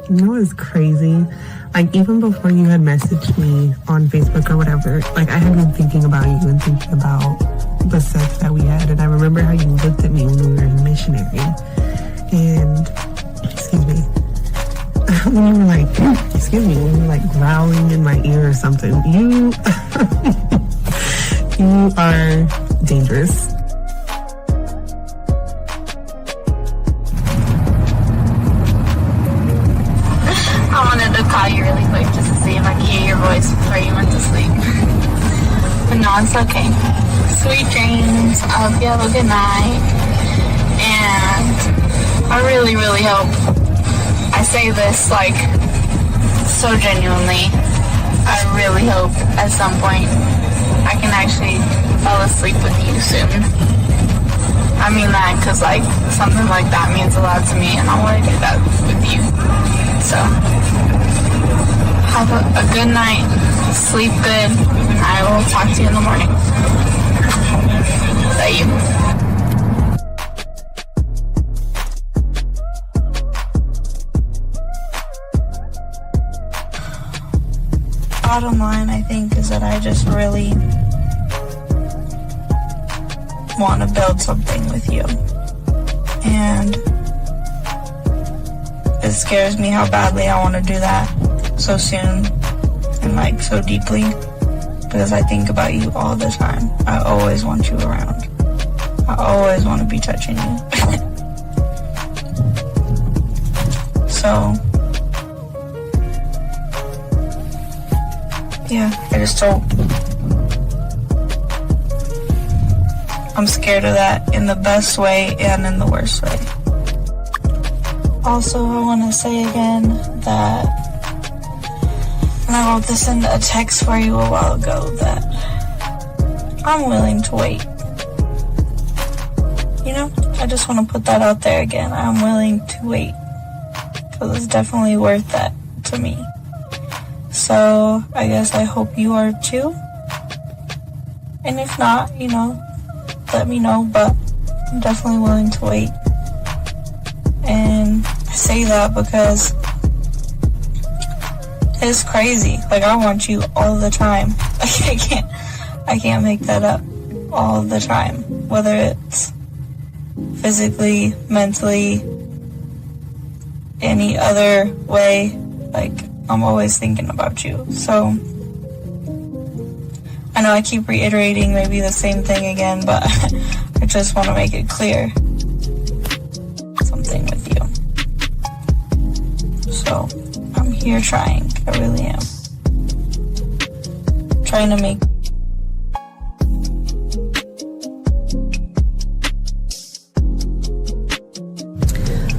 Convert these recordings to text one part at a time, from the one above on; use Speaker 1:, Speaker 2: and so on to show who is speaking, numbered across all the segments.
Speaker 1: You know what's crazy? Like, even before you had messaged me on Facebook or whatever, like, I had been thinking about you and thinking about the sex that we had. And I remember how you looked at me when we were in missionary. And, excuse me, when you were like, when you were like growling in my ear or something. You, you are dangerous.
Speaker 2: I wanted to call you really quick just to see if I could hear your voice before you went to sleep. But no, it's okay. Sweet dreams. I hope you have a good night. And I really, really hope, I say this like so genuinely, I really hope at some point I can actually fall asleep with you soon. I mean that because like something like that means a lot to me and I want to do that with you. So, have a good night, sleep good, and I will talk to you in the morning. Love you. Bottom line, I think, is that I just really want to build something with you. And it scares me how badly I want to do that so soon and like so deeply because I think about you all the time. I always want you around. I always want to be touching you. So, yeah, I just don't. I'm scared of that in the best way and in the worst way. Also, I want to say again that when I wrote this in a text for you a while ago that I'm willing to wait. You know, I just want to put that out there again. I'm willing to wait because it's definitely worth that to me. So I guess I hope you are too. And if not, you know, let me know, but I'm definitely willing to wait. And I say that because it's crazy. Like, I want you all the time. Like, I can't make that up all the time. Whether it's physically, mentally, any other way, like, I'm always thinking about you. So, I know I keep reiterating maybe the same thing again, but I just want to make it clear. Something with you. So, I'm here trying. I really am. Trying to make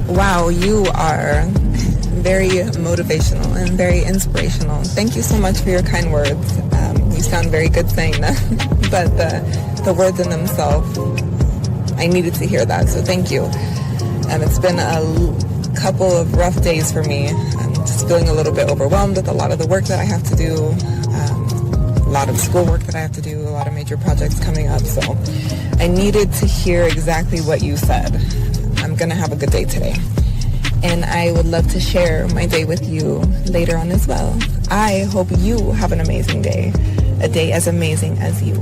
Speaker 3: Wow, you are very motivational and very inspirational. Thank you so much for your kind words. You sound very good saying them, but the words in themselves, I needed to hear that, so thank you. It's been a couple of rough days for me. I'm just feeling a little bit overwhelmed with a lot of the work that I have to do, a lot of schoolwork that I have to do, a lot of major projects coming up, so I needed to hear exactly what you said. I'm gonna have a good day today. And I would love to share my day with you later on as well. I hope you have an amazing day, a day as amazing as you.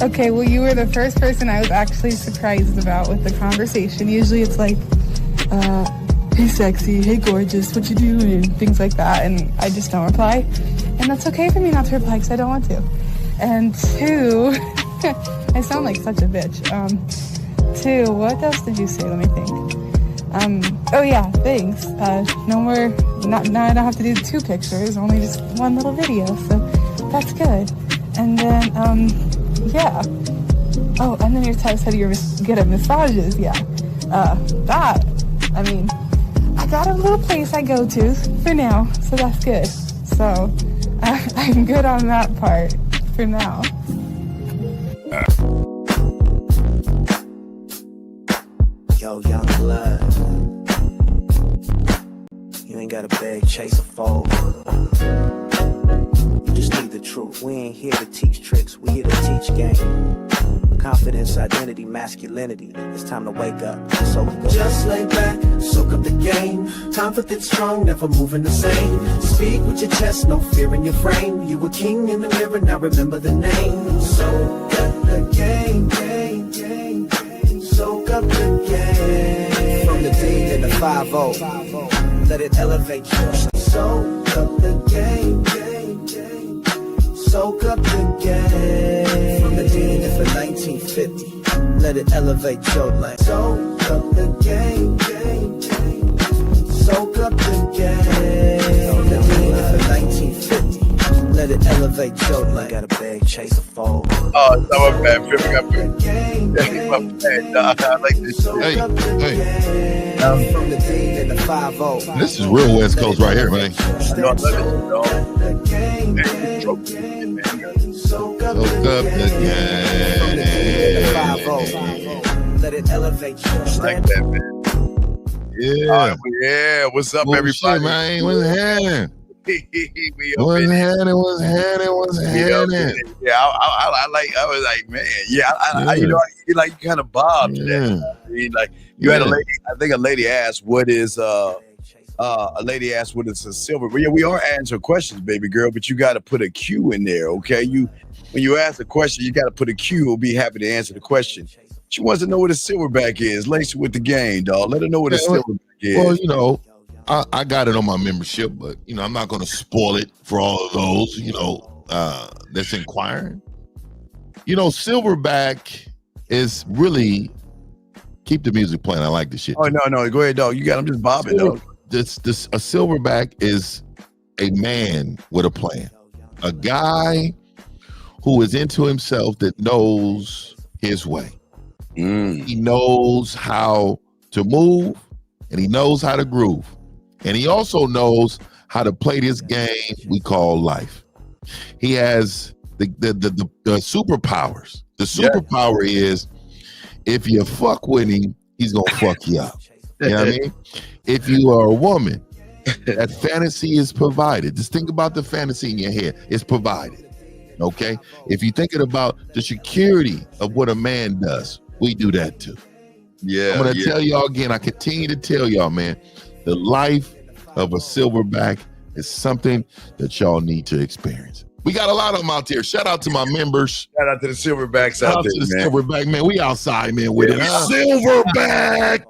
Speaker 4: Okay, well, you were the first person I was actually surprised about with the conversation. Usually it's like, hey sexy, hey gorgeous, what you doing, and things like that, and I just don't reply. And that's okay for me not to reply because I don't want to. And two, I sound like such a bitch. Two, what else did you say? Let me think. Oh yeah, thanks. No more, now I don't have to do 2 pictures, only just 1 little video, so that's good. And then, yeah. Oh, and then your text said you're good at massages, yeah. That, I mean, I got a little place I go to for now, so that's good. So, I'm good on that part for now.
Speaker 5: Yo, young blood. ain't gotta beg, chase a fold. You just need the truth. We ain't here to teach tricks, we here to teach game. Confidence, identity, masculinity. It's time to wake up. So just lay back, soak up the game. Confident, strong, never moving the same. Speak with your chest, no fear in your frame. You a king in the mirror, now remember the name. Soak up the game. Soak up the game. From the D and the 5-0, let it elevate you. Soak up the game. Soak up the game. From the D for 1950, let it elevate your life. Soak up the game. Soak up the game. From the D for 1950, let it elevate your life. Got a bag, chase a fold.
Speaker 6: Oh, it's not my bad. My bad. I like this.
Speaker 7: Hey.
Speaker 5: From the D and the 5-0.
Speaker 7: This is real West Coast right here, man.
Speaker 6: I love it,
Speaker 5: Hey, soak up
Speaker 7: the game.
Speaker 5: Let it elevate you.
Speaker 6: like that, man.
Speaker 7: Yeah.
Speaker 6: Yeah. What's up,
Speaker 7: Well,
Speaker 6: everybody?
Speaker 7: shit, man. What's happening?
Speaker 6: We up
Speaker 7: What's
Speaker 6: in it.
Speaker 7: happening? What's happening? What's
Speaker 6: We up in
Speaker 7: happening?
Speaker 6: it. Yeah, I was like, man, yeah, I you know, you like kind of bobbed to that. I mean, like you had a lady. I think a lady asked, "What is a lady asked what is a silver?" But yeah, we are answering questions, baby girl. But you got to put a Q in there, okay? When you ask a question, you got to put a Q. We'll be happy to answer the question. She wants to know what a silverback is. Lace with the game, dog. Let her know what a silverback is.
Speaker 7: Well, you know, I got it on my membership, but you know, I'm not going to spoil it for all of those, you know, that's inquiring. You know, silverback is really, keep the music playing. I like this shit.
Speaker 6: Oh no, go ahead, dog. You got. I'm just bobbing, dog.
Speaker 7: A silverback is a man with a plan, a guy who is into himself that knows his way. He knows how to move and he knows how to groove. And he also knows how to play this game we call life. He has the superpowers. The superpower is if you fuck with him, he's gonna fuck you up. You know what I mean? If you are a woman, that fantasy is provided. Just think about the fantasy in your head. It's provided. Okay? If you're thinking about the security of what a man does, we do that too.
Speaker 6: Yeah.
Speaker 7: I'm gonna tell y'all again, I continue to tell y'all, man, the life of a silverback is something that y'all need to experience. We got a lot of them out there. Shout out to my members.
Speaker 6: Shout out to the silverbacks
Speaker 7: Shout
Speaker 6: out
Speaker 7: out
Speaker 6: there,
Speaker 7: to the
Speaker 6: man.
Speaker 7: silverback, man. We outside, man, with it.
Speaker 6: Silverback.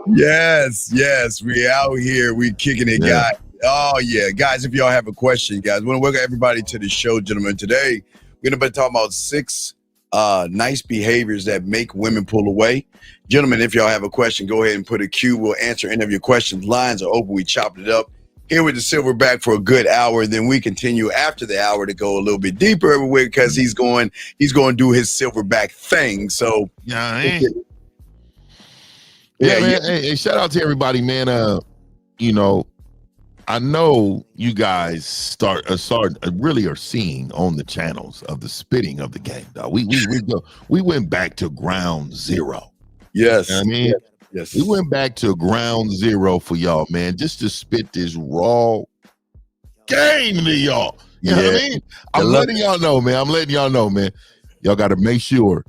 Speaker 6: Yes, we out here. We kicking it, guys. Oh yeah, guys. If y'all have a question, guys, we want to welcome everybody to the show, gentlemen. Today we're gonna be talking about 6 nice behaviors that make women pull away. Gentlemen, if y'all have a question, go ahead and put a Q. We'll answer any of your questions. Lines are open. We chopped it up here with the silverback for a good hour, and then we continue after the hour to go a little bit deeper everywhere because he's going to do his silverback thing. So
Speaker 7: man. Hey, shout out to everybody, man. You know, I know you guys really are seeing on the channels of the spitting of the game, dog. We went back to ground zero.
Speaker 6: Yes.
Speaker 7: You know what I mean?
Speaker 6: Yes.
Speaker 7: We went back to ground zero for y'all, man, just to spit this raw game to y'all. You know what I mean? I'm letting y'all know, man. Y'all got to make sure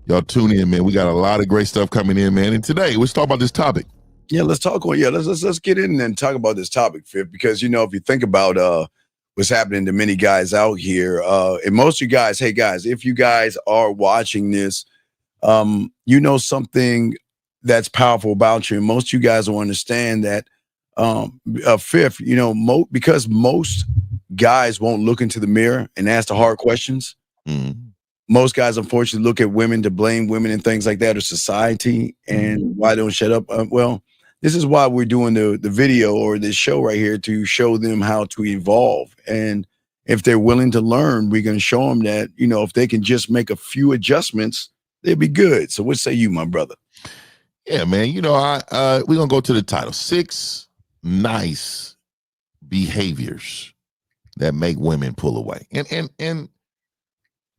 Speaker 7: y'all tune in, man. We got a lot of great stuff coming in, man. And today, let's talk about this topic.
Speaker 6: Yeah, let's talk. Let's get in and talk about this topic, Fifth, because, you know, if you think about what's happening to many guys out here, and most of you guys, hey, guys, if you guys are watching this, you know something that's powerful about you. And most of you guys will understand that, Fifth, you know, because most guys won't look into the mirror and ask the hard questions.
Speaker 7: Mm-hmm.
Speaker 6: Most guys, unfortunately, look at women to blame women and things like that, or society, and why don't shut up? Well, this is why we're doing the video or this show right here, to show them how to evolve. And if they're willing to learn, we're going to show them that, you know, if they can just make a few adjustments, they'll be good. So what say you, my brother?
Speaker 7: Yeah, man. You know, we're going to go to the title. 6 nice behaviors that make women pull away. And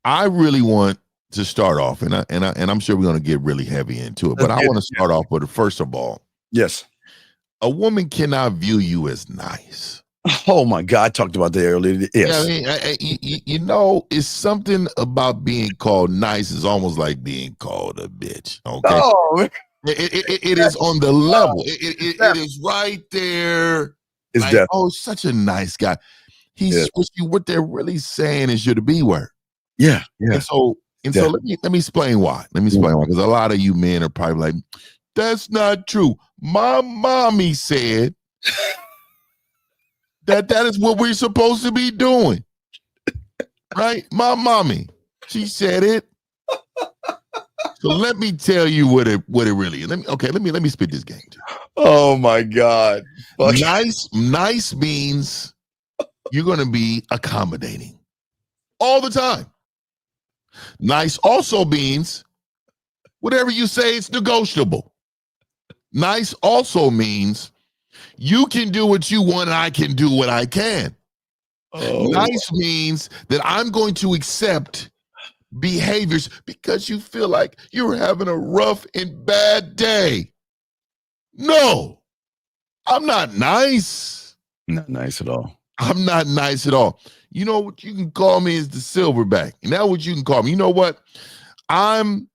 Speaker 7: I really want to start off, and I'm sure we're going to get really heavy into it, but I want to start off with, first of all,
Speaker 6: Yes.
Speaker 7: A woman cannot view you as nice.
Speaker 6: Oh my God, I talked about that earlier. Yes.
Speaker 7: Yeah, I mean, you know, it's something about being called nice is almost like being called a bitch. Okay.
Speaker 6: Oh,
Speaker 7: It is on the level. It is right there.
Speaker 6: it's
Speaker 7: Like,
Speaker 6: death.
Speaker 7: oh, such a nice guy. He's what they're really saying is you're the B word.
Speaker 6: Yeah. Yeah.
Speaker 7: And so let me explain why. Let me explain why. Because a lot of you men are probably like, that's not true. My mommy said that is what we're supposed to be doing. Right? My mommy. She said it. So let me tell you what it really is. Let me spit this game to you.
Speaker 6: Oh my God. Fuck.
Speaker 7: Nice means you're gonna be accommodating all the time. Nice also means whatever you say is negotiable. Nice also means you can do what you want and I can do what I can.
Speaker 6: Oh.
Speaker 7: Nice means that I'm going to accept behaviors because you feel like you're having a rough and bad day. No, I'm not nice.
Speaker 6: Not nice at all.
Speaker 7: I'm not nice at all. You know what you can call me is the silverback. And that's what you can call me. You know what? I'm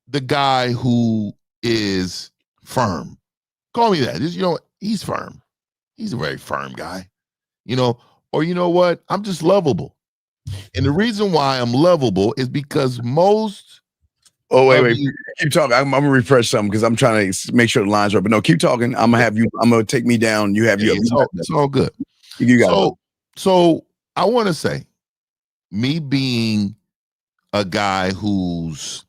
Speaker 7: the guy who is firm. Call me that. You know, he's firm. He's a very firm guy. You know, or you know what? I'm just lovable. And the reason why I'm lovable is because most.
Speaker 6: Oh, wait. Keep talking. I'm gonna refresh something because I'm trying to make sure the lines are up. But no, keep talking. I'm gonna take me down. You have your.
Speaker 7: It's all good.
Speaker 6: You got it.
Speaker 7: So I want to say, me being a guy who's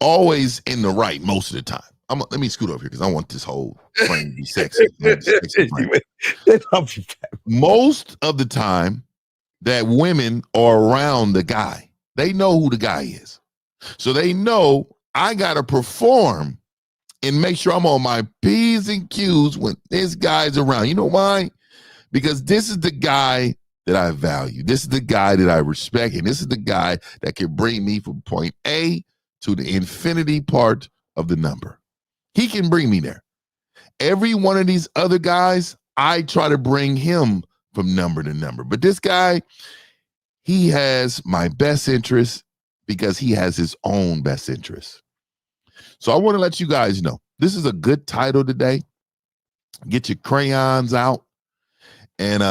Speaker 7: always in the right most of the time. Let me scoot over here because I want this whole frame to be sexy. Most of the time that women are around the guy, they know who the guy is. So they know I got to perform and make sure I'm on my P's and Q's when this guy's around. You know why? Because this is the guy that I value. This is the guy that I respect. And this is the guy that can bring me from point A to the infinity part of the number. He can bring me there. Every one of these other guys, I try to bring him from number to number. But this guy, he has my best interest because he has his own best interest. So I want to let you guys know, this is a good title today. Get your crayons out. And,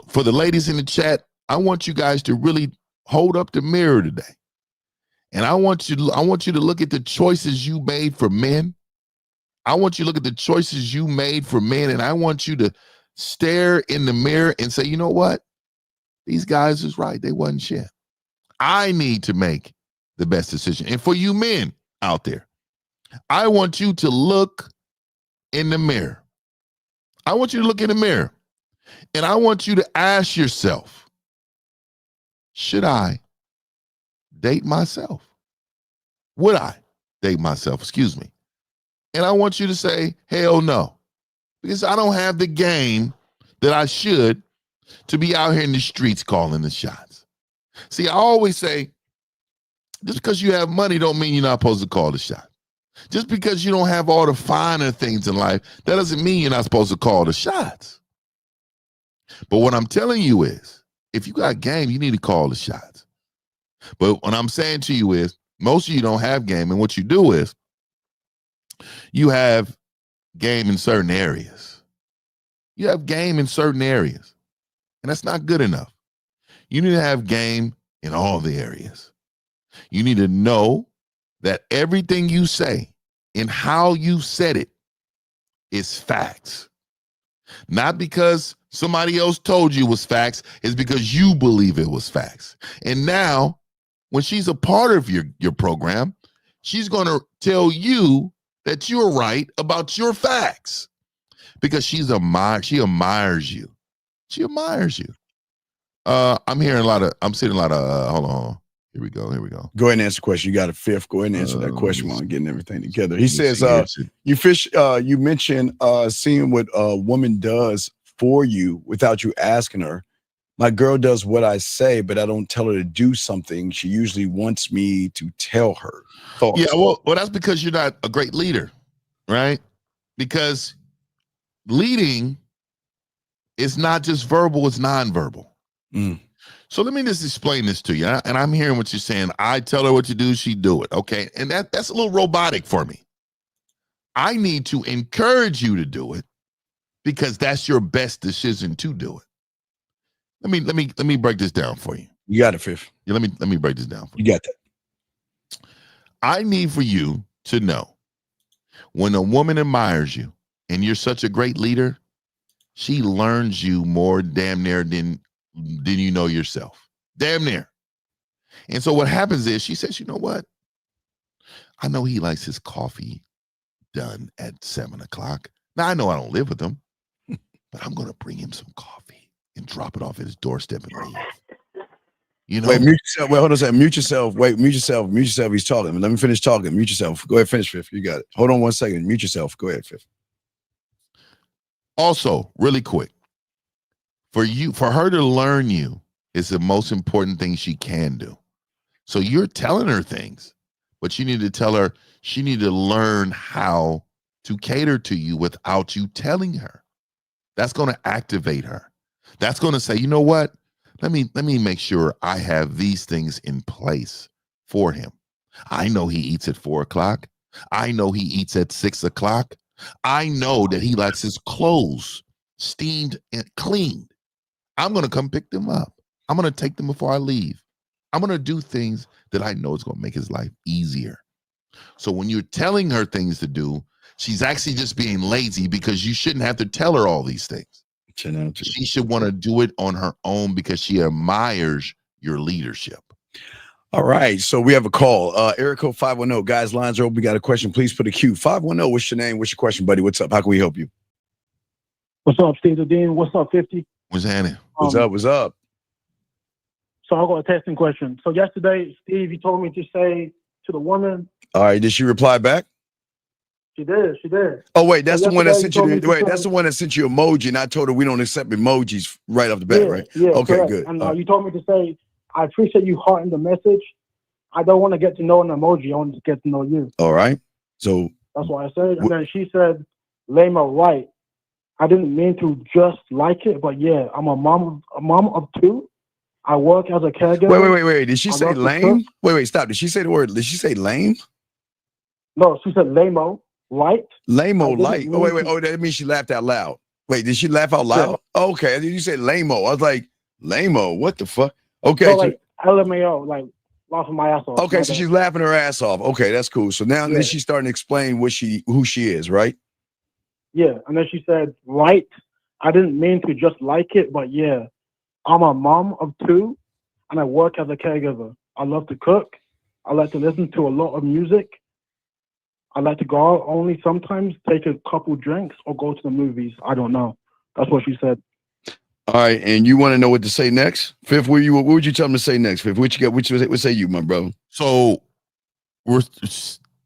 Speaker 7: for the ladies in the chat, I want you guys to really hold up the mirror today. And I want you to look at the choices you made for men. I want you to look at the choices you made for men. And I want you to stare in the mirror and say, you know what? These guys is right. They wasn't shit. I need to make the best decision. And for you men out there, I want you to look in the mirror. I want you to look in the mirror. And I want you to ask yourself, should I date myself? Would I date myself? Excuse me. And I want you to say, hell no. Because I don't have the game that I should to be out here in the streets calling the shots. See, I always say, just because you have money don't mean you're not supposed to call the shot. Just because you don't have all the finer things in life, that doesn't mean you're not supposed to call the shots. But what I'm telling you is, if you got game, you need to call the shots. But what I'm saying to you is, most of you don't have game. And what you do is, you have game in certain areas. You have game in certain areas. And that's not good enough. You need to have game in all the areas. You need to know that everything you say and how you said it is facts. Not because somebody else told you it was facts, it's because you believe it was facts. And now, when she's a part of your program, she's going to tell you that you're right about your facts because she admires you. She admires you. I'm seeing a lot of, hold on. Here we go.
Speaker 6: Go ahead and answer the question. You got a fifth. Go ahead and answer that question while I'm getting everything together. He says, you mentioned seeing what a woman does for you without you asking her. My girl does what I say, but I don't tell her to do something. She usually wants me to tell her. Thoughts?
Speaker 7: Yeah, well, that's because you're not a great leader, right? because leading is not just verbal, it's nonverbal. So let me just explain this to you. And I'm hearing what you're saying. I tell her what to do, she do it. Okay. And that's a little robotic for me. I need to encourage you to do it because that's your best decision to do it. Let me break this down for you.
Speaker 6: You got it, Fifth.
Speaker 7: Yeah, let me break this down for you.
Speaker 6: You got that.
Speaker 7: I need for you to know when a woman admires you and you're such a great leader, she learns you more damn near than you know yourself. Damn near. And so what happens is she says, you know what? I know he likes his coffee done at 7:00. Now I know I don't live with him, but I'm going to bring him some coffee and drop it off at his doorstep and leave. You know?
Speaker 6: Wait, mute yourself. Wait, hold on a second. Mute yourself. Wait, mute yourself. Mute yourself. He's talking. Let me finish talking. Mute yourself. Go ahead, finish, Fifth. You got it. Hold on 1 second. Mute yourself. Go ahead, Fifth.
Speaker 7: Also, really quick, for her to learn you is the most important thing she can do. So you're telling her things, but you need to tell her she need to learn how to cater to you without you telling her. That's going to activate her. That's going to say, you know what? Let me make sure I have these things in place for him. I know he eats at 4:00. I know he eats at 6:00. I know that he likes his clothes steamed and cleaned. I'm going to come pick them up. I'm going to take them before I leave. I'm going to do things that I know is going to make his life easier. So when you're telling her things to do, she's actually just being lazy because you shouldn't have to tell her all these things. She should want to do it on her own because she admires your leadership.
Speaker 6: All right. So we have a call. Area code 510. Guys, lines are open. We got a question. Please put a Q. 510. What's your name? What's your question, buddy? What's up? How can we help you?
Speaker 8: What's up, Steve Dean? What's up, 50?
Speaker 7: What's happening?
Speaker 6: What's up? What's up?
Speaker 8: So I got a testing question. So yesterday, Steve, you told me to say to the woman.
Speaker 6: All right. Did she reply back?
Speaker 8: She did. She did.
Speaker 6: Oh, wait. That's
Speaker 8: so
Speaker 6: the one that sent you.
Speaker 8: Wait,
Speaker 6: that's the one that sent you emoji, and I told her we don't accept emojis right off the bat, right?
Speaker 8: Yeah.
Speaker 6: Okay,
Speaker 8: correct.
Speaker 6: good.
Speaker 8: And you told me to say, I appreciate you hearting the message. I don't want to get to know an emoji. I want to get to know you.
Speaker 6: All right. So
Speaker 8: that's what I said. And then she said, lame or right. I didn't mean to just like it, but yeah, I'm a mom of two. I work as a caregiver.
Speaker 6: Wait. Did she say lame? Wait, stop. Did she say the word? Did she say lame?
Speaker 8: No, she said lame-o, light.
Speaker 6: Lame-o, light. Oh, wait. Oh, that means she laughed out loud. Wait, did she laugh out loud? Yeah. Okay. Did you say lame-o? I was like, lame-o, what the fuck? Okay.
Speaker 8: So like LMAO, like laughing my ass off.
Speaker 6: Okay, so she's laughing her ass off. Okay, that's cool. So now then she's starting to explain who she is, right?
Speaker 8: Yeah, and then she said, right. I didn't mean to just like it, but yeah, I'm a mom of two, and I work as a caregiver. I love to cook. I like to listen to a lot of music. I like to go out only sometimes, take a couple drinks, or go to the movies. I don't know. That's what she said.
Speaker 6: All right, and you want to know what to say next? Fifth, what would you tell him to say next? Fifth, what say you, my bro?
Speaker 7: So,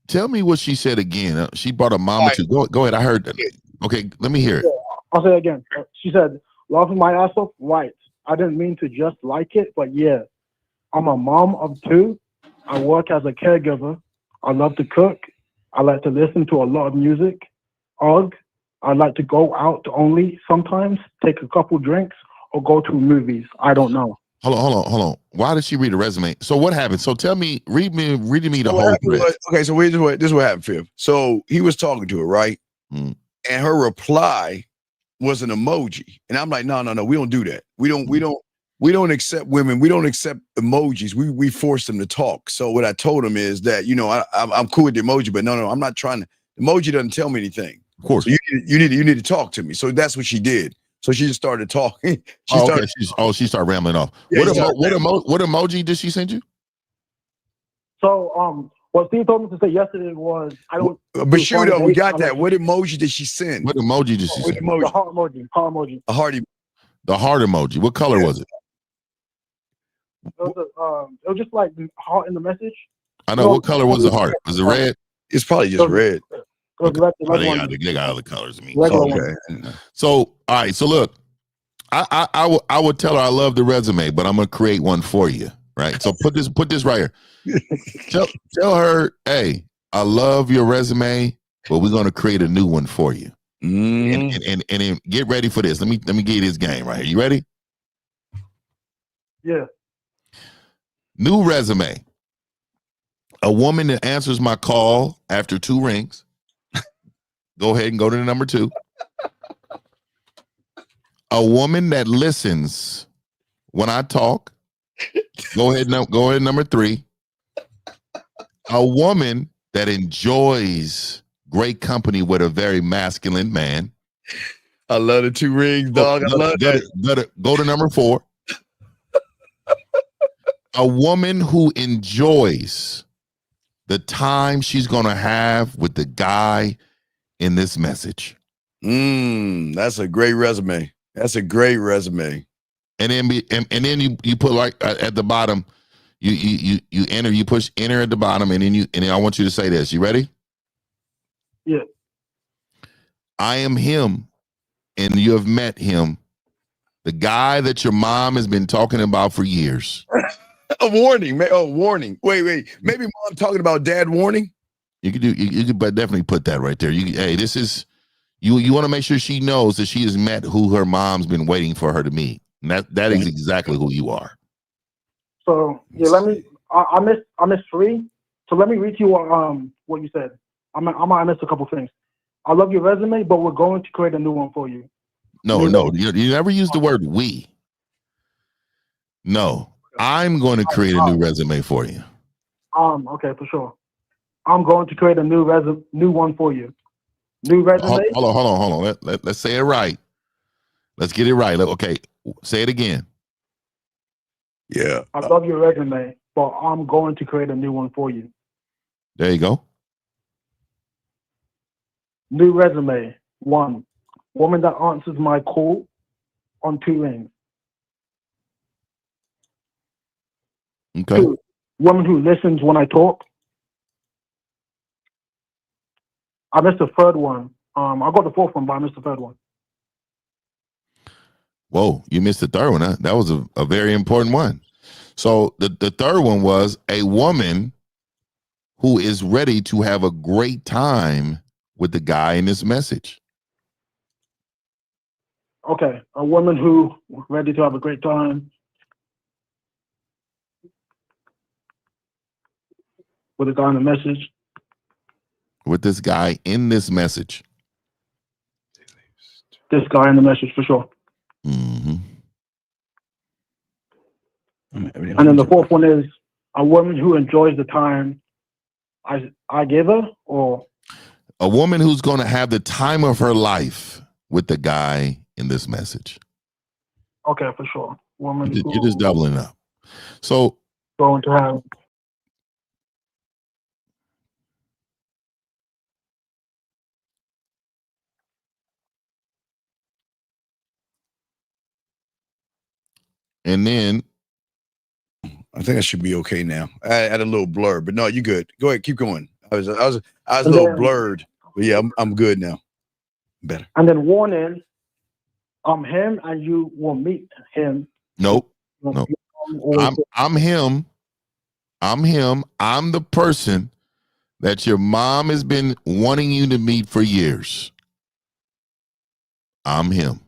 Speaker 7: tell me what she said again. She brought a mama to. Go ahead. I heard that. Okay, let me hear it.
Speaker 8: I'll say it again. She said, laughing my ass off, right. I didn't mean to just like it, but yeah, I'm a mom of two. I work as a caregiver. I love to cook. I like to listen to a lot of music. I like to go out only sometimes, take a couple drinks, or go to movies. I don't know.
Speaker 7: Hold on. Why did she read a resume? So what happened? So tell me, read me the whole thread.
Speaker 6: Okay, so this is what happened, Phil. So he was talking to her, right? And her reply was an emoji. And I'm like, no, we don't do that. We don't accept women. We don't accept emojis. We force them to talk. So what I told him is that, I'm cool with the emoji, but no, I'm not trying to. Emoji doesn't tell me anything.
Speaker 7: Of course.
Speaker 6: So you need to talk to me. So that's what she did. So she just started talking.
Speaker 7: She started rambling off.
Speaker 6: Yeah,
Speaker 7: what emoji did she send you?
Speaker 8: So what Steve told me to say yesterday was I don't.
Speaker 6: But shoot, we got that. What emoji did she send?
Speaker 7: What emoji did she send?
Speaker 8: The heart emoji. Heart emoji.
Speaker 6: A hearty.
Speaker 7: The heart emoji. What color was it?
Speaker 8: It was just like heart in the message.
Speaker 7: I know. What color was the heart? Was it red?
Speaker 6: It's probably just red.
Speaker 7: Okay. They got other colors.
Speaker 6: Okay.
Speaker 7: So, all right. So look, I would tell her I love the resume, but I'm gonna create one for you, right? So put this right here. Tell her, hey, I love your resume, but we're going to create a new one for you.
Speaker 6: Mm.
Speaker 7: And then get ready for this. Let me give you this game right here. You ready?
Speaker 8: Yeah.
Speaker 7: New resume. A woman that answers my call after 2 rings. Go ahead and go to the number 2. A woman that listens when I talk. Go ahead, number 3. A woman that enjoys great company with a very masculine man.
Speaker 6: I love the 2 rings, dog. I love that.
Speaker 7: Go to number 4. A woman who enjoys the time she's gonna have with the guy in this message.
Speaker 6: That's a great resume. That's a great resume.
Speaker 7: And then you put like at the bottom, you enter, you push enter at the bottom, and then I want you to say this. You ready?
Speaker 8: Yeah.
Speaker 7: I am him, and you have met him, the guy that your mom has been talking about for years.
Speaker 6: A warning, man. Oh, warning. Wait. Maybe mom talking about dad warning.
Speaker 7: You could but definitely put that right there. This is you want to make sure she knows that she has met who her mom's been waiting for her to meet. And that is exactly who you are.
Speaker 8: So yeah, I missed 3. So let me read you what you said. I missed a couple things. I love your resume, but we're going to create a new one for you.
Speaker 7: No, you never use the word we. No, I'm going to create a new resume for you.
Speaker 8: Okay, for sure. I'm going to create a new one for you. New resume.
Speaker 7: Hold on. Let's say it right. Let's get it right. Okay, say it again.
Speaker 6: Yeah.
Speaker 8: I love your resume, but I'm going to create a new one for you.
Speaker 7: There you go.
Speaker 8: New resume. 1. Woman that answers my call on 2 rings.
Speaker 7: Okay.
Speaker 8: 2. Woman who listens when I talk. I missed the 3rd one. I got the 4th one, but I missed the 3rd one.
Speaker 7: Whoa, you missed the 3rd one, huh? That was a very important one. So the 3rd one was a woman who is ready to have a great time with the guy in this message.
Speaker 8: Okay, a woman who ready to have a great time with a guy in the message.
Speaker 7: With this guy in this message.
Speaker 8: This guy in the message for sure.
Speaker 7: Mm-hmm.
Speaker 8: And then the 4th one is a woman who enjoys the time I give her, or
Speaker 7: a woman who's going to have the time of her life with the guy in this message.
Speaker 8: Okay, for sure. Woman,
Speaker 7: you're just doubling up. So
Speaker 8: going to have.
Speaker 7: And then
Speaker 6: I think I should be okay now. I had a little blur, but no, you good. Go ahead, keep going. I was a little blurred, but yeah, I'm good now. Better.
Speaker 8: And then warning, I'm him, and you will meet him.
Speaker 7: Nope. No. I'm him. I'm him. I'm the person that your mom has been wanting you to meet for years. I'm him.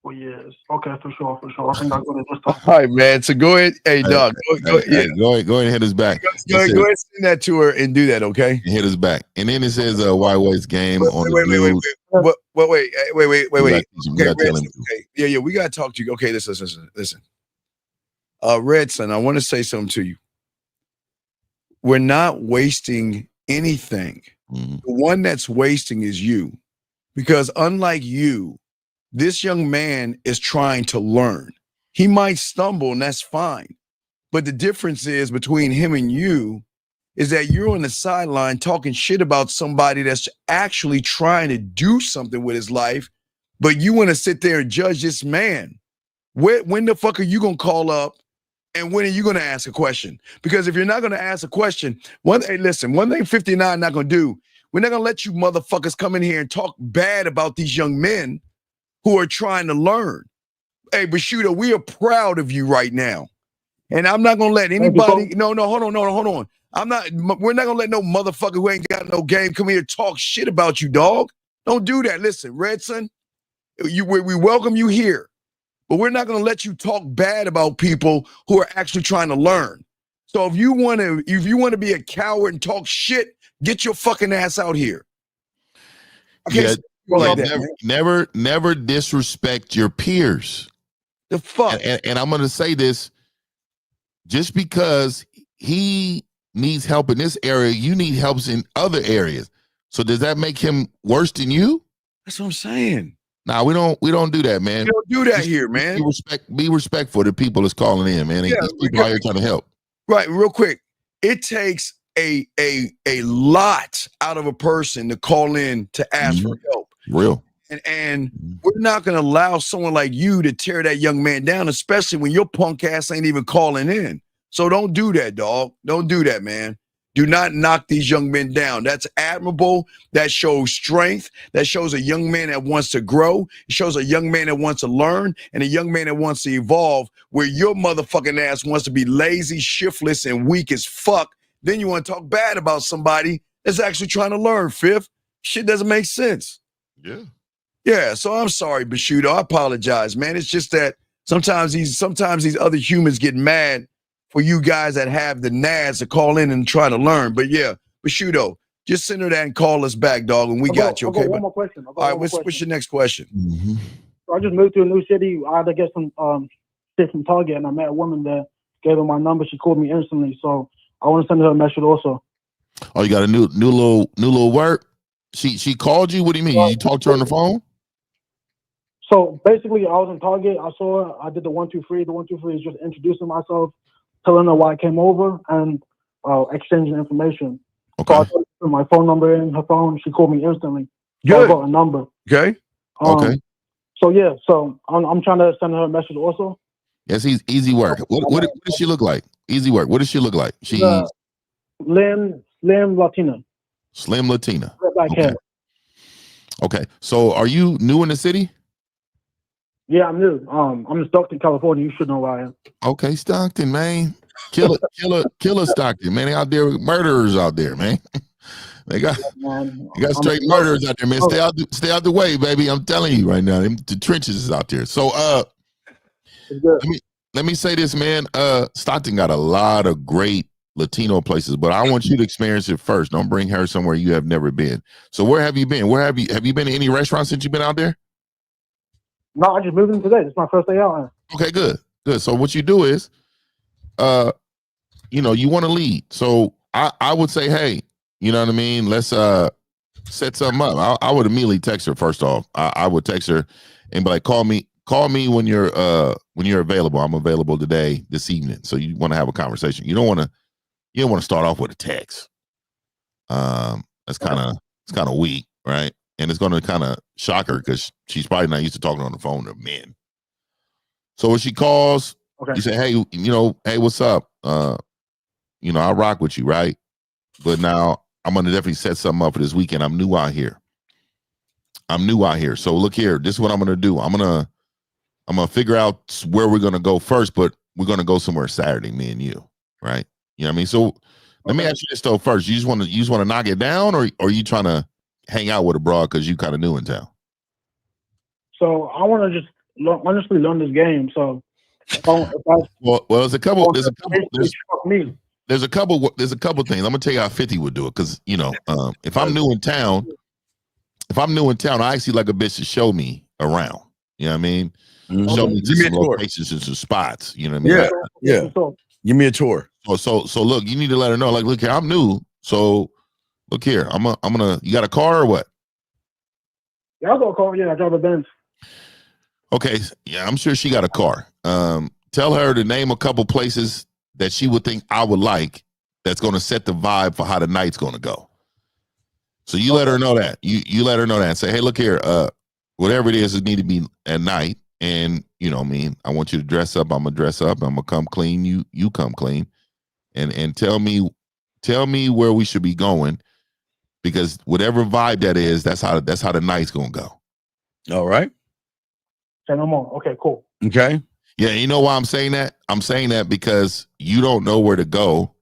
Speaker 8: For years. Okay, for sure. I think I'm gonna just talk.
Speaker 6: All right, man. So go ahead. Hey, dog. Go
Speaker 7: ahead and hit us back.
Speaker 6: Go ahead and send that to her and do that, okay?
Speaker 7: And hit us back. And then it says why waste game on
Speaker 6: wait.
Speaker 7: Okay.
Speaker 6: Okay. Yeah, we gotta talk to you. Okay, listen. Red Son, I want to say something to you. We're not wasting anything.
Speaker 7: Mm-hmm.
Speaker 6: The one that's wasting is you. Because unlike you, this young man is trying to learn. He might stumble, and that's fine. But the difference is between him and you is that you're on the sideline talking shit about somebody that's actually trying to do something with his life, but you want to sit there and judge this man. When the fuck are you going to call up, and when are you going to ask a question? Because if you're not going to ask a question, one thing 59 not going to do, we're not going to let you motherfuckers come in here and talk bad about these young men who are trying to learn. Hey, Bashuda, we are proud of you right now. And I'm not gonna let
Speaker 8: Thank you,
Speaker 6: anybody.
Speaker 8: Coach.
Speaker 6: No, hold on. We're not gonna let no motherfucker who ain't got no game come here talk shit about you, dog. Don't do that. Listen, Redson, we welcome you here, but we're not gonna let you talk bad about people who are actually trying to learn. So if you want to be a coward and talk shit, get your fucking ass out here.
Speaker 7: Yeah,
Speaker 6: like that,
Speaker 7: never disrespect your peers.
Speaker 6: The fuck.
Speaker 7: And I'm gonna say this: just because he needs help in this area, you need help in other areas. So does that make him worse than you?
Speaker 6: That's what I'm saying.
Speaker 7: Nah, we don't do that, man.
Speaker 6: We don't do that here, man.
Speaker 7: Be respectful to people that's calling in, man.
Speaker 6: Yeah,
Speaker 7: These people out here trying to help.
Speaker 6: Right, real quick. It takes a lot out of a person to call in to ask for help.
Speaker 7: Real.
Speaker 6: And we're not going to allow someone like you to tear that young man down, especially when your punk ass ain't even calling in. So don't do that, dog. Don't do that, man. Do not knock these young men down. That's admirable. That shows strength. That shows a young man that wants to grow. It shows a young man that wants to learn and a young man that wants to evolve, where your motherfucking ass wants to be lazy, shiftless, and weak as fuck. Then you want to talk bad about somebody that's actually trying to learn, Fifth. Shit doesn't make sense.
Speaker 7: Yeah.
Speaker 6: Yeah, so I'm sorry, Bashudo. I apologize, man. It's just that sometimes these other humans get mad for you guys that have the nads to call in and try to learn. But yeah, Bashudo, just send her that and call us back, dog, and we got you, okay?
Speaker 8: One more question.
Speaker 6: All right, what's your next question?
Speaker 7: Mm-hmm.
Speaker 8: So I just moved to a new city. I had to get some shit from Target, and I met a woman there. Gave her my number. She called me instantly. So I want to send her a message also.
Speaker 7: Oh, you got a new little work? She called you? What do you mean? You talked to her on the phone?
Speaker 8: So basically, I was in Target. I saw her. I did the 1, 2, 3. The 1, 2, 3 is just introducing myself, telling her why I came over, and exchanging information.
Speaker 7: Okay.
Speaker 8: So I put my phone number in her phone. She called me instantly.
Speaker 6: Good.
Speaker 8: So I got a number.
Speaker 6: Okay.
Speaker 7: Okay.
Speaker 8: So yeah. So I'm trying to send her a message also.
Speaker 7: Yes, he's easy work. What does she look like? Easy work. What does she look like? She's
Speaker 8: Slim Latina.
Speaker 7: Slim Latina.
Speaker 8: Black hair.
Speaker 7: Okay. So are you new in the city?
Speaker 8: Yeah, I'm new. I'm in Stockton, California. You should know where I am.
Speaker 7: Okay, Stockton, man. Killer Stockton, man. They out there, murderers out there, man. They got straight murderers out there, man. Stay out the way, baby. I'm telling you right now. The trenches is out there. So let me say this, man. Stockton got a lot of great Latino places, but I want you to experience it first. Don't bring her somewhere you have never been. So where have you been? Have you been to any restaurants since you've been out there?
Speaker 8: No, I just moved in today. It's my first day out.
Speaker 7: Okay, good. So what you do is, you want to lead. So I would say, hey, you know what I mean? Let's set something up. I would immediately text her first off. I would text her and be like, call me when you're available. I'm available this evening. So you want to have a conversation. You don't want to start off with a text. It's kind of weak, right? And it's going to kind of shock her because she's probably not used to talking on the phone to men. So when she calls, you say, hey, hey, what's up? I rock with you, right? But now I'm going to definitely set something up for this weekend. I'm new out here. So look here, this is what I'm going to do. I'm going to figure out where we're going to go first, but we're going to go somewhere Saturday, me and you, right? You know what I mean? So let me ask you this though first. You just want to knock it down, or are you trying to hang out with a broad because you kind of new in town?
Speaker 8: So I want to just honestly learn this game. So
Speaker 7: there's a couple things. I'm gonna tell you how 50 would do it, because if I'm new in town, I actually like a bitch to show me around. You know what I mean? Mm-hmm. Show me some locations and some spots. You know what I mean?
Speaker 6: Yeah. Give me a tour.
Speaker 7: So look, you need to let her know. Like, look here, I'm new. So look here, I'm gonna. You got a car or what?
Speaker 8: Yeah, I got a car. Yeah, I drive a Benz.
Speaker 7: Okay, yeah, I'm sure she got a car. Tell her to name a couple places that she would think I would like. That's going to set the vibe for how the night's going to go. So you let her know that. You let her know that and say, hey, look here, whatever it is, it need to be at night. And I want you to dress up. I'm gonna dress up. I'm gonna come clean. You come clean, and tell me where we should be going, because whatever vibe that is, that's how the night's gonna go.
Speaker 6: All right.
Speaker 8: Say no more. Okay, cool.
Speaker 6: Okay.
Speaker 7: Yeah, you know why I'm saying that? I'm saying that because you don't know where to go,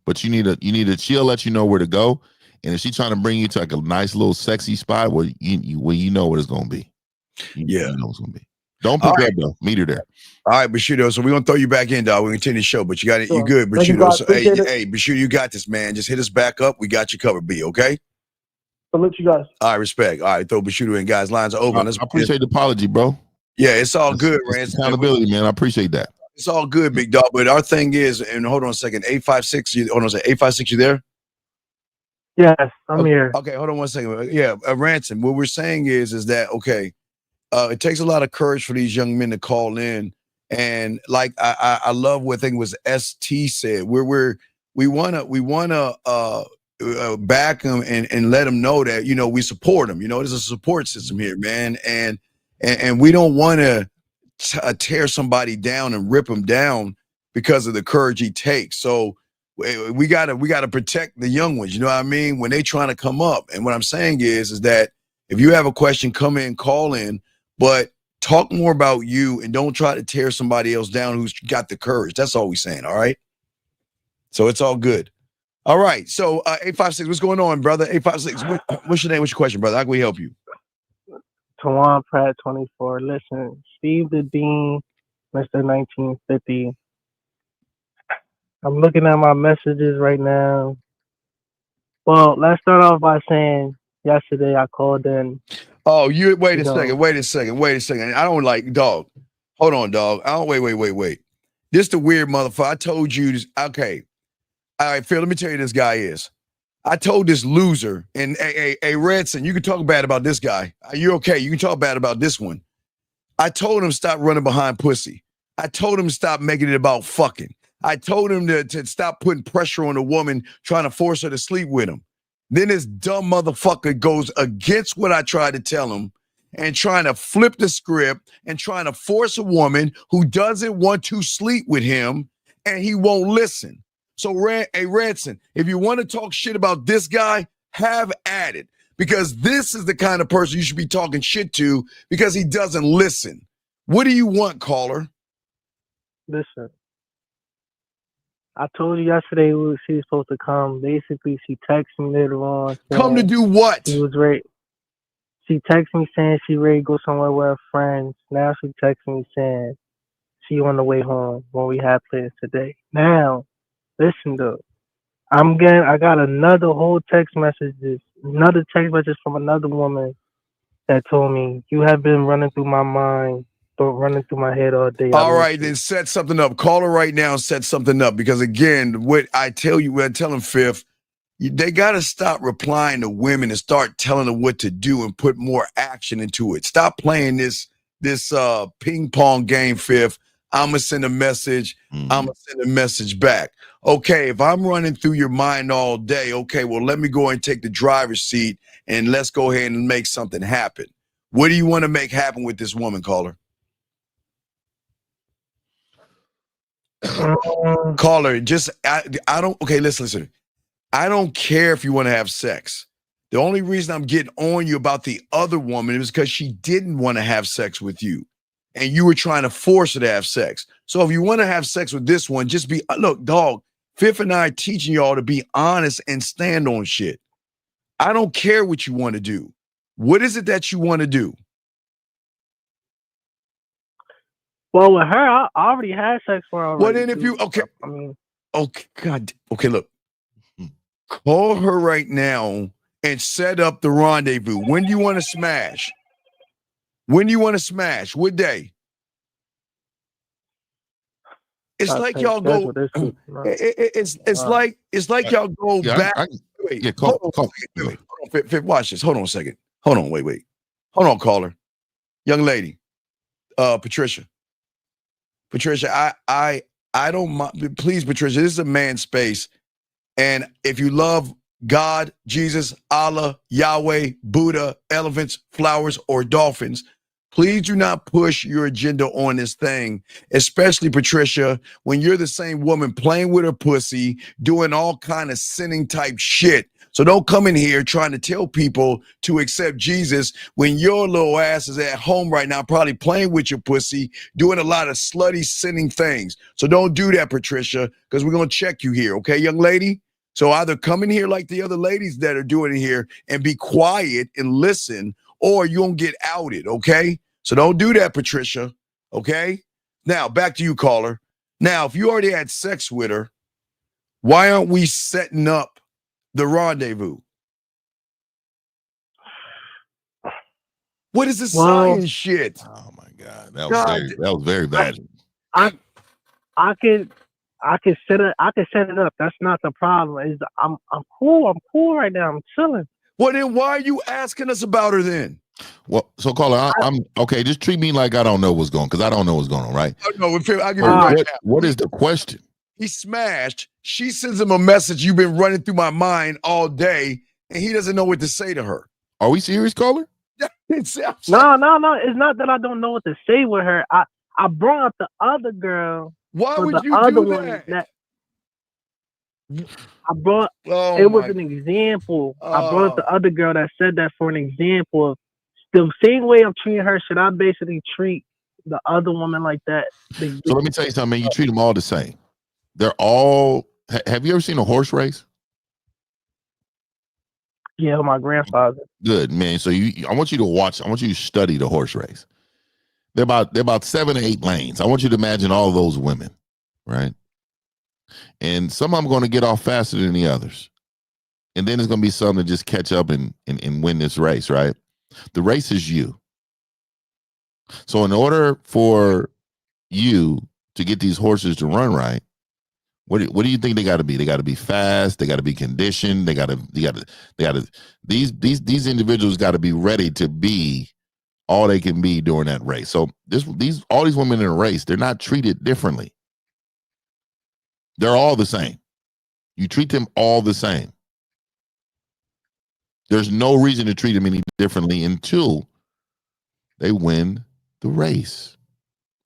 Speaker 7: but you need to she'll let you know where to go. And if she's trying to bring you to like a nice little sexy spot where you know what it's gonna be. You know what it's gonna be. Don't pick her up though. Meet her there.
Speaker 6: All right, Bushido. So we're gonna throw you back in, dog. We're gonna continue the show, but you got it. You
Speaker 8: Sure.
Speaker 6: good,
Speaker 8: Thank you,
Speaker 6: Bushido.
Speaker 8: guys.
Speaker 6: So
Speaker 8: Appreciate it.
Speaker 6: hey, Bushido, you got this, man. Just hit us back up. We got you covered, B. Okay.
Speaker 8: Salute you guys.
Speaker 6: All right, respect. All right, throw Bushido in, guys. Lines are open.
Speaker 7: I appreciate the apology, bro.
Speaker 6: Yeah, it's all good,
Speaker 7: It's
Speaker 6: Rance.
Speaker 7: accountability, man. I appreciate that.
Speaker 6: It's all good, big dog. But our thing is, and hold on a second, 856. Hold on a second, 856. You there?
Speaker 8: Yes, I'm here.
Speaker 6: Okay, hold on one second. Yeah, Ransom. What we're saying is that okay? It takes a lot of courage for these young men to call in, and like I love what I think was ST said. We wanna back them and let them know that we support them. There's a support system here, man, and we don't want to tear somebody down and rip them down because of the courage he takes. So we gotta protect the young ones. You know what I mean? When they trying to come up. And what I'm saying is that if you have a question, come in, call in, but talk more about you and don't try to tear somebody else down who's got the courage. That's all we're saying. All right. So it's all good. All right. So 856, what's going on, brother? 856. What's your name? What's your question, brother? How can we help you?
Speaker 9: Tawan Pratt 24. Listen, Steve the Dean, Mr. 1950. I'm looking at my messages right now. Well, let's start off by saying yesterday I called in.
Speaker 6: Oh, wait a second. I don't like dog. Hold on, dog. I don't wait. This the weird motherfucker. I told you this. Okay. All right, Phil, let me tell you this guy is. I told this loser, and hey, Redson, you can talk bad about this guy. You're okay. You can talk bad about this one. I told him stop running behind pussy. I told him stop making it about fucking. I told him to stop putting pressure on a woman trying to force her to sleep with him. Then this dumb motherfucker goes against what I tried to tell him and trying to flip the script and trying to force a woman who doesn't want to sleep with him, and he won't listen. So, Ranson, if you want to talk shit about this guy, have at it. Because this is the kind of person you should be talking shit to because he doesn't listen. What do you want, caller?
Speaker 9: Listen, I told you yesterday she was supposed to come. Basically, she texted me later on.
Speaker 6: Come to do what?
Speaker 9: She was ready. She texted me saying she ready to go somewhere with her friends. Now she texted me saying she on the way home when we had plans today. Now, listen though, I got another text message from another woman that told me you have been running through my mind, running through my head all day.
Speaker 6: All right, then set something up. Call her right now and set something up. Because again, what I tell him, Fifth, they got to stop replying to women and start telling them what to do and put more action into it. Stop playing this ping pong game, Fifth. I'm going to send a message. I'm going to send a message back. Okay, if I'm running through your mind all day, okay, well, let me go and take the driver's seat and let's go ahead and make something happen. What do you want to make happen with this woman, caller? Caller, I don't, okay, listen. I don't care if you want to have sex. The only reason I'm getting on you about the other woman is because she didn't want to have sex with you. And you were trying to force her to have sex. So if you want to have sex with this one, just look, dog, Fifth and I are teaching y'all to be honest and stand on shit. I don't care what you want to do. What is it that you want to do?
Speaker 9: Well, with her, I already had sex with her already.
Speaker 6: Well, then look. Call her right now and set up the rendezvous. When do you want to smash? What day? It's like y'all go. It's like y'all go back. Call. Wait. Hold on, watch this. Hold on a second. Hold on. Wait. Hold on, caller. Young lady, Patricia. I don't mind. Please, Patricia. This is a man's space, and if you love God, Jesus, Allah, Yahweh, Buddha, elephants, flowers, or dolphins, Please do not push your agenda on this thing, especially Patricia, when you're the same woman playing with her pussy, doing all kind of sinning type shit. So don't come in here trying to tell people to accept Jesus when your little ass is at home right now, probably playing with your pussy, doing a lot of slutty sinning things. So don't do that, Patricia, because we're going to check you here. Okay, young lady? So either come in here like the other ladies that are doing it here and be quiet and listen, or you won't get outed, okay? So don't do that, Patricia, okay? Now, back to you, caller. Now, if you already had sex with her, why aren't we setting up the rendezvous? What is this science shit?
Speaker 7: Oh, my God. That was very bad.
Speaker 9: I could set it up. That's not the problem. I'm cool. I'm cool right now. I'm chilling.
Speaker 6: Well, then why are you asking us about her then?
Speaker 7: Well, so caller, I'm okay. Just treat me like I don't know what's going, because I don't know what's going on, right?
Speaker 6: No, I'll give it right now.
Speaker 7: What is the question?
Speaker 6: He smashed. She sends him a message. You've been running through my mind all day, and he doesn't know what to say to her.
Speaker 7: Are we serious, caller?
Speaker 9: No. It's not that I don't know what to say with her. I brought up the other girl.
Speaker 6: Why would
Speaker 9: the
Speaker 6: you
Speaker 9: other
Speaker 6: do
Speaker 9: one
Speaker 6: that?
Speaker 9: I brought. It was an example. I brought up the other girl that said that for an example of the same way I'm treating her. Should I basically treat the other woman like that?
Speaker 7: So let me tell you something, man. You treat them all the same. They're all. Have you ever seen a horse race?
Speaker 9: Yeah, my grandfather.
Speaker 7: Good, man. So I want you to watch. I want you to study the horse race. They're about 7 or 8 lanes. I want you to imagine all those women, right? And some of them are going to get off faster than the others. And then there's going to be some that just catch up and win this race, right? The race is you. So in order for you to get these horses to run right, what do you think they got to be? They got to be fast. They got to be conditioned. These individuals got to be ready to be all they can be during that race. So all these women in a race, they're not treated differently. They're all the same. You treat them all the same. There's no reason to treat them any differently until they win the race.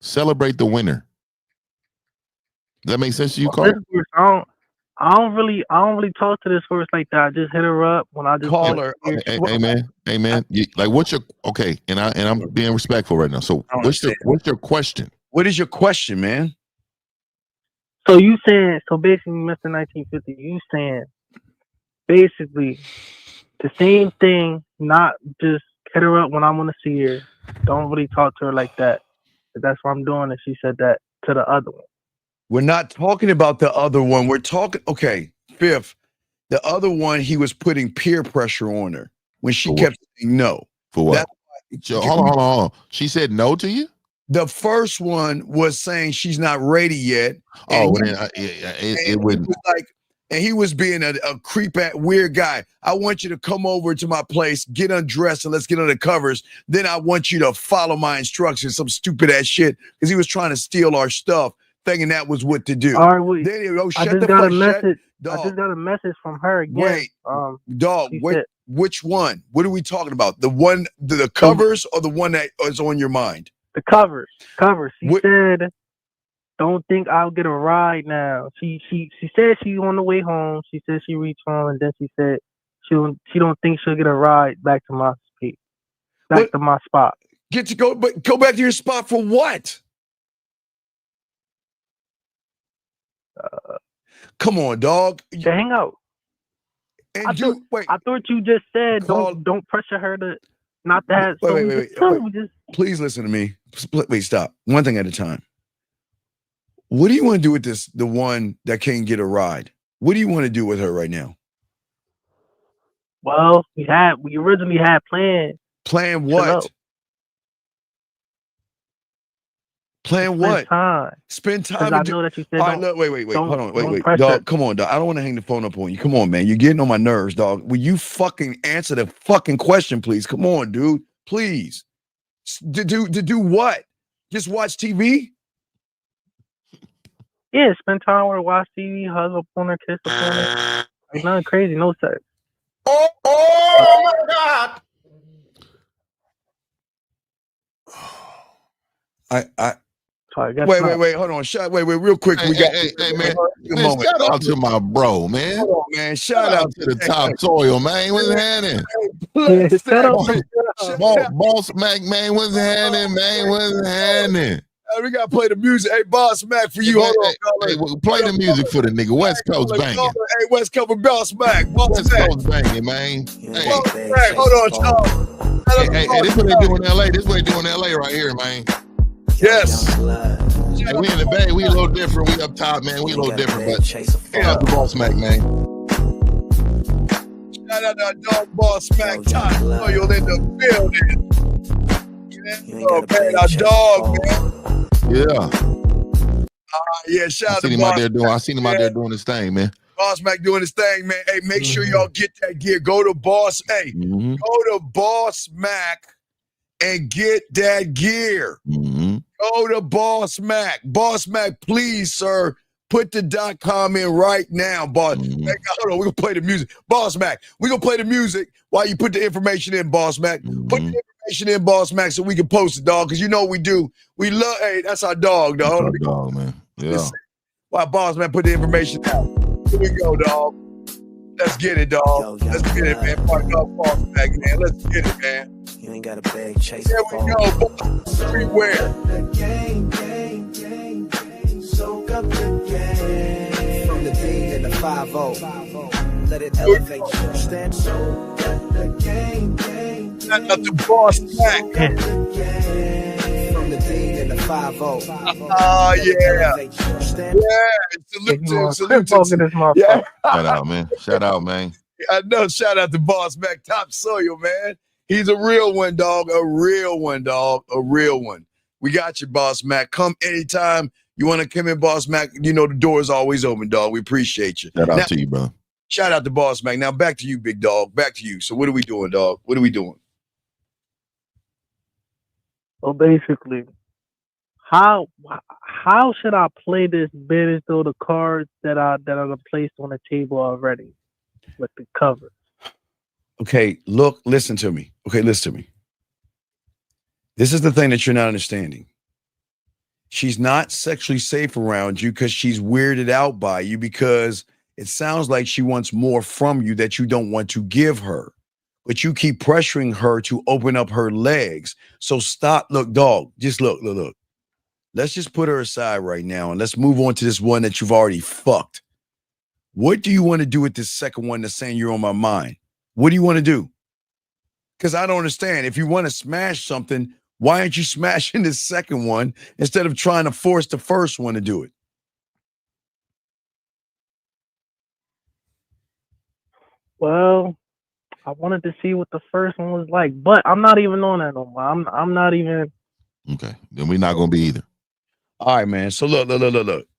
Speaker 7: Celebrate the winner. Does that make sense to you, Carl?
Speaker 9: I don't really talk to this horse like that. I just hit her up when I just
Speaker 6: call her.
Speaker 7: Hey man. What's your okay? And I'm being respectful right now. So what's your question?
Speaker 6: What is your question, man?
Speaker 9: So you saying basically, Mr. 1950, you saying basically the same thing, not just hit her up when I want to see her. Don't really talk to her like that. That's what I'm doing. And she said that to the other one.
Speaker 6: We're not talking about the other one. We're talking, okay, Fifth, the other one, he was putting peer pressure on her when she kept saying no.
Speaker 7: For what? Hold on. She said no to you?
Speaker 6: The first one was saying she's not ready yet.
Speaker 7: It wouldn't.
Speaker 6: And he was being a creep at weird guy. I want you to come over to my place, get undressed, and let's get under covers. Then I want you to follow my instructions, some stupid ass shit, because he was trying to steal our stuff, thinking that was what to do.
Speaker 9: All right,
Speaker 6: then,
Speaker 9: I just got a message from her again.
Speaker 6: Wait, which one? What are we talking about? The one, the covers, or the one that is on your mind?
Speaker 9: The covers. She said, "Don't think I'll get a ride now." She said she's on the way home. She said she reached home, and then she said she don't think she'll get a ride back to my to my spot.
Speaker 6: Go back to your spot for what? Come on, dog.
Speaker 9: To hang out.
Speaker 6: And
Speaker 9: I thought you just said don't pressure her to not to have.
Speaker 6: Wait. Please listen to me. Wait, stop. One thing at a time. What do you want to do with this? The one that can't get a ride. What do you want to do with her right now?
Speaker 9: Well, we originally had planned.
Speaker 6: Plan what? Plan what? Spend time.
Speaker 9: I know that you said.
Speaker 6: All right, look, wait. Hold on. Wait. Dog, come on, dog. I don't want to hang the phone up on you. Come on, man. You're getting on my nerves, dog. Will you fucking answer the fucking question, please? Come on, dude. Please. To do what? Just watch TV?
Speaker 9: Yeah, spend time with her, watch TV, hug up on her, kiss up on her. It's nothing crazy, no sex.
Speaker 6: Oh my God.
Speaker 9: So I guess
Speaker 6: Wait,
Speaker 9: not.
Speaker 6: hold on. Wait, real quick.
Speaker 7: Hey,
Speaker 6: we got
Speaker 7: man.
Speaker 6: a
Speaker 7: Man,
Speaker 6: moment.
Speaker 7: shout out to my bro, man.
Speaker 6: Hold on, man. Shout out
Speaker 7: to the top soil, man. What's happening?
Speaker 9: Yeah, shut up.
Speaker 7: Boss Mac, man. What's happening, man? What's happening?
Speaker 6: We gotta play the music. Hey, Boss Mac, for you. Hold on,
Speaker 7: hey, play the music for the nigga. West Coast banging.
Speaker 6: Hey, West Coast Boss Mac.
Speaker 7: West Coast banging, man. Hey,
Speaker 6: hold on, Charles.
Speaker 7: Hey, this is what they do in LA. This is what they do in LA right here, man.
Speaker 6: Yes.
Speaker 7: Hey, we in the Bay. We a little different. We up top, man. We a little different, but shout out to Boss Mac, man.
Speaker 6: Shout out to our dog, Boss Mac. Top soil in the building. Oh, man, our dog, man.
Speaker 7: Yeah.
Speaker 6: Yeah, shout out to
Speaker 7: I seen him out there doing his thing, man.
Speaker 6: Boss Mac doing his thing, man. Hey, make sure y'all get that gear. Go to Boss. Hey, go to Boss Mac and get that gear. Go to Boss Mac. Boss Mac, please, sir, put the .com in right now, boss. Hey, hold on, we're gonna play the music. Boss Mac, we're gonna play the music while you put the information in, Boss Mac. Put the information in, Boss Mac, so we can post it, dog. Because you know what we do. We love, hey, that's our dog, dog.
Speaker 7: That's our dog, man. Yeah.
Speaker 6: Why Boss Mac put the information out. Here we go, dog. Let's get it, dog. Let's get it, man. Park up, Boss Mac, man. Let's get it, man.
Speaker 5: You ain't got a bag chase.
Speaker 6: There we go. Everywhere.
Speaker 5: Soak up the game. From the dean and the 5-0. Let it elevate you. Stand soak up the game.
Speaker 6: Shout out to Boss Mac.
Speaker 5: From the dean and the 5-0.
Speaker 6: Oh, yeah. Yeah. Salute. Yeah.
Speaker 7: Shout out, man. Shout out, man.
Speaker 6: I know. Shout out to Boss Mac, top soil, man. He's a real one, dog. A real one, dog. A real one. We got you, Boss Mac. Come anytime you want to come in, Boss Mac. You know the door is always open, dog. We appreciate you.
Speaker 7: Shout out to you, bro.
Speaker 6: Shout out to Boss Mac. Now back to you, big dog. Back to you. So what are we doing, dog? What are we doing?
Speaker 9: So basically, how should I play this bit as though the cards that are placed on the table already with the cover?
Speaker 6: Okay, listen to me. Okay, listen to me. This is the thing that you're not understanding. She's not sexually safe around you because she's weirded out by you, because it sounds like she wants more from you that you don't want to give her. But you keep pressuring her to open up her legs. So stop. Look, dog, just look. Let's just put her aside right now and let's move on to this one that you've already fucked. What do you want to do with this second one that's saying you're on my mind? What do you want to do? Because I don't understand. If you want to smash something, why aren't you smashing this second one instead of trying to force the first one to do it?
Speaker 9: Well, I wanted to see what the first one was like, but I'm not even on that no more. I'm not even.
Speaker 7: Okay, then we're not gonna be either.
Speaker 6: All right, man. So look.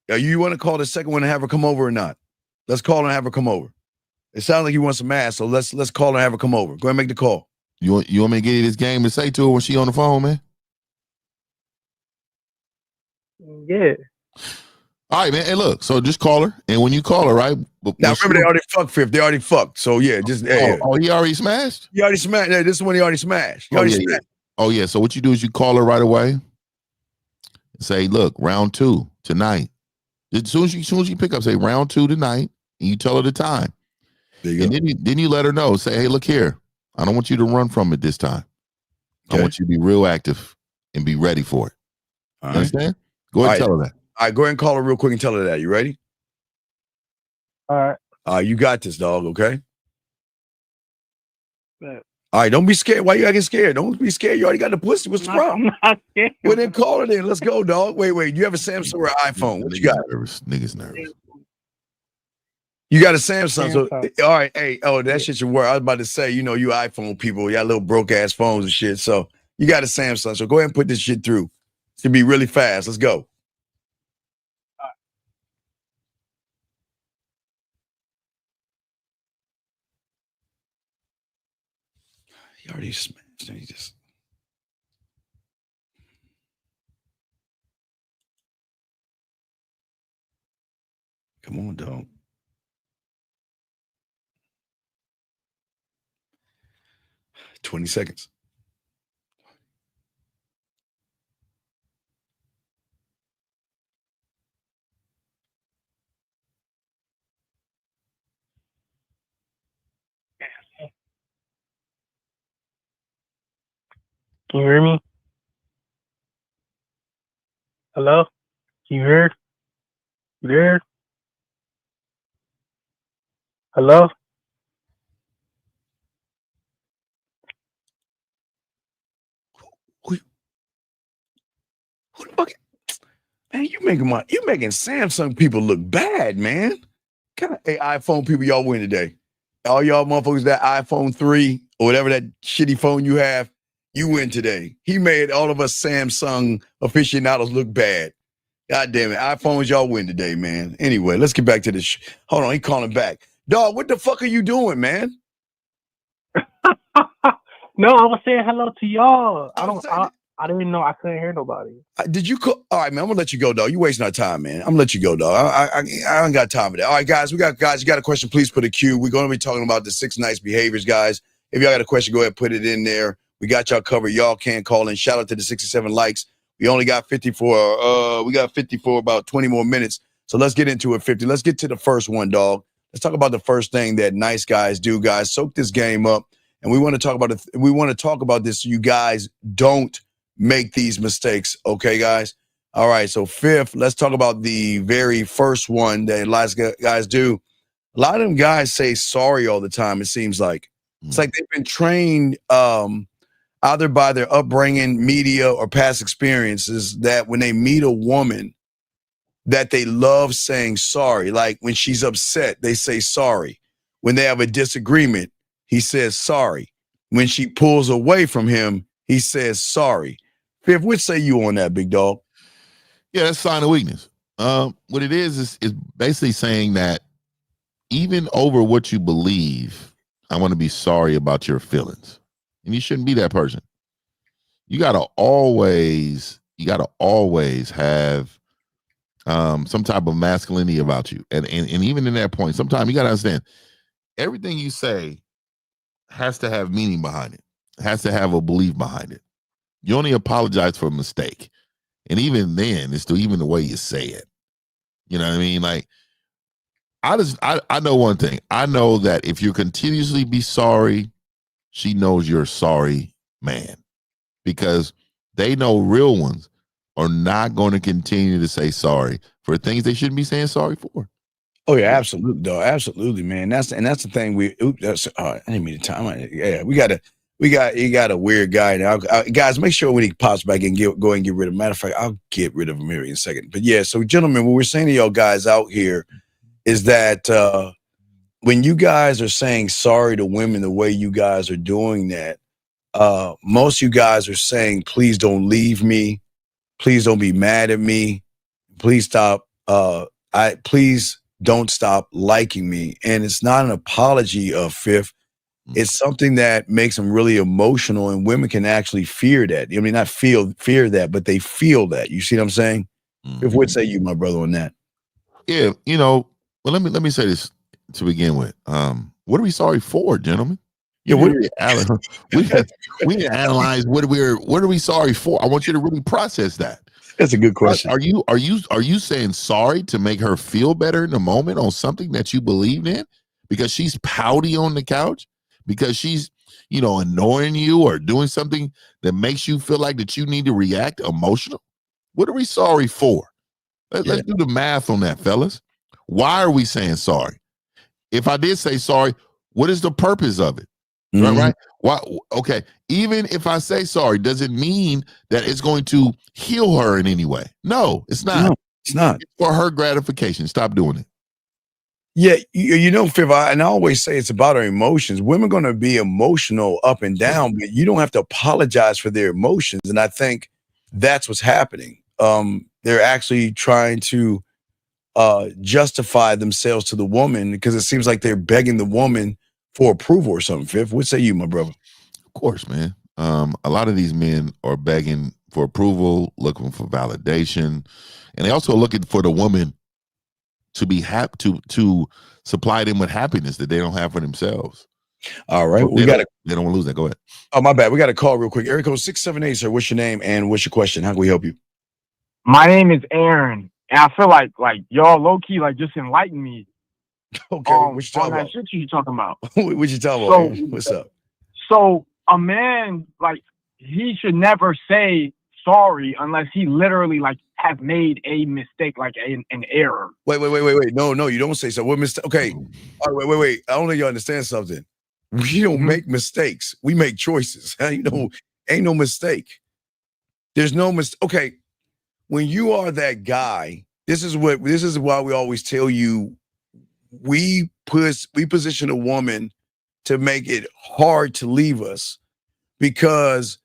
Speaker 6: You want to call the second one and have her come over or not? Let's call her and have her come over. It sounds like you want some ass, so let's call her and have her come over. Go ahead and make the call.
Speaker 7: You want me to get you this game to say to her when she on the phone, man?
Speaker 9: Yeah.
Speaker 7: All right, man. Hey, look. So just call her, and when you call her, right?
Speaker 6: Now remember, they already fucked, Fifth. They already fucked. So yeah, just yeah.
Speaker 7: Oh, he already smashed.
Speaker 6: He already smashed. Yeah, this is when he already smashed. Smashed.
Speaker 7: Oh yeah. So what you do is you call her right away. Say, look, round 2 tonight. As soon as you pick up, say round 2 tonight, and you tell her the time. And then you let her know. Say, hey, look here. I don't want you to run from it this time. Okay. I want you to be real active and be ready for it. You understand? Go ahead and tell her that.
Speaker 6: All right, go ahead and call her real quick and tell her that. You ready?
Speaker 9: All right.
Speaker 6: You got this, dog, okay?
Speaker 9: Bet.
Speaker 6: All right, don't be scared. Why you getting scared? Don't be scared. You already got the pussy. What's the problem?
Speaker 9: I'm not scared.
Speaker 6: Well, then call her then. Let's go, dog. Wait. You have a Samsung or an iPhone? What you got?
Speaker 7: Niggas nervous.
Speaker 6: You got a Samsung. So, all right. Hey, that shit should work. I was about to say, you iPhone people, you got little broke ass phones and shit. So you got a Samsung. So go ahead and put this shit through. It's gonna be really fast. Let's go. He already smashed. He just. Come on, dog. $20 seconds.
Speaker 9: Can you hear me? Hello? Can you hear? You there? Hello?
Speaker 6: Who the fuck? Man, you making Samsung people look bad, man. Hey, iPhone people, y'all win today. All y'all motherfuckers that iPhone 3 or whatever that shitty phone you have, you win today. He made all of us Samsung aficionados look bad. God damn it. iPhones, y'all win today, man. Anyway, let's get back to this. Hold on, he calling back. Dog, what the fuck are you doing, man?
Speaker 9: No, I was saying hello to y'all. I didn't know I couldn't hear nobody.
Speaker 6: Did you call? All right, man. I'm gonna let you go, dog. You wasting our time, man. I'm gonna let you go, dog. I don't got time for that. All right, guys. You got a question? Please put a Q. We're gonna be talking about the 6 nice behaviors, guys. If y'all got a question, go ahead and put it in there. We got y'all covered. Y'all can call in. Shout out to the 67 likes. We only got 54. We got 54. About 20 more minutes. So let's get into it. 50. Let's get to the first one, dog. Let's talk about the first thing that nice guys do, guys. Soak this game up, and we want to talk about it. We want to talk about this. So you guys don't make these mistakes, okay, guys? All right, so fifth, let's talk about the very first one that a lot of guys do. A lot of them guys say sorry all the time, it seems like. It's like they've been trained either by their upbringing, media, or past experiences that when they meet a woman that they love saying sorry. Like when she's upset, they say sorry. When they have a disagreement, he says sorry. When she pulls away from him, he says sorry. Fifth, what say you on that, big dog?
Speaker 7: Yeah, that's a sign of weakness. What it is basically saying that even over what you believe, I want to be sorry about your feelings. And you shouldn't be that person. You gotta always have some type of masculinity about you. And even in that point, sometimes you gotta understand everything you say has to have meaning behind it, has to have a belief behind it. You only apologize for a mistake. And even then, it's still even the way you say it. You know what I mean? Like, I know one thing. I know that if you continuously be sorry, she knows you're a sorry man. Because they know real ones are not going to continue to say sorry for things they shouldn't be saying sorry for.
Speaker 6: Oh yeah, absolutely, dog. Absolutely, man. That's the thing. I didn't mean to time. Yeah, you got a weird guy now. Guys, make sure when he pops back and go and get rid of him. Matter of fact, I'll get rid of him here in a second. But yeah, so gentlemen, what we're saying to y'all guys out here is that when you guys are saying sorry to women the way you guys are doing that, most of you guys are saying, please don't leave me. Please don't be mad at me. Please stop. Please don't stop liking me. And it's not an apology of fifth. It's something that makes them really emotional, and women can actually fear that. I mean, not fear that, but they feel that. You see what I'm saying? If what say you, my brother, on that?
Speaker 7: Yeah, well, let me say this to begin with. What are we sorry for, gentlemen? Yeah, we analyze what are we sorry for? I want you to really process that.
Speaker 6: That's a good question.
Speaker 7: Are you saying sorry to make her feel better in the moment on something that you believed in? Because she's pouty on the couch? Because she's, annoying you or doing something that makes you feel like that you need to react emotional? What are we sorry for? Let's do the math on that, fellas. Why are we saying sorry? If I did say sorry, what is the purpose of it? Right? Why? Okay. Even if I say sorry, does it mean that it's going to heal her in any way? No, it's not.
Speaker 6: No, it's not.
Speaker 7: It's for her gratification. Stop doing it.
Speaker 6: Yeah, Fiv, and I always say it's about our emotions. Women are going to be emotional up and down, but you don't have to apologize for their emotions. And I think that's what's happening. They're actually trying to justify themselves to the woman because it seems like they're begging the woman for approval or something. Fiv, what say you, my brother?
Speaker 7: Of course, man. A lot of these men are begging for approval, looking for validation, and they also looking for the woman to be happy to supply them with happiness that they don't have for themselves.
Speaker 6: All right,
Speaker 7: they don't want to lose that. Go ahead.
Speaker 6: Oh, my bad. We got a call real quick. Area code 678, sir. What's your name and what's your question? How can we help you?
Speaker 10: My name is Aaron, and I feel like y'all low key just enlighten me.
Speaker 6: Okay, what you talking
Speaker 10: on
Speaker 6: about?
Speaker 10: That shit you talking about?
Speaker 6: What you talking about? What's up?
Speaker 10: So a man he should never say sorry unless he literally like have made a mistake, like an error.
Speaker 6: Wait. No, you don't say so. What mistake? Okay. All right, wait. I don't think you understand something. We don't make mistakes. We make choices. You know, ain't no mistake. There's no mistake. Okay. When you are that guy, this is why we always tell you we position a woman to make it hard to leave us, because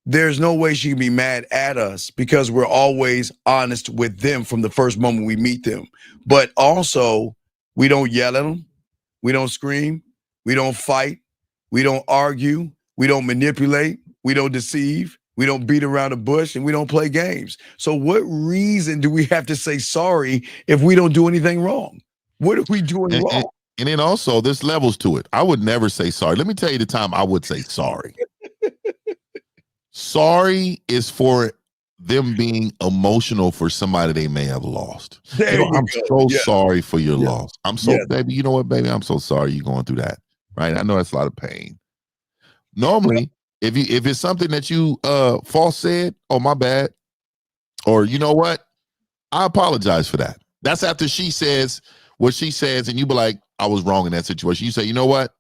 Speaker 6: there's no way she can be mad at us, because we're always honest with them from the first moment we meet them. But also, we don't yell at them. We don't scream. We don't fight. We don't argue. We don't manipulate. We don't deceive. We don't beat around the bush, and we don't play games. So what reason do we have to say sorry if we don't do anything wrong? What are we doing wrong?
Speaker 7: And then also, there's levels to it. I would never say sorry. Let me tell you the time I would say sorry. Sorry is for them being emotional for somebody they may have lost. I'm so sorry for your loss. I'm so, baby, you know what, baby? I'm so sorry you're going through that. Right? I know that's a lot of pain. Normally, if it's something that you false said, oh, my bad. Or you know what? I apologize for that. That's after she says what she says, and you be like, I was wrong in that situation. You say, you know what?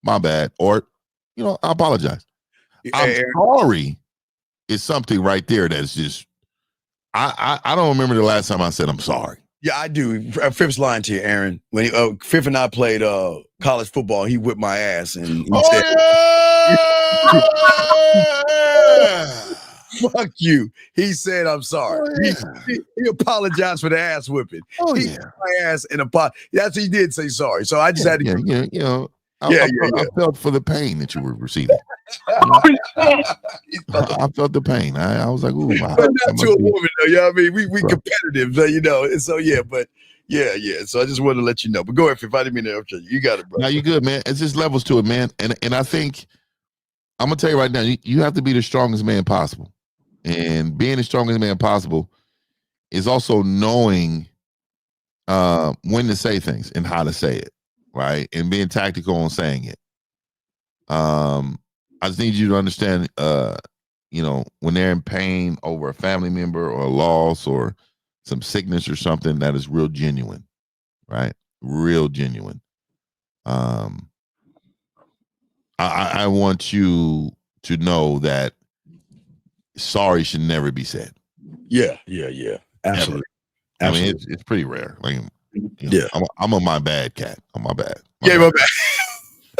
Speaker 7: My bad. Or, you know, I apologize. I'm sorry is something right there that's just, I don't remember the last time I said I'm sorry.
Speaker 6: Yeah, I do. Fifth's lying to you, Aaron. When Fifth and I played college football, he whipped my ass, and he said, "Fuck you." He said, "I'm sorry." He apologized for the ass whipping. He whipped my ass and that's he did say sorry. So I just had to.
Speaker 7: You know. I felt for the pain that you were receiving. I felt the pain. I was like, ooh, wow.
Speaker 6: But not to a woman, though. You know what I mean? We competitive, you know. And so but yeah. So I just wanted to let you know. But go ahead, if I didn't mean to interrupt you. You got it, bro.
Speaker 7: Now you good, man. It's just levels to it, man. And I think I'm gonna tell you right now, you have to be the strongest man possible. And being the strongest man possible is also knowing when to say things and how to say it. Right, and being tactical on saying it. I just need you to understand, you know, when they're in pain over a family member or a loss or some sickness or something that is real genuine, right? Real genuine. I want you to know that sorry should never be said.
Speaker 6: Yeah. Absolutely.
Speaker 7: I mean, it's pretty rare. Like, you know, I'm a my bad cat. I'm my bad.
Speaker 6: My bad.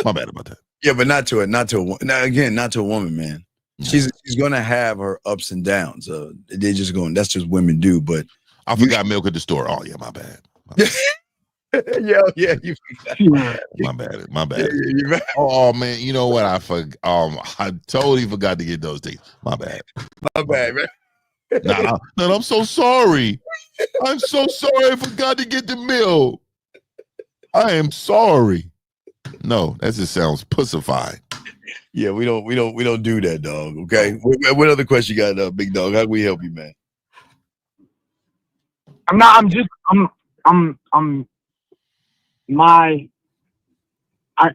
Speaker 7: My bad about that.
Speaker 6: Yeah, but not to a woman, man. She's gonna have her ups and downs. They're just going. That's just women do. But
Speaker 7: I forgot milk at the store. Oh yeah, my bad.
Speaker 6: Yeah, you forgot.
Speaker 7: My bad. Oh man, you know what? I totally forgot to get those things. My bad,
Speaker 6: man.
Speaker 7: No, I'm so sorry. I'm so sorry I forgot to get the milk. I am sorry. No, that just sounds pussified.
Speaker 6: Yeah, we don't do that, dog. Okay. What other question you got, big dog? How can we help you, man?
Speaker 10: A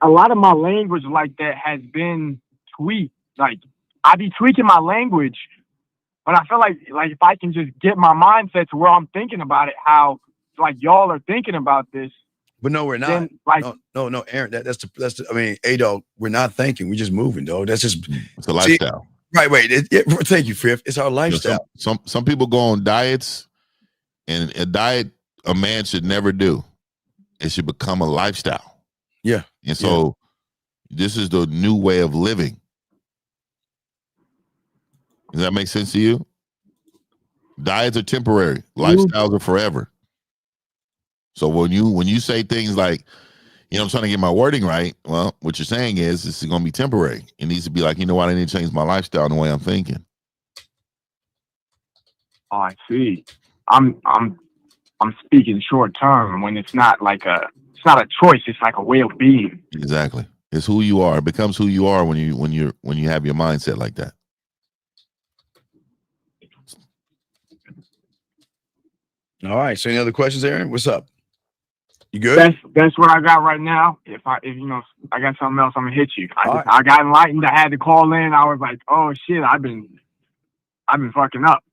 Speaker 10: lot of my language like that has been tweaked. Like I be tweaking my language. But I feel like if I can just get my mindset to where I'm thinking about it, how like y'all are thinking about this.
Speaker 6: But no, we're not.
Speaker 10: Then, like,
Speaker 6: no, Aaron. That's the. I mean, dog. We're not thinking. We're just moving, dog. That's just.
Speaker 7: It's a lifestyle.
Speaker 6: Right. Thank you, Fifth. It's our lifestyle.
Speaker 7: You know, some people go on diets, and a diet a man should never do. It should become a lifestyle.
Speaker 6: Yeah.
Speaker 7: And so, this is the new way of living. Does that make sense to you? Diets are temporary. Lifestyles are forever. So when you say things like, you know, I'm trying to get my wording right, well, what you're saying is this is going to be temporary. It needs to be like, you know what, I need to change my lifestyle and the way I'm thinking.
Speaker 10: Oh, I see. I'm speaking short term when it's not it's not a choice. It's like a way of being.
Speaker 7: Exactly. It's who you are. It becomes who you are when you have your mindset like that.
Speaker 6: All right. So any other questions, Aaron? What's up? You good?
Speaker 10: That's what I got right now. If you know I got something else, I'm gonna hit you.
Speaker 6: All right.
Speaker 10: I got enlightened. I had to call in. I was like, oh shit, I've been fucking up.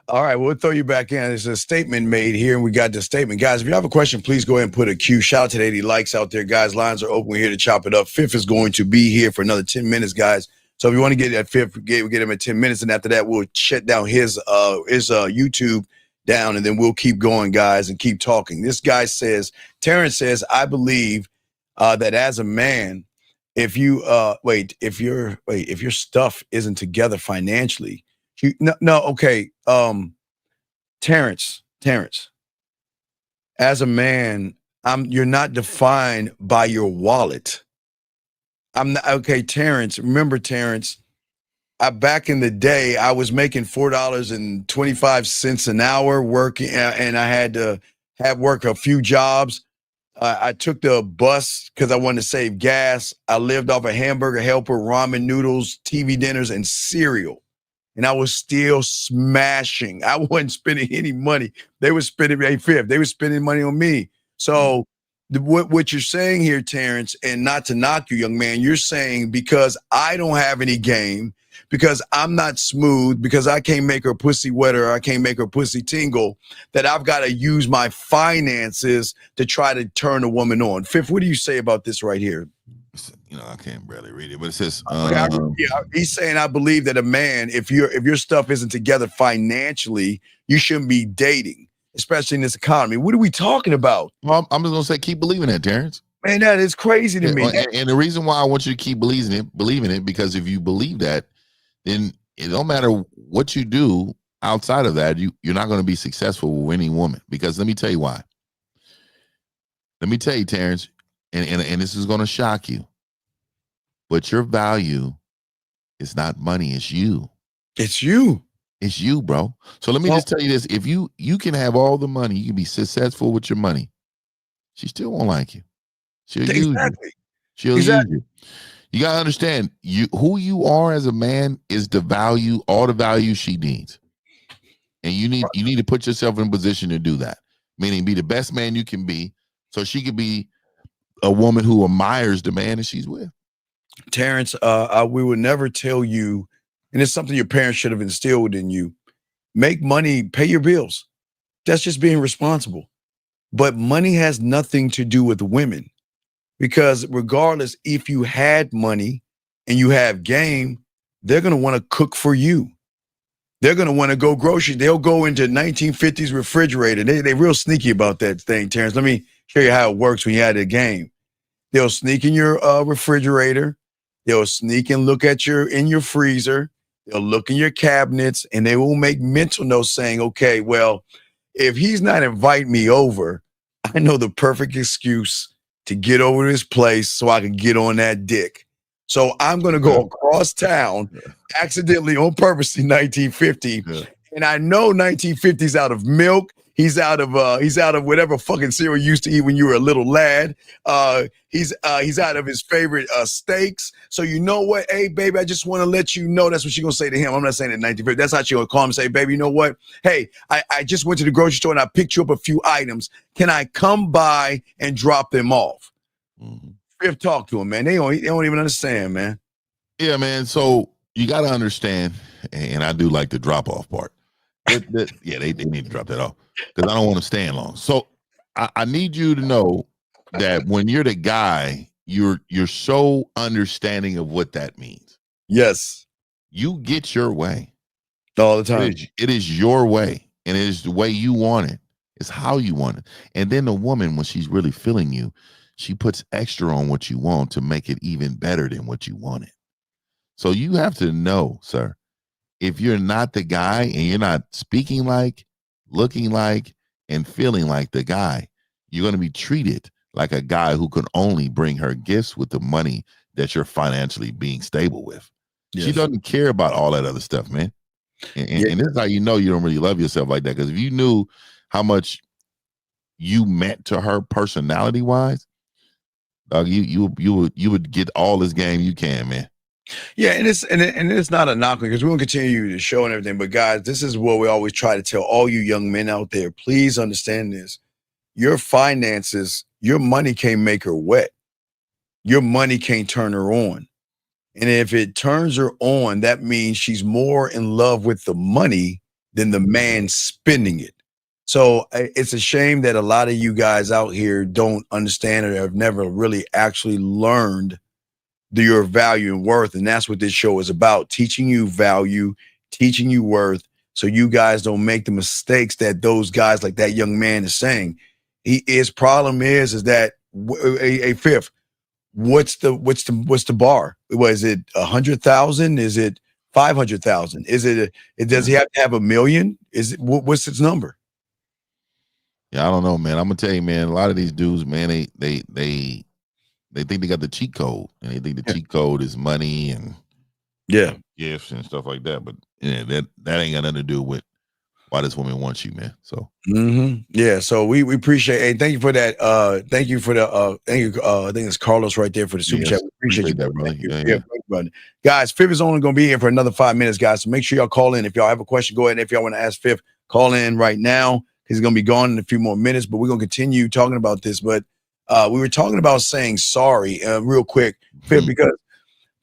Speaker 6: All right, we'll throw you back in. There's a statement made here, and we got the statement. Guys, if you have a question, please go ahead and put a Q. Shout out to the 80 likes out there, guys. Lines are open. We're here to chop it up. Fifth is going to be here for another 10 minutes, guys. So if you want to get that fifth, we'll get him at 10 minutes, and after that, we'll shut down his YouTube down, and then we'll keep going, guys, and keep talking. This guy says, Terrence says, I believe that as a man, if your stuff isn't together financially, okay. Terrence, as a man, you're not defined by your wallet. I'm not okay, Terrence. Remember, Terrence, back in the day, I was making $4.25 an hour working, and I had to work a few jobs. I took the bus because I wanted to save gas. I lived off a hamburger helper, ramen noodles, TV dinners, and cereal. And I was still smashing. I wasn't spending any money. They were spending they were spending money on me. So what you're saying here, Terrence, and not to knock you, young man, you're saying because I don't have any game, because I'm not smooth, because I can't make her pussy wet or I can't make her pussy tingle, that I've got to use my finances to try to turn a woman on. Fifth, what do you say about this right here?
Speaker 7: You know, I can't barely read it, but it says
Speaker 6: he's saying, I believe that a man, if your stuff isn't together financially, you shouldn't be dating, especially in this economy. What are we talking about?
Speaker 7: Well, I'm just gonna say, keep believing that, Terrence.
Speaker 6: Man, that is crazy to me.
Speaker 7: And the reason why I want you to keep believing it, because if you believe that, then it don't matter what you do outside of that, you're not going to be successful with any woman. Because let me tell you why. Let me tell you, Terrence, and this is going to shock you, but your value is not money. It's you.
Speaker 6: It's you.
Speaker 7: It's you, bro. So let me just tell you this. If you can have all the money, you can be successful with your money, she still won't like you. She'll use you. She'll use you. You gotta understand, who you are as a man is all the value she needs. And you need to put yourself in a position to do that. Meaning be the best man you can be, so she could be a woman who admires the man that she's with.
Speaker 6: Terrence, we would never tell you, and it's something your parents should have instilled in you. Make money, pay your bills. That's just being responsible. But money has nothing to do with women, because regardless, if you had money and you have game, they're going to want to cook for you. They're going to want to go grocery. They'll go into 1950s refrigerator. They're real sneaky about that thing, Terrence. Let me show you how it works when you had a game. They'll sneak in your refrigerator. They'll sneak and look at in your freezer. They'll look in your cabinets, and they will make mental notes saying, okay, well, if he's not inviting me over, I know the perfect excuse to get over to his place so I can get on that dick. So I'm going to go across town accidentally on purpose in 1950. Yeah. And I know 1950's out of milk. He's out of whatever fucking cereal you used to eat when you were a little lad. He's out of his favorite steaks. So you know what? Hey, baby, I just want to let you know. That's what she's going to say to him. I'm not saying it in 1950. That's how she's going to call him and say, baby, you know what? Hey, I just went to the grocery store and I picked you up a few items. Can I come by and drop them off? Mm-hmm. Fifth, talk to him, man. They don't even understand, man.
Speaker 7: Yeah, man. So you got to understand, and I do like the drop off part. They need to drop that off, because I don't want to stand long. So I need you to know that when you're the guy, you're so understanding of what that means.
Speaker 6: Yes.
Speaker 7: You get your way.
Speaker 6: All the time.
Speaker 7: It is your way, and it is the way you want it. It's how you want it. And then the woman, when she's really feeling you, she puts extra on what you want to make it even better than what you wanted. So you have to know, sir, if you're not the guy and you're not speaking like, looking like, and feeling like the guy, you're going to be treated like a guy who can only bring her gifts with the money that you're financially being stable with. Yes. She doesn't care about all that other stuff, man. And this is how you know you don't really love yourself like that. Because if you knew how much you meant to her personality wise, dog, you would get all this game you can, man.
Speaker 6: Yeah, and it's not a knock, because we're gonna continue the show and everything. But guys, this is what we always try to tell all you young men out there. Please understand this. your finances, your money can't make her wet. Your money can't turn her on. And if it turns her on, that means she's more in love with the money than the man spending it. So it's a shame that a lot of you guys out here don't understand or have never really actually learned your value and worth. And that's what this show is about, teaching you value, teaching you worth, so you guys don't make the mistakes that those guys like that young man is saying. His problem is that a fifth. What's the bar? Was it 100,000? Is it 500,000? Is it? Does he have to have 1 million? Is it? What's its number?
Speaker 7: Yeah, I don't know, man. I'm gonna tell you, man. A lot of these dudes, man, they think they got the cheat code, and they think the cheat code is money and gifts and stuff like that. But yeah, that ain't got nothing to do with why this woman wants you, man. So
Speaker 6: yeah, so we appreciate. Hey, thank you for that. Thank you for the thank you. I think it's Carlos right there for the super chat. We appreciate you,
Speaker 7: that, brother.
Speaker 6: Yeah. Guys, Fifth is only gonna be here for another 5 minutes, guys. So make sure y'all call in. If y'all have a question, go ahead. And if y'all want to ask Fifth, call in right now. He's gonna be gone in a few more minutes, but we're gonna continue talking about this. But we were talking about saying sorry real quick, Fifth, because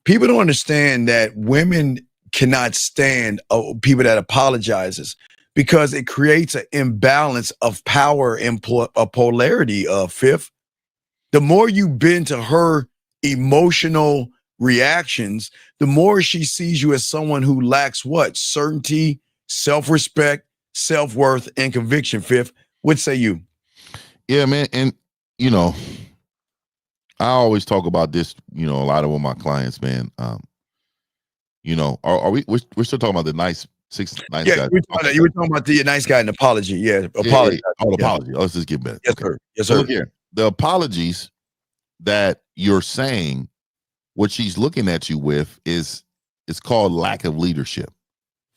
Speaker 6: people don't understand that women cannot stand people that apologizes, because it creates an imbalance of power and a polarity of Fifth. The more you bend to her emotional reactions, the more she sees you as someone who lacks what? Certainty, self-respect, self-worth, and conviction, Fifth. What say you?
Speaker 7: Yeah, man. And, you know, I always talk about this, you know, a lot with my clients, man. You know, we're still talking about the nice guys.
Speaker 6: You were talking about the nice guy and apology. Yeah, apology.
Speaker 7: Apology. Let's just get better.
Speaker 6: Yes, sir. Yes,
Speaker 7: So
Speaker 6: sir.
Speaker 7: look here. The apologies that you're saying, what she's looking at you with is called lack of leadership.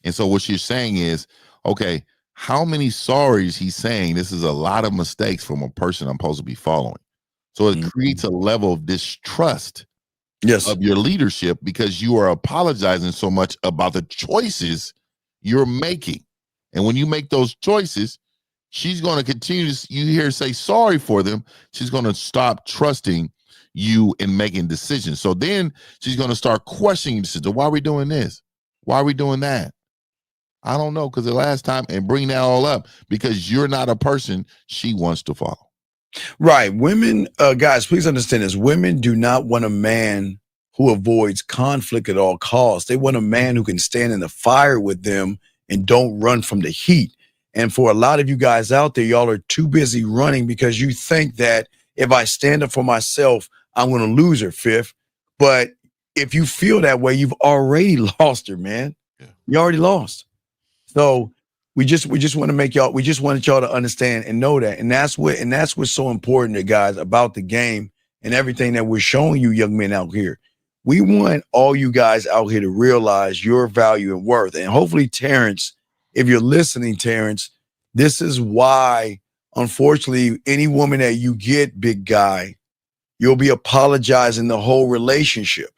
Speaker 7: And so what she's saying is, okay, how many sorries he's saying? This is a lot of mistakes from a person I'm supposed to be following. So it creates a level of distrust of your leadership, because you are apologizing so much about the choices you're making. And when you make those choices, she's going to continue to, you hear her say sorry for them. She's going to stop trusting you in making decisions. So then she's going to start questioning decisions. Why are we doing this? Why are we doing that? I don't know, because the last time, and bring that all up because you're not a person she wants to follow.
Speaker 6: Right. Women, guys, please understand this. Women do not want a man who avoids conflict at all costs. They want a man who can stand in the fire with them and don't run from the heat. And for a lot of you guys out there, y'all are too busy running because you think that if I stand up for myself, I'm going to lose her, Fifth. But if you feel that way, you've already lost her, man. You already lost. So we just want to make y'all, we just wanted y'all to understand and know that. And that's what's so important to guys about the game and everything that we're showing you young men out here. We want all you guys out here to realize your value and worth. And hopefully, Terrence, if you're listening, Terrence, this is why, unfortunately, any woman that you get, big guy, you'll be apologizing the whole relationship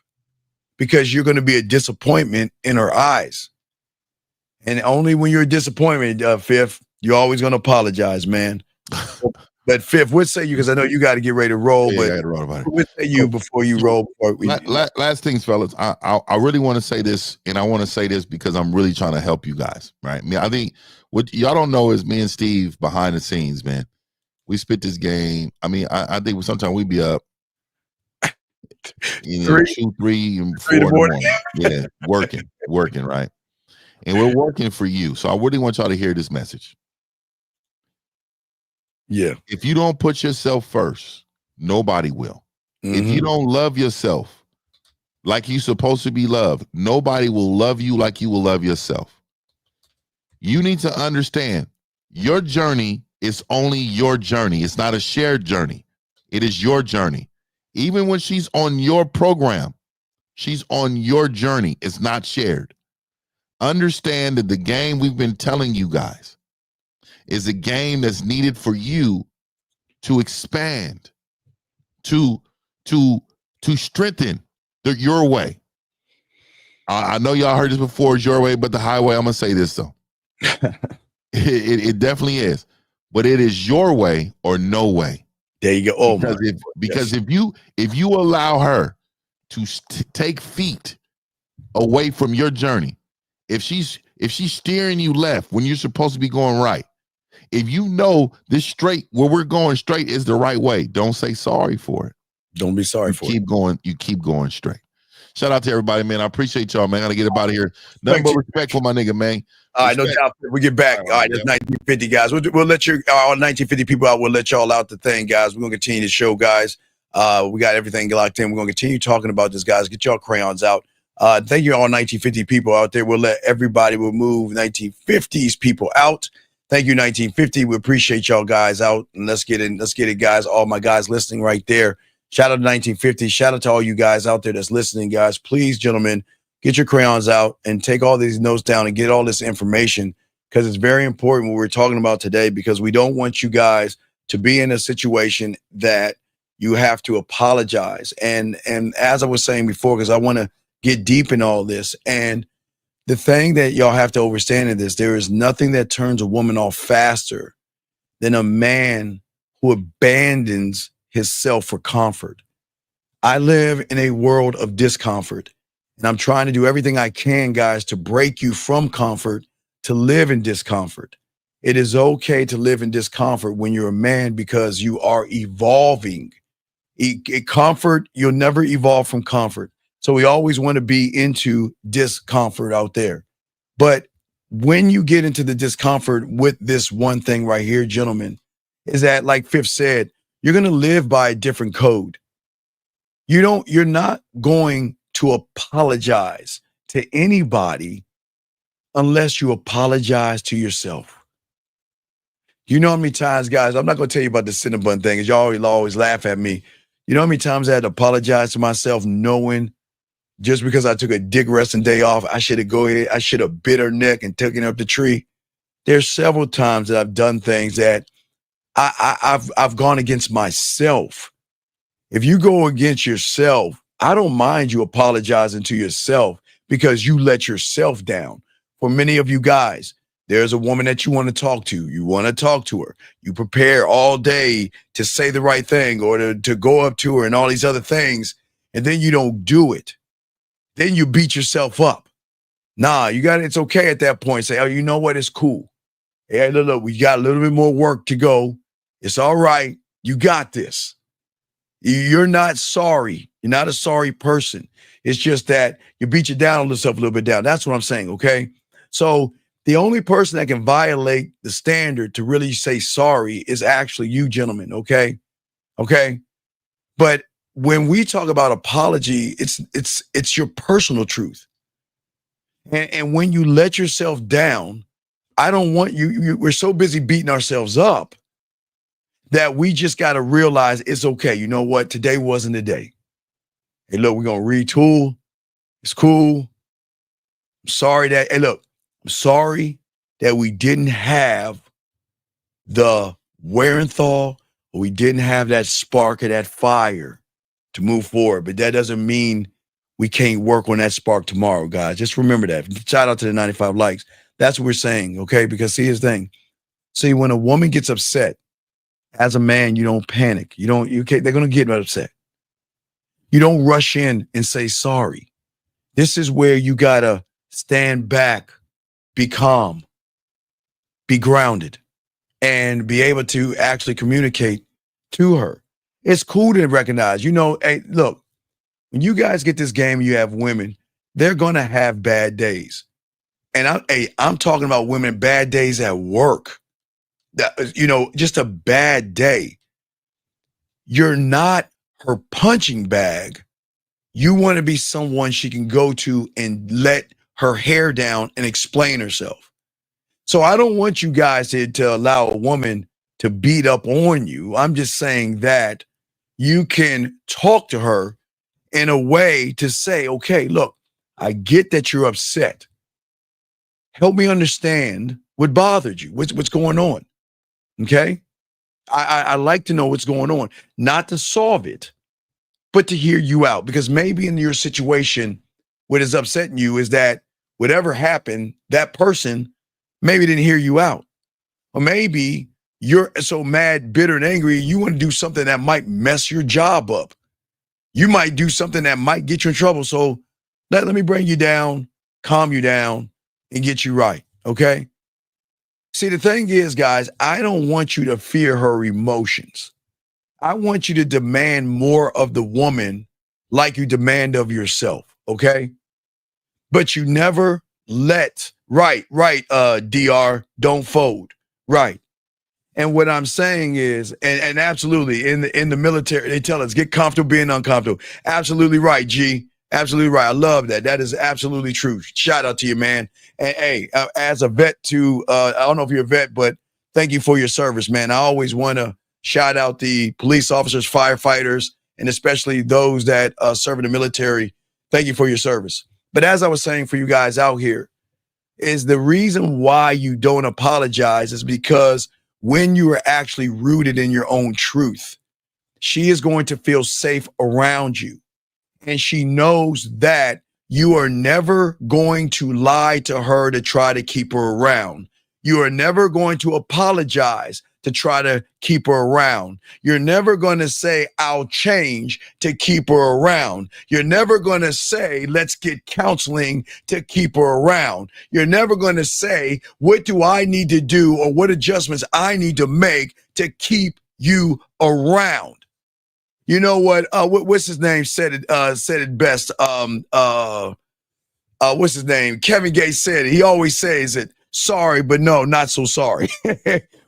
Speaker 6: because you're going to be a disappointment in her eyes. And only when you're a disappointment, Fifth, you're always going to apologize, man. But Fifth, what say you? Because I know you got to get ready to roll.
Speaker 7: Yeah,
Speaker 6: but
Speaker 7: I got to roll about it.
Speaker 6: What say you before you roll?
Speaker 7: Last things, fellas. I really want to say this, and I want to say this because I'm really trying to help you guys, right? I mean, I think what y'all don't know is me and Steve behind the scenes, man. We spit this game. I mean, I think sometimes we be up, 2, 3, and 4 in the morning. Yeah, working, right? And we're working for you. So I really want y'all to hear this message.
Speaker 6: Yeah.
Speaker 7: If you don't put yourself first, nobody will. If you don't love yourself like you're supposed to be loved, nobody will love you like you will love yourself. You need to understand your journey is only your journey. It's not a shared journey. It is your journey. Even when she's on your program, she's on your journey. It's not shared. Understand that the game we've been telling you guys is a game that's needed for you to expand, to strengthen your way. I know y'all heard this before, it's your way, but the highway, I'm going to say this though. It definitely is. but it is your way or no way.
Speaker 6: There you go. Oh,
Speaker 7: because if you allow her to take feet away from your journey, if she's steering you left when you're supposed to be going right, if you know this straight where we're going straight is the right way, don't say sorry for it.
Speaker 6: Don't be sorry for
Speaker 7: it. You keep going straight. Shout out to everybody, man. I appreciate y'all, man. I gotta get up out of here. Nothing but respect for my nigga, man.
Speaker 6: All right, no doubt. We get back. All right, that's 1950, guys. We'll let you, all 1950 people out. We'll let y'all out the thing, guys. We're going to continue the show, guys. We got everything locked in. We're going to continue talking about this, guys. Get y'all crayons out. Thank you all 1950 people out there. We'll let everybody, we'll move 1950s people out. Thank you, 1950. We appreciate y'all guys out. And let's get it, guys. All my guys listening right there. Shout out to 1950. Shout out to all you guys out there that's listening, guys. Please, gentlemen, get your crayons out and take all these notes down and get all this information, because it's very important what we're talking about today, because we don't want you guys to be in a situation that you have to apologize. And as I was saying before, because I want to get deep in all this, and the thing that y'all have to understand in this, there is nothing that turns a woman off faster than a man who abandons himself for comfort. I live in a world of discomfort, and I'm trying to do everything I can, guys, to break you from comfort to live in discomfort. It is okay to live in discomfort when you're a man, because you are evolving. Comfort, you'll never evolve from comfort. So we always want to be into discomfort out there. But when you get into the discomfort with this one thing right here, gentlemen, is that, like Fifth said, you're going to live by a different code. You're not going to apologize to anybody unless you apologize to yourself. You know how many times, guys, I'm not going to tell you about the Cinnabon thing, because y'all always laugh at me. You know how many times I had to apologize to myself, knowing just because I took a dick resting day off, I should have bit her neck and taken her up the tree. There's several times that I've done things that I've gone against myself. If you go against yourself, I don't mind you apologizing to yourself, because you let yourself down. For many of you guys, there's a woman that you want to talk to. You want to talk to her. You prepare all day to say the right thing, or to go up to her and all these other things, and then you don't do it. Then you beat yourself up. Nah, it's okay at that point. Say, oh, you know what? It's cool. Hey, look, we got a little bit more work to go. It's all right. You got this. You're not sorry. You're not a sorry person. It's just that you beat you down on yourself a little bit down. That's what I'm saying, okay? So the only person that can violate the standard to really say sorry is actually you, gentlemen, okay? Okay? But when we talk about apology, it's your personal truth. And when you let yourself down, I don't want we're so busy beating ourselves up that we just got to realize it's okay. You know what? Today wasn't the day. Hey, look, we're going to retool. It's cool. I'm sorry that we didn't have the wherewithal, or we didn't have that spark of that fire to move forward. But that doesn't mean we can't work on that spark tomorrow, guys. Just remember that. Shout out to the 95 likes. That's what we're saying, okay? Because see, here's the thing. See, when a woman gets upset, as a man, you don't panic. They're going to get upset. You don't rush in and say sorry. This is where you got to stand back, be calm, be grounded, and be able to actually communicate to her. It's cool to recognize, hey, look, when you guys get this game, you have women, they're going to have bad days. And I'm talking about women, bad days at work. Just a bad day. You're not her punching bag. You want to be someone she can go to and let her hair down and explain herself. So I don't want you guys to allow a woman to beat up on you. I'm just saying that you can talk to her in a way to say, okay, look, I get that you're upset. Help me understand what bothered you. What's going on? Okay? I like to know what's going on, not to solve it, but to hear you out. Because maybe in your situation, what is upsetting you is that whatever happened, that person maybe didn't hear you out. Or maybe you're so mad, bitter, and angry, you want to do something that might mess your job up. You might do something that might get you in trouble. So let me bring you down, calm you down, and get you right, okay? See, the thing is, guys, I don't want you to fear her emotions. I want you to demand more of the woman like you demand of yourself, okay? But you never let, right, DR, don't fold, right. And what I'm saying is, and absolutely, in the military, they tell us, get comfortable being uncomfortable. Absolutely right, G. Absolutely right. I love that. That is absolutely true. Shout out to you, man. And hey, as a vet too, I don't know if you're a vet, but thank you for your service, man. I always want to shout out the police officers, firefighters, and especially those that serve in the military. Thank you for your service. But as I was saying for you guys out here, is the reason why you don't apologize is because when you are actually rooted in your own truth, she is going to feel safe around you. And she knows that you are never going to lie to her to try to keep her around. You are never going to apologize to try to keep her around. You're never going to say, I'll change to keep her around. You're never going to say, let's get counseling to keep her around. You're never going to say, what do I need to do or what adjustments I need to make to keep you around? You know what? What's his name said it best. What's his name? Kevin Gates said it. He always says it. Sorry, but no, not so sorry.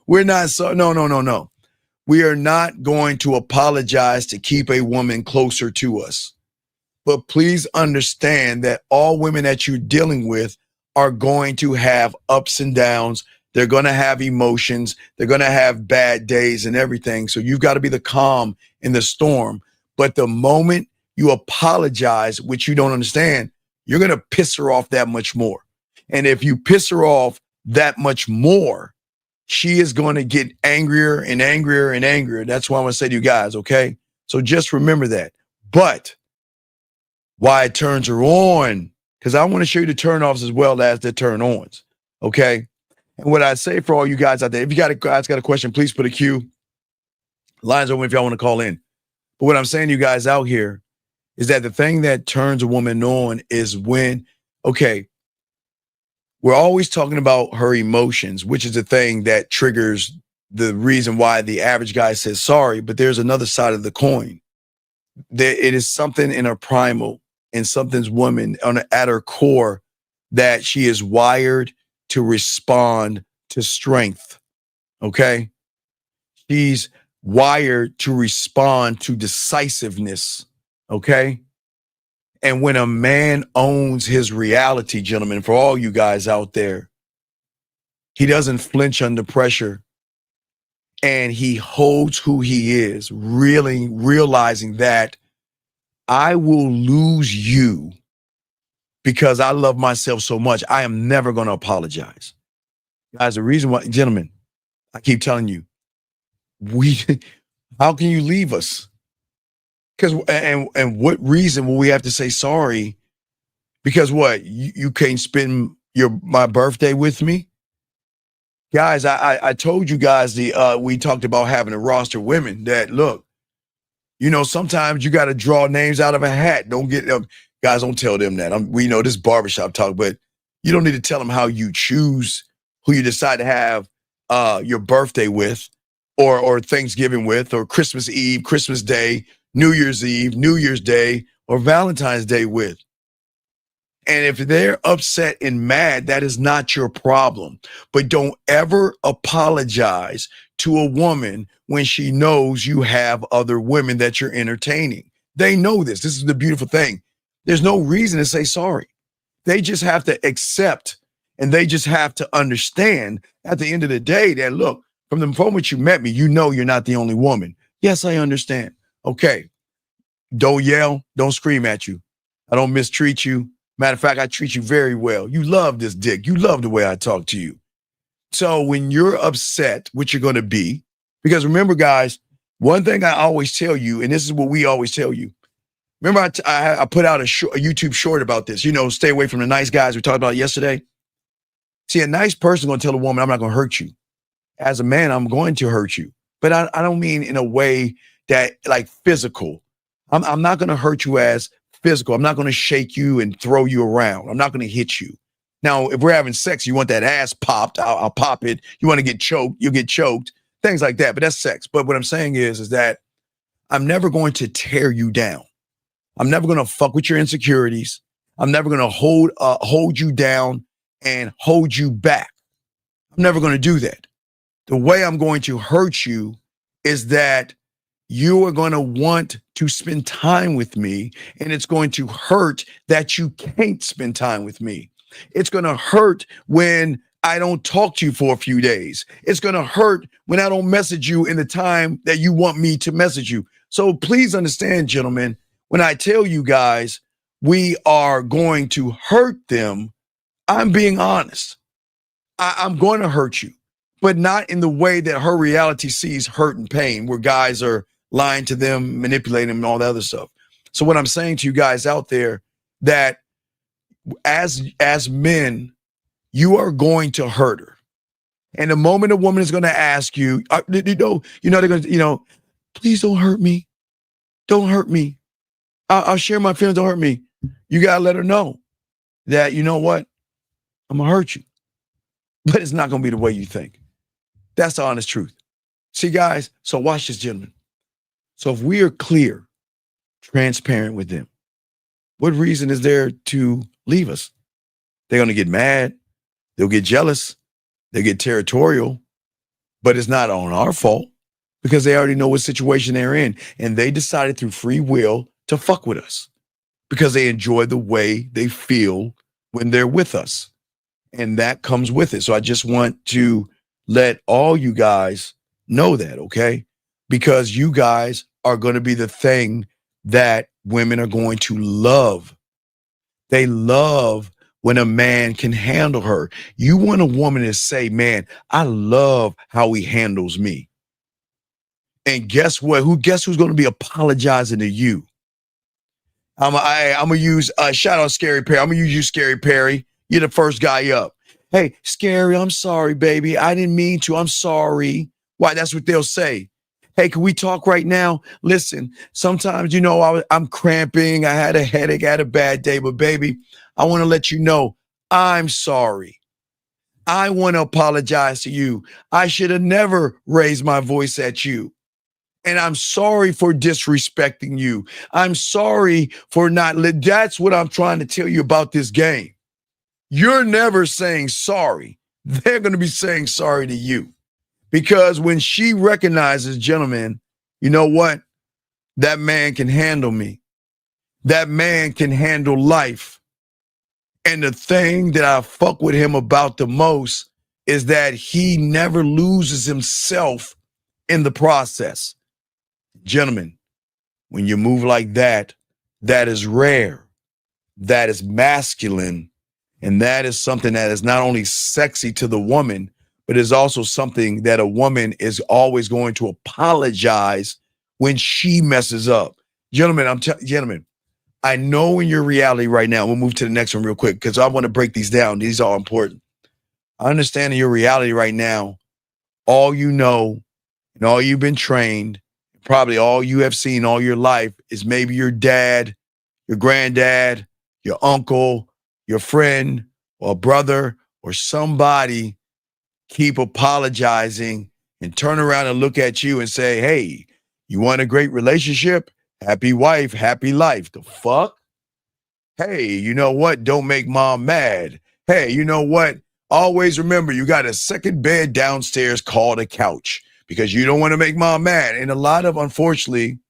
Speaker 6: We're not so. No. We are not going to apologize to keep a woman closer to us. But please understand that all women that you're dealing with are going to have ups and downs. They're going to have emotions. They're going to have bad days and everything. So you've got to be the calm in the storm. But the moment you apologize, which you don't understand, you're going to piss her off that much more. And if you piss her off that much more, she is going to get angrier and angrier and angrier. That's why I'm going to say to you guys, okay? So just remember that. But why it turns her on, because I want to show you the turn-offs as well as the turn-ons, okay? And what I say for all you guys out there, if you got a question, please put a Q. Lines open if y'all want to call in. But what I'm saying to you guys out here is that the thing that turns a woman on is when, okay, we're always talking about her emotions, which is the thing that triggers the reason why the average guy says sorry. But there's another side of the coin. It is something in her primal and something's woman at her core that she is wired to respond to strength. Okay. She's wired to respond to decisiveness. Okay. And when a man owns his reality, gentlemen, for all you guys out there, he doesn't flinch under pressure and he holds who he is, really realizing that I will lose you because I love myself so much. I am never going to apologize. Guys, the reason why, gentlemen, I keep telling you, how can you leave us? Because and what reason will we have to say sorry? Because what, you can't spend my birthday with me? Guys, I told you guys we talked about having a roster of women that look, sometimes you got to draw names out of a hat. Don't get them. Guys, don't tell them that. We know this barbershop talk, but you don't need to tell them how you choose who you decide to have your birthday with or Thanksgiving with or Christmas Eve, Christmas Day, New Year's Eve, New Year's Day, or Valentine's Day with. And if they're upset and mad, that is not your problem. But don't ever apologize to a woman when she knows you have other women that you're entertaining. They know this. This is the beautiful thing. There's no reason to say sorry. They just have to accept and they just have to understand at the end of the day that, look, from the moment you met me, you know you're not the only woman. Yes, I understand. Okay. Don't yell. Don't scream at you. I don't mistreat you. Matter of fact, I treat you very well. You love this dick. You love the way I talk to you. So when you're upset, which you're going to be, because remember, guys, one thing I always tell you, and this is what we always tell you. Remember, I put out a YouTube short about this. Stay away from the nice guys we talked about yesterday. See, a nice person going to tell a woman, I'm not going to hurt you. as a man, I'm going to hurt you. But I don't mean in a way that like physical. I'm not going to hurt you as physical. I'm not going to shake you and throw you around. I'm not going to hit you. Now, if we're having sex, you want that ass popped, I'll pop it. You want to get choked, you'll get choked, things like that. But that's sex. But what I'm saying is that I'm never going to tear you down. I'm never going to fuck with your insecurities. I'm never going to hold you down and hold you back. I'm never going to do that. The way I'm going to hurt you is that you are going to want to spend time with me, and it's going to hurt that you can't spend time with me. It's going to hurt when I don't talk to you for a few days. It's going to hurt when I don't message you in the time that you want me to message you. So please understand, gentlemen, when I tell you guys we are going to hurt them, I'm being honest. I'm going to hurt you, but not in the way that her reality sees hurt and pain, where guys are lying to them, manipulating them, and all that other stuff. So what I'm saying to you guys out there, that as men, you are going to hurt her. And the moment a woman is going to ask you, they're going to, please don't hurt me. Don't hurt me. I'll share my feelings. Don't hurt me. You got to let her know that, you know what? I'm going to hurt you. But it's not going to be the way you think. That's the honest truth. See, guys, so watch this, gentlemen. So if we are clear, transparent with them, what reason is there to leave us? They're going to get mad. They'll get jealous. They'll get territorial. But it's not on our fault, because they already know what situation they're in. And they decided through free will to fuck with us because they enjoy the way they feel when they're with us. And that comes with it. So I just want to let all you guys know that, okay? Because you guys are going to be the thing that women are going to love. They love when a man can handle her. You want a woman to say, man, I love how he handles me. And guess what? Guess who's going to be apologizing to you? I'm going to use, shout out Scary Perry. I'm going to use you, Scary Perry. You're the first guy up. Hey, Scary, I'm sorry, baby. I didn't mean to. I'm sorry. Why? That's what they'll say. Hey, can we talk right now? Listen, sometimes, I'm cramping. I had a headache. I had a bad day. But baby, I want to let you know I'm sorry. I want to apologize to you. I should have never raised my voice at you. And I'm sorry for disrespecting you. I'm sorry for not. That's what I'm trying to tell you about this game. You're never saying sorry. They're going to be saying sorry to you. Because when she recognizes, gentlemen, you know what? That man can handle me. That man can handle life. And the thing that I fuck with him about the most is that he never loses himself in the process. Gentlemen, when you move like that, that is rare. That is masculine. And that is something that is not only sexy to the woman, but is also something that a woman is always going to apologize when she messes up. Gentlemen, gentlemen, I know in your reality right now, we'll move to the next one real quick because I want to break these down. These are important. I understand in your reality right now, all you know and all you've been trained, probably all you have seen all your life is maybe your dad, your granddad, your uncle, your friend or brother or somebody keep apologizing and turn around and look at you and say, hey, you want a great relationship? Happy wife, happy life. The fuck? Hey, you know what? Don't make mom mad. Hey, you know what? Always remember you got a second bed downstairs called a couch because you don't want to make mom mad. And unfortunately,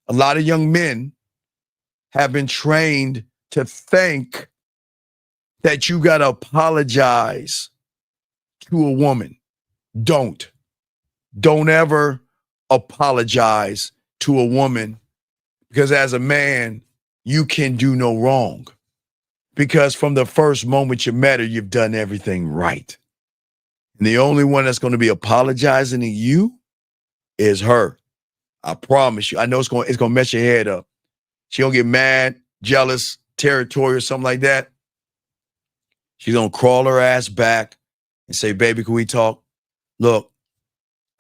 Speaker 6: a lot of young men have been trained to think that you got to apologize to a woman. Don't ever apologize to a woman, because as a man, you can do no wrong, because from the first moment you met her, you've done everything right. And the only one that's going to be apologizing to you is her. I promise you. I know it's going to mess your head up. She gonna get mad, jealous, territorial, something like that. She's gonna crawl her ass back and say, baby, can we talk? Look,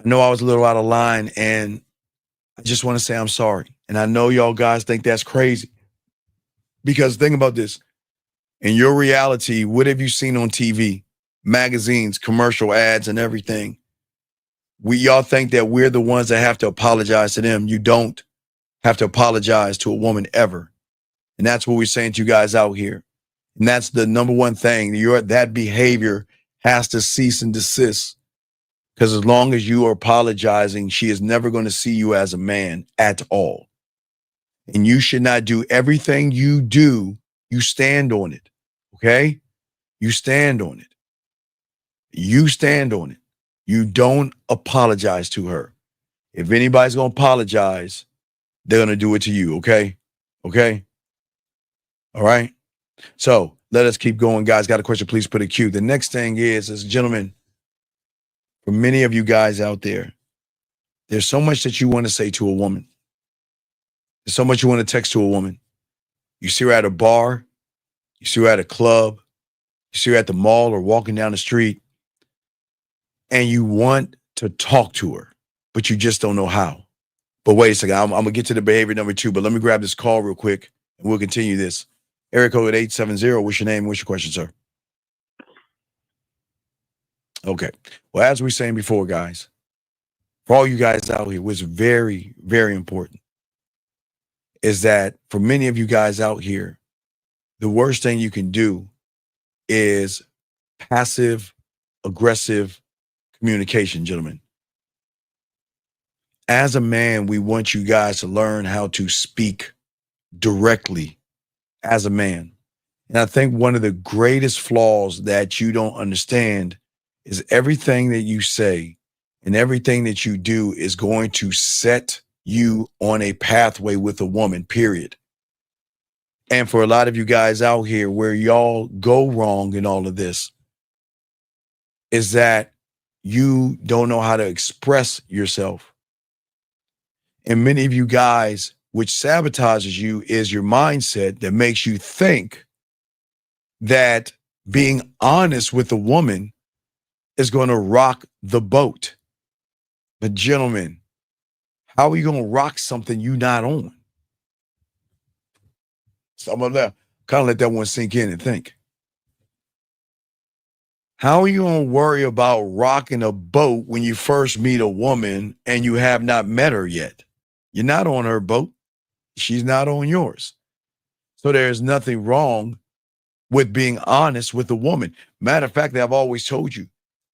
Speaker 6: I know I was a little out of line, and I just want to say I'm sorry. And I know y'all guys think that's crazy. Because think about this. In your reality, what have you seen on TV? Magazines, commercial ads, and everything. Y'all think that we're the ones that have to apologize to them. You don't have to apologize to a woman ever. And that's what we're saying to you guys out here. And that's the number one thing. That behavior has to cease and desist. Because as long as you are apologizing, she is never going to see you as a man at all. And you should not do everything you do. You stand on it. Okay? You stand on it. You stand on it. You don't apologize to her. If anybody's going to apologize, they're going to do it to you. Okay? Okay? All right? So let us keep going. Guys, got a question? Please put a Q. The next thing is gentlemen, for many of you guys out there, there's so much that you want to say to a woman. There's so much you want to text to a woman. You see her at a bar. You see her at a club. You see her at the mall or walking down the street. And you want to talk to her, but you just don't know how. But wait a second. I'm going to get to the behavior number 2, but let me grab this call real quick and we'll continue this. Area code 870. What's your name? What's your question, sir? Okay. Well, as we were saying before, guys, for all you guys out here, what's very, very important is that for many of you guys out here, the worst thing you can do is passive aggressive communication, gentlemen. As a man, we want you guys to learn how to speak directly as a man. And I think one of the greatest flaws that you don't understand is everything that you say and everything that you do is going to set you on a pathway with a woman, period. And for a lot of you guys out here, where y'all go wrong in all of this is that you don't know how to express yourself. And many of you guys, which sabotages you, is your mindset that makes you think that being honest with a woman is going to rock the boat. But gentlemen, how are you going to rock something you're not on? So I'm going to kind of let that one sink in and think. How are you going to worry about rocking a boat when you first meet a woman and you have not met her yet? You're not on her boat. She's not on yours. So there's nothing wrong with being honest with a woman. Matter of fact, I've always told you,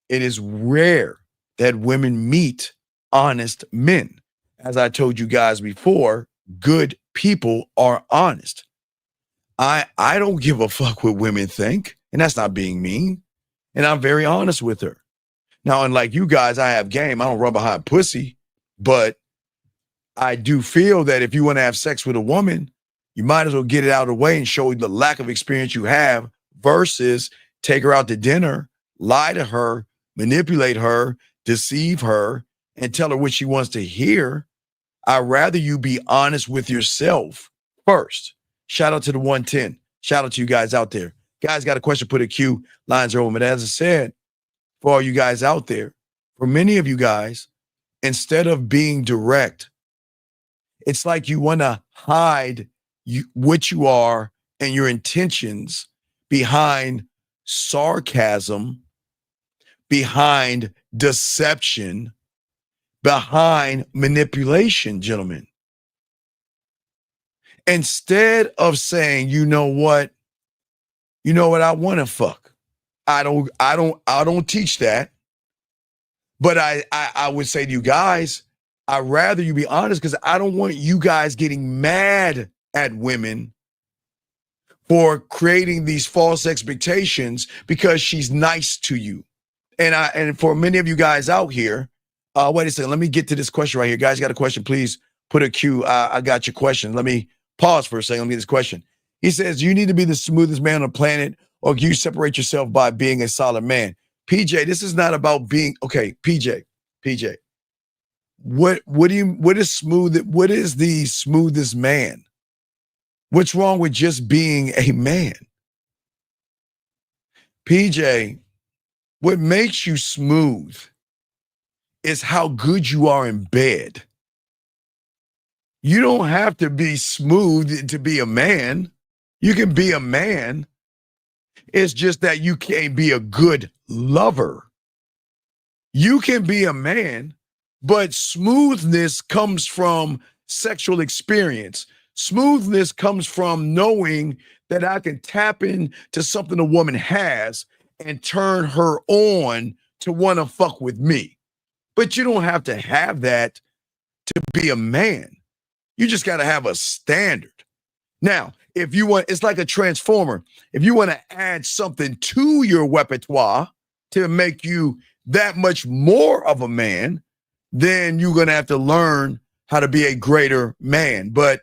Speaker 6: it is rare that women meet honest men. As I told you guys before, good people are honest. I don't give a fuck what women think, and that's not being mean. And I'm very honest with her. Now, unlike you guys, I have game. I don't run behind pussy, but I do feel that if you want to have sex with a woman, you might as well get it out of the way and show the lack of experience you have versus take her out to dinner, lie to her, manipulate her, deceive her, and tell her what she wants to hear. I'd rather you be honest with yourself first. Shout out to the 110. Shout out to you guys out there. Guys, got a question, put a Q. Lines are open. But as I said, for all you guys out there, for many of you guys, instead of being direct, it's like you want to hide what you are and your intentions behind sarcasm, behind deception, behind manipulation, gentlemen. Instead of saying, you know what, I want to fuck. I don't teach that. But I would say to you guys, I'd rather you be honest because I don't want you guys getting mad at women for creating these false expectations because she's nice to you. And for many of you guys out here, wait a second, let me get to this question right here. Guys, got a question, please put a Q. I got your question. Let me pause for a second. Let me get this question. He says, you need to be the smoothest man on the planet, or you separate yourself by being a solid man. PJ, this is not about being, okay, PJ. What is smooth? What is the smoothest man? What's wrong with just being a man? PJ, what makes you smooth is how good you are in bed. You don't have to be smooth to be a man. You can be a man. It's just that you can't be a good lover. You can be a man, but smoothness comes from sexual experience. Smoothness comes from knowing that I can tap into something a woman has and turn her on to want to fuck with me. But you don't have to have that to be a man. You just got to have a standard. Now, if you want, it's like a transformer. If you want to add something to your repertoire to make you that much more of a man, then you're going to have to learn how to be a greater man. But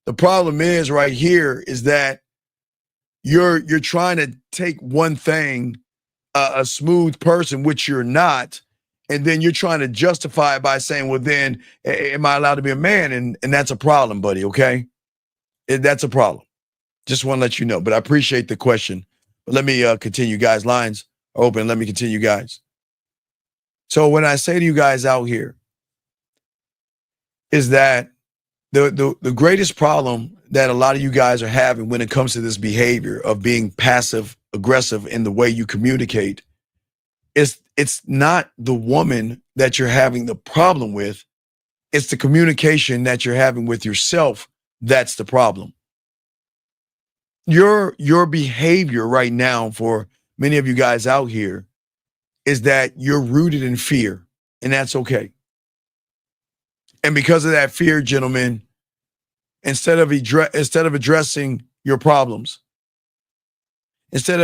Speaker 6: the problem is right here is that you're trying to take one thing, a smooth person, which you're not, and then you're trying to justify it by saying, well, then am I allowed to be a man? And that's a problem, buddy, okay? That's a problem. Just want to let you know, but I appreciate the question. But let me continue, guys. Lines are open. Let me continue, guys. So when I say to you guys out here is that the greatest problem that a lot of you guys are having when it comes to this behavior of being passive aggressive in the way you communicate is it's not the woman that you're having the problem with. It's the communication that you're having with yourself. That's the problem. Your behavior right now for many of you guys out here is that you're rooted in fear, and that's okay. And because of that fear, gentlemen, instead of addressing your problems, instead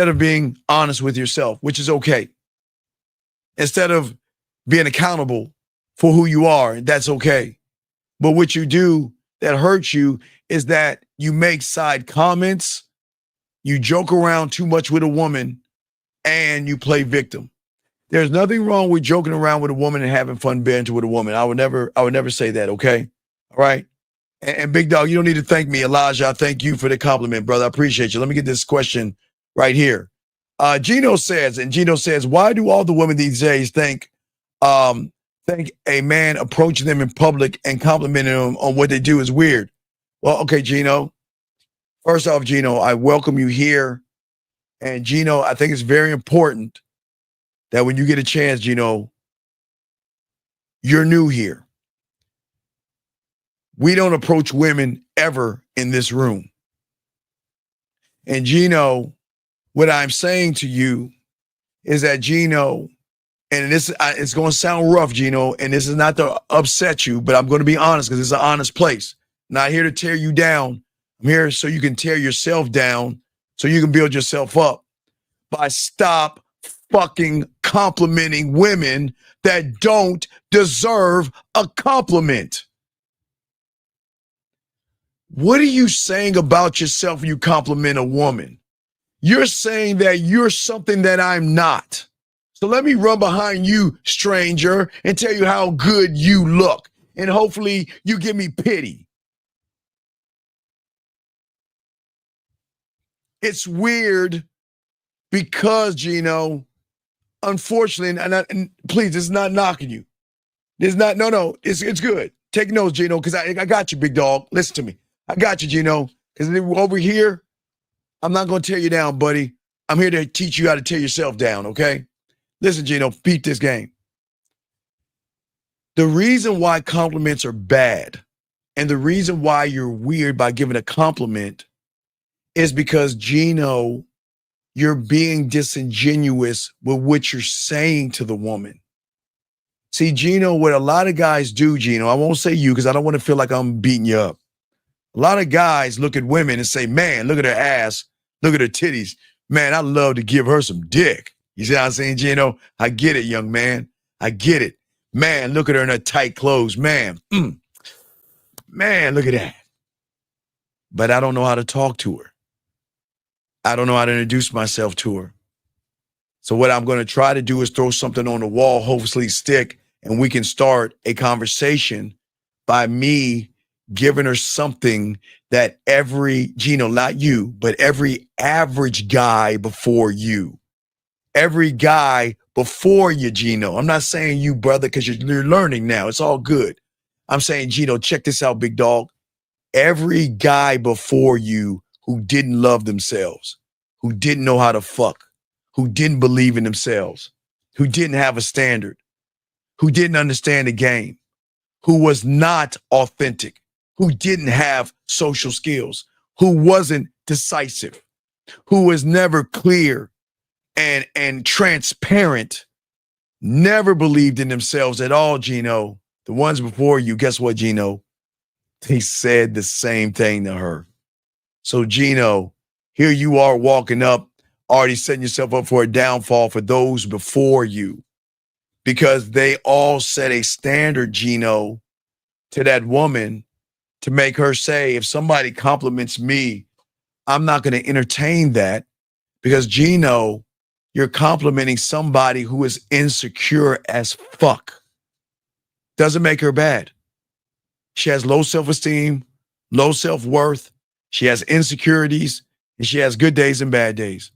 Speaker 6: of being honest with yourself, which is okay, instead of being accountable for who you are, that's okay. But what you do that hurts you is that you make side comments, you joke around too much with a woman, and you play victim. There's nothing wrong with joking around with a woman and having fun banter with a woman. I would never say that, okay? All right? And Big Dog, you don't need to thank me. Elijah, I thank you for the compliment, brother. I appreciate you. Let me get this question right here. Gino says, why do all the women these days think a man approaching them in public and complimenting them on what they do is weird? Well, okay, Gino. First off, Gino, I welcome you here. And Gino, I think it's very important that when you get a chance, Gino, you're new here. We don't approach women ever in this room. And Gino, what I'm saying to you is that Gino, and this it's going to sound rough, Gino, and this is not to upset you, but I'm going to be honest because it's an honest place. Not here to tear you down. I'm here so you can tear yourself down, so you can build yourself up. By stop fucking complimenting women that don't deserve a compliment. What are you saying about yourself when you compliment a woman? You're saying that you're something that I'm not. So let me run behind you, stranger, and tell you how good you look. And hopefully you give me pity. It's weird because, Gino, unfortunately, and please, this is not knocking you. This is not, no, it's good. Take notes, Gino, because I got you, big dog. Listen to me. I got you, Gino, because over here, I'm not going to tear you down, buddy. I'm here to teach you how to tear yourself down, okay? Listen, Gino, beat this game. The reason why compliments are bad and the reason why you're weird by giving a compliment is because, Gino, you're being disingenuous with what you're saying to the woman. See, Gino, what a lot of guys do, Gino, I won't say you because I don't want to feel like I'm beating you up. A lot of guys look at women and say, man, look at her ass, look at her titties. Man, I'd love to give her some dick. You see what I'm saying, Gino? I get it, young man. I get it. Man, look at her in her tight clothes. Man, man, look at that. But I don't know how to talk to her. I don't know how to introduce myself to her. So what I'm going to try to do is throw something on the wall, hopefully stick, and we can start a conversation by me giving her something that every, Gino, not you, but every average guy before you, every guy before you, Gino. I'm not saying you, brother, because you're learning now. It's all good. I'm saying, Gino, check this out, big dog. Every guy before you who didn't love themselves, who didn't know how to fuck, who didn't believe in themselves, who didn't have a standard, who didn't understand the game, who was not authentic, who didn't have social skills, who wasn't decisive, who was never clear and transparent, never believed in themselves at all, Gino. The ones before you, guess what, Gino? They said the same thing to her. So, Gino, here you are walking up, already setting yourself up for a downfall for those before you, because they all set a standard, Gino, to that woman to make her say, if somebody compliments me, I'm not going to entertain that, because, Gino, you're complimenting somebody who is insecure as fuck. Doesn't make her bad. She has low self-esteem, low self-worth. She has insecurities, and she has good days and bad days.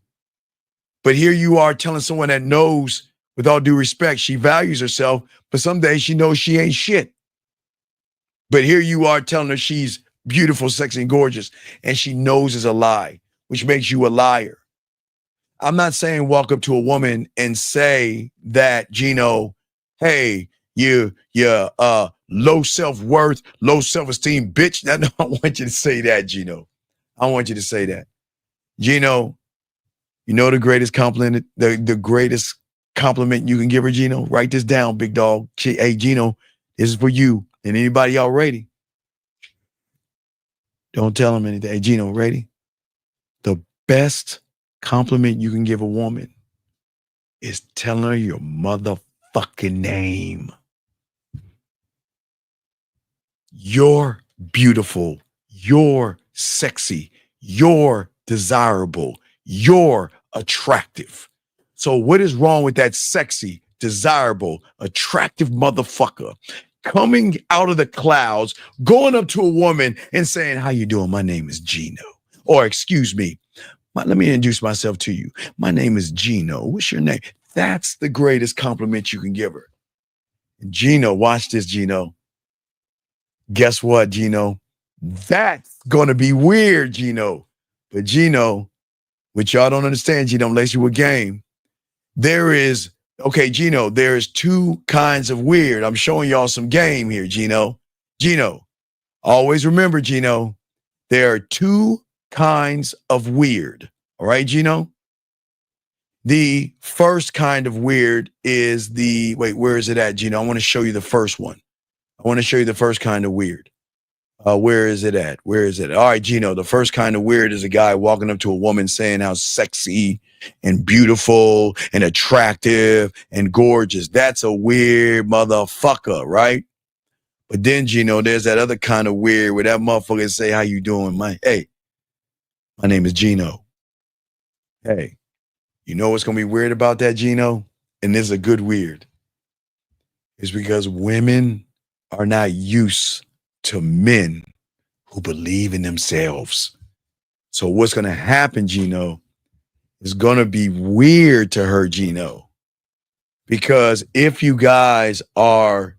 Speaker 6: But here you are telling someone that knows, with all due respect, she values herself, but some days she knows she ain't shit. But here you are telling her she's beautiful, sexy, and gorgeous, and she knows it's a lie, which makes you a liar. I'm not saying walk up to a woman and say that, Gino, hey, you low self-worth, low self-esteem bitch. I don't want you to say that, Gino. I want you to say that. Gino, you know the greatest compliment, the greatest compliment you can give her, Gino? Write this down, big dog. Hey, Gino, this is for you and anybody already. Don't tell them anything. Hey, Gino, ready? The best compliment you can give a woman is telling her your motherfucking name. You're beautiful. You're sexy. You're desirable. You're attractive. So what is wrong with that sexy, desirable, attractive motherfucker coming out of the clouds, going up to a woman and saying, how you doing? My name is Gino. Or excuse me, let me introduce myself to you. My name is Gino. What's your name? That's the greatest compliment you can give her. Gino, watch this, Gino. Guess what, Gino? That's going to be weird, Gino. But Gino, which y'all don't understand, Gino, unless you a game, Gino, there's two kinds of weird. I'm showing y'all some game here, Gino. Gino, always remember, Gino, there are two kinds of weird. All right, Gino? The first kind of weird is where is it at, Gino? I want to show you the first one. I want to show you the first kind of weird. Where is it at? Where is it? All right, Gino, the first kind of weird is a guy walking up to a woman saying how sexy and beautiful and attractive and gorgeous. That's a weird motherfucker, right? But then, Gino, there's that other kind of weird where that motherfucker say, how you doing? My name is Gino. Hey, you know what's going to be weird about that, Gino? And this is a good weird. It's because women are not used to men who believe in themselves. So what's going to happen, Gino, is going to be weird to her, Gino. Because if you guys are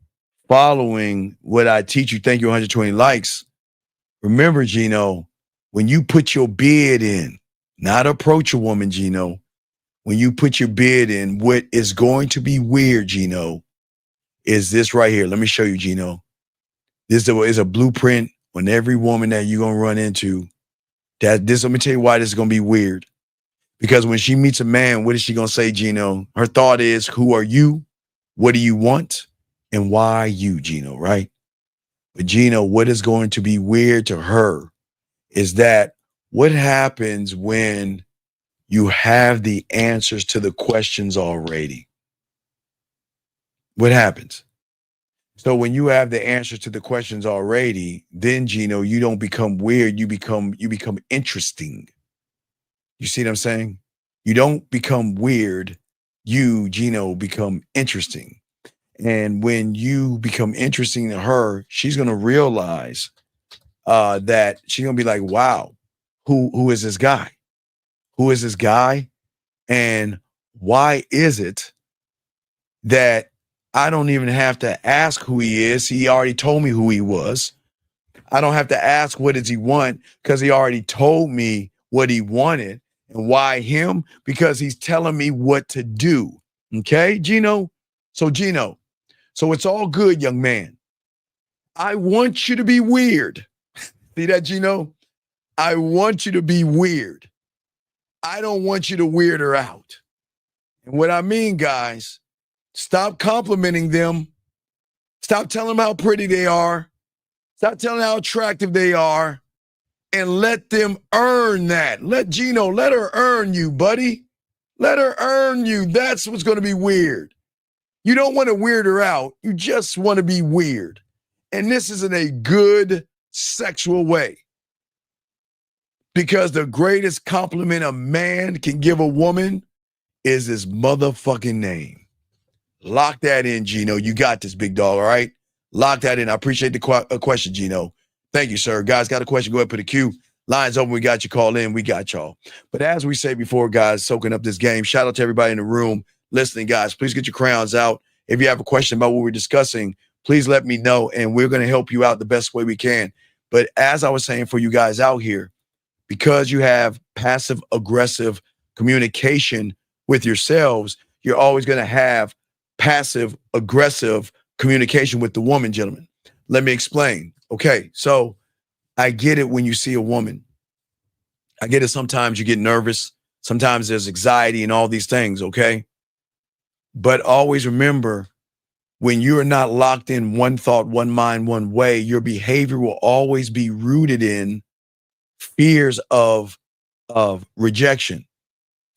Speaker 6: following what I teach you, thank you, 120 likes. Remember, Gino, when you put your bid in, not approach a woman, Gino. When you put your bid in, what is going to be weird, Gino, is this right here. Let me show you, Gino. This is a blueprint on every woman that you're going to run into. Let me tell you why this is going to be weird. Because when she meets a man, what is she going to say, Gino? Her thought is, who are you? What do you want? And why you, Gino, right? But Gino, what is going to be weird to her is that what happens when you have the answers to the questions already? What happens? So when you have the answers to the questions already, then, Gino, you don't become weird. You become interesting. You see what I'm saying? You don't become weird. You, Gino, become interesting. And when you become interesting to her, she's going to realize that she's going to be like, wow, who is this guy? Who is this guy? And why is it that I don't even have to ask who he is. He already told me who he was. I don't have to ask what does he want because he already told me what he wanted. And why him? Because he's telling me what to do. Okay, Gino? So Gino, so it's all good, young man. I want you to be weird. See that, Gino? I want you to be weird. I don't want you to weird her out. And what I mean, guys, stop complimenting them. Stop telling them how pretty they are. Stop telling them how attractive they are. And let them earn that. Let her earn you, buddy. Let her earn you. That's what's going to be weird. You don't want to weird her out. You just want to be weird. And this is in a good sexual way. Because the greatest compliment a man can give a woman is his motherfucking name. Lock that in, Gino. You got this, big dog, all right? Lock that in. I appreciate the question, Gino. Thank you, sir. Guys, got a question? Go ahead, put a Q. Lines open. We got you. Call in. We got y'all. But as we say before, guys, soaking up this game, shout out to everybody in the room listening, guys. Please get your crowns out. If you have a question about what we're discussing, please let me know, and we're going to help you out the best way we can. But as I was saying for you guys out here, because you have passive-aggressive communication with yourselves, you're always going to have passive-aggressive communication with the woman, gentlemen. Let me explain. Okay, so I get it when you see a woman. I get it sometimes you get nervous. Sometimes there's anxiety and all these things, okay? But always remember, when you are not locked in one thought, one mind, one way, your behavior will always be rooted in fears of rejection,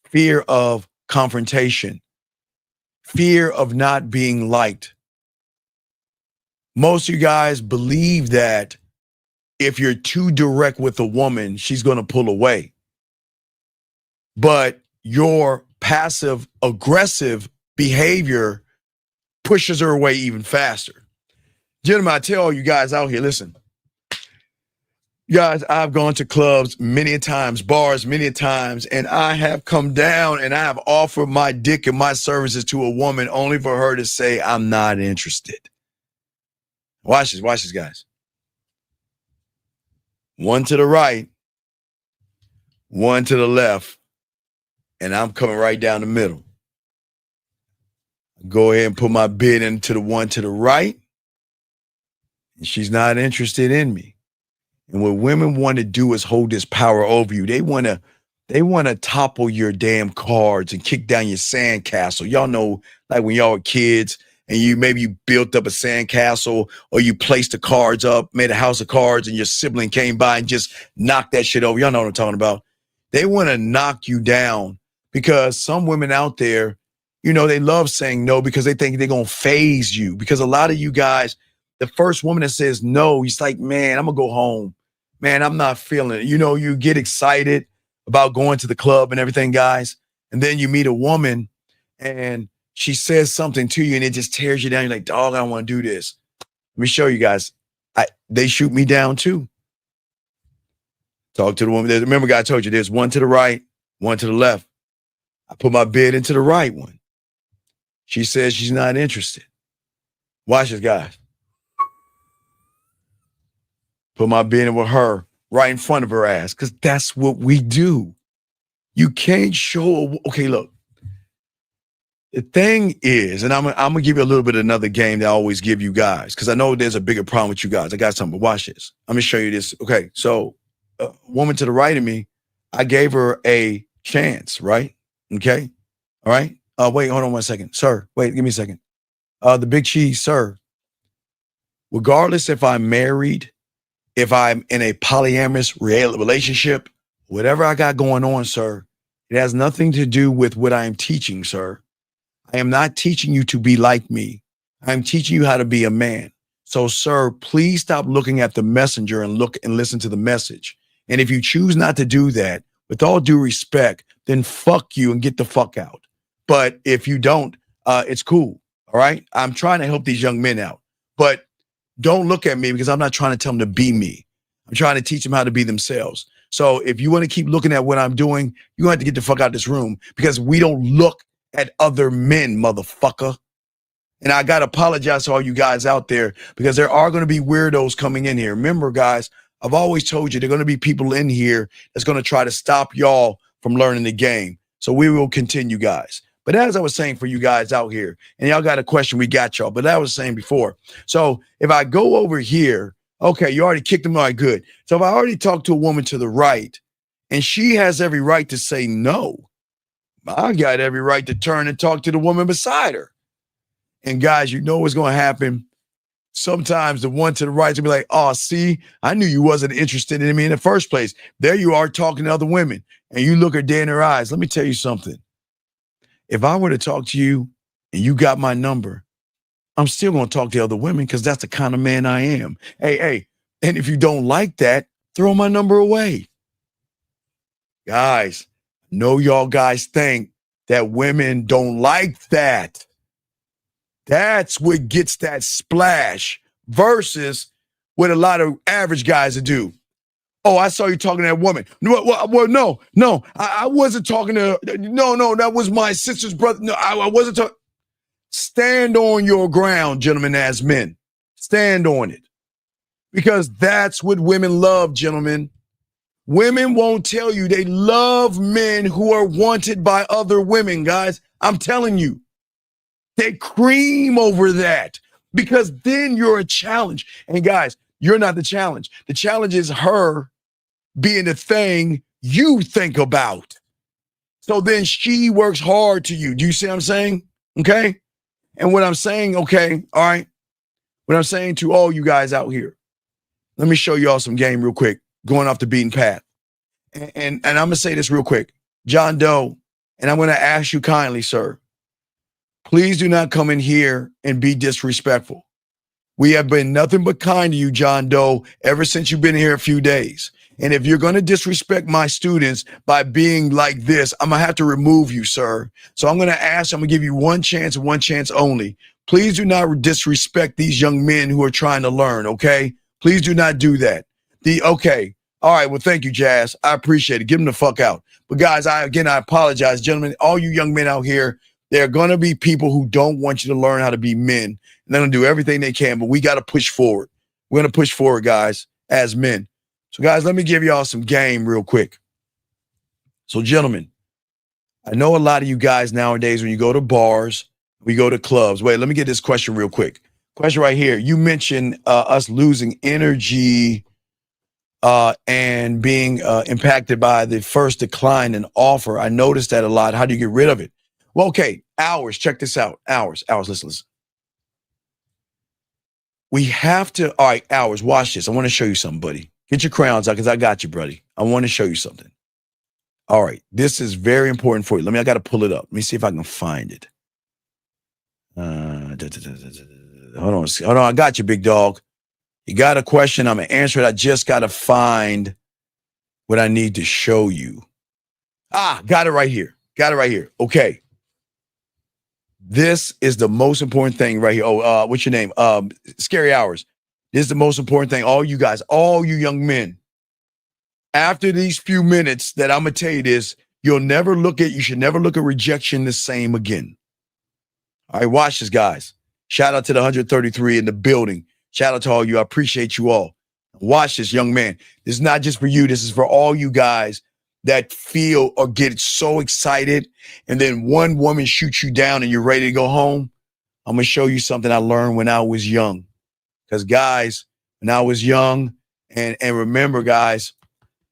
Speaker 6: fear of confrontation, fear of not being liked. Most of you guys believe that if you're too direct with a woman, she's going to pull away. But your passive aggressive behavior pushes her away even faster. Gentlemen, I tell you guys out here, listen. Guys, I've gone to clubs many times, bars many times, and I have come down and I have offered my dick and my services to a woman only for her to say, I'm not interested. Watch this, guys. One to the right, one to the left, and I'm coming right down the middle. Go ahead and put my bid into the one to the right, and she's not interested in me. And what women want to do is hold this power over you. They want to topple your damn cards and kick down your sandcastle. Y'all know, like when y'all were kids and you built up a sandcastle or you placed the cards up, made a house of cards, and your sibling came by and just knocked that shit over. Y'all know what I'm talking about. They want to knock you down because some women out there, you know, they love saying no because they think they're going to phase you. Because a lot of you guys, the first woman that says no, he's like, man, I'm going to go home. Man, I'm not feeling it. You know, you get excited about going to the club and everything, guys. And then you meet a woman and she says something to you and it just tears you down. You're like, dog, I don't want to do this. Let me show you guys. They shoot me down too. Talk to the woman. Remember, guy, I told you there's one to the right, one to the left. I put my bid into the right one. She says she's not interested. Watch this, guys. Put my bid in with her right in front of her ass because that's what we do. You can't show. Okay, look. The thing is, and I'm gonna give you a little bit of another game that I always give you guys because I know there's a bigger problem with you guys. I got something, but watch this. I'm gonna show you this. Okay, so a woman to the right of me, I gave her a chance, right? Okay, all right. Wait, hold on 1 second, sir. Wait, give me a second. The big cheese, sir. Regardless if I'm married, if I'm in a polyamorous relationship, whatever I got going on, sir, it has nothing to do with what I am teaching, sir. I am not teaching you to be like me. I'm teaching you how to be a man. So, sir, please stop looking at the messenger and look and listen to the message. And if you choose not to do that, with all due respect, then fuck you and get the fuck out. But if you don't, it's cool. All right. I'm trying to help these young men out, but don't look at me because I'm not trying to tell them to be me. I'm trying to teach them how to be themselves. So if you want to keep looking at what I'm doing, you have to get the fuck out of this room because we don't look at other men, motherfucker. And I got to apologize to all you guys out there because there are going to be weirdos coming in here. Remember, guys, I've always told you there are going to be people in here that's going to try to stop y'all from learning the game. So we will continue, guys. But as I was saying for you guys out here, and y'all got a question, we got y'all. But that I was saying before. So if I go over here, okay, you already kicked them. All right, good. So if I already talked to a woman to the right, and she has every right to say no, I got every right to turn and talk to the woman beside her. And guys, you know what's going to happen. Sometimes the one to the right will be like, oh, see, I knew you wasn't interested in me in the first place. There you are talking to other women, and you look her dead in her eyes. Let me tell you something. If I were to talk to you and you got my number, I'm still going to talk to other women because that's the kind of man I am. Hey, and if you don't like that, throw my number away. Guys, know y'all guys think that women don't like that. That's what gets that splash versus what a lot of average guys do. Oh, I saw you talking to that woman. Well, no, I wasn't talking to her. No, that was my sister's brother. No, I wasn't talking. Stand on your ground, gentlemen, as men. Stand on it. Because that's what women love, gentlemen. Women won't tell you they love men who are wanted by other women, guys. I'm telling you. They cream over that because then you're a challenge. And guys, you're not the challenge. The challenge is her being the thing you think about. So then she works hard to you. Do you see what I'm saying? Okay. And what I'm saying, okay, all right. What I'm saying to all you guys out here, let me show y'all some game real quick, going off the beaten path. And I'm going to say this real quick. John Doe, and I'm going to ask you kindly, sir, please do not come in here and be disrespectful. We have been nothing but kind to you, John Doe, ever since you've been here a few days. And if you're going to disrespect my students by being like this, I'm going to have to remove you, sir. So I'm going to give you one chance and one chance only. Please do not disrespect these young men who are trying to learn, okay? Please do not do that. Okay. All right. Well, thank you, Jazz. I appreciate it. Get them the fuck out. But guys, I apologize, gentlemen. All you young men out here, there are going to be people who don't want you to learn how to be men. And they're going to do everything they can, but we got to push forward. We're going to push forward, guys, as men. So, guys, let me give y'all some game real quick. So, gentlemen, I know a lot of you guys nowadays, when you go to bars, we go to clubs. Wait, let me get this question real quick. Question right here. You mentioned us losing energy and being impacted by the first decline in offer. I noticed that a lot. How do you get rid of it? Well, okay, hours. Check this out. Hours. Listen. We have to, all right, hours. Watch this. I want to show you something, buddy. Get your crayons out because I got you, buddy. I want to show you something. All right, this is very important for you. I got to pull it up. Let me see if I can find it. Hold on. I got you, big dog. You got a question. I'm going to answer it. I just got to find what I need to show you. Got it right here. Okay. This is the most important thing right here. What's your name? Scary Hours. This is the most important thing. All you guys, all you young men, after these few minutes that I'm going to tell you this, you should never look at rejection the same again. All right, watch this, guys. Shout out to the 133 in the building. Shout out to all you. I appreciate you all. Watch this, young man. This is not just for you. This is for all you guys that feel or get so excited, and then one woman shoots you down and you're ready to go home. I'm going to show you something I learned when I was young. Because, guys, when I was young, and remember, guys,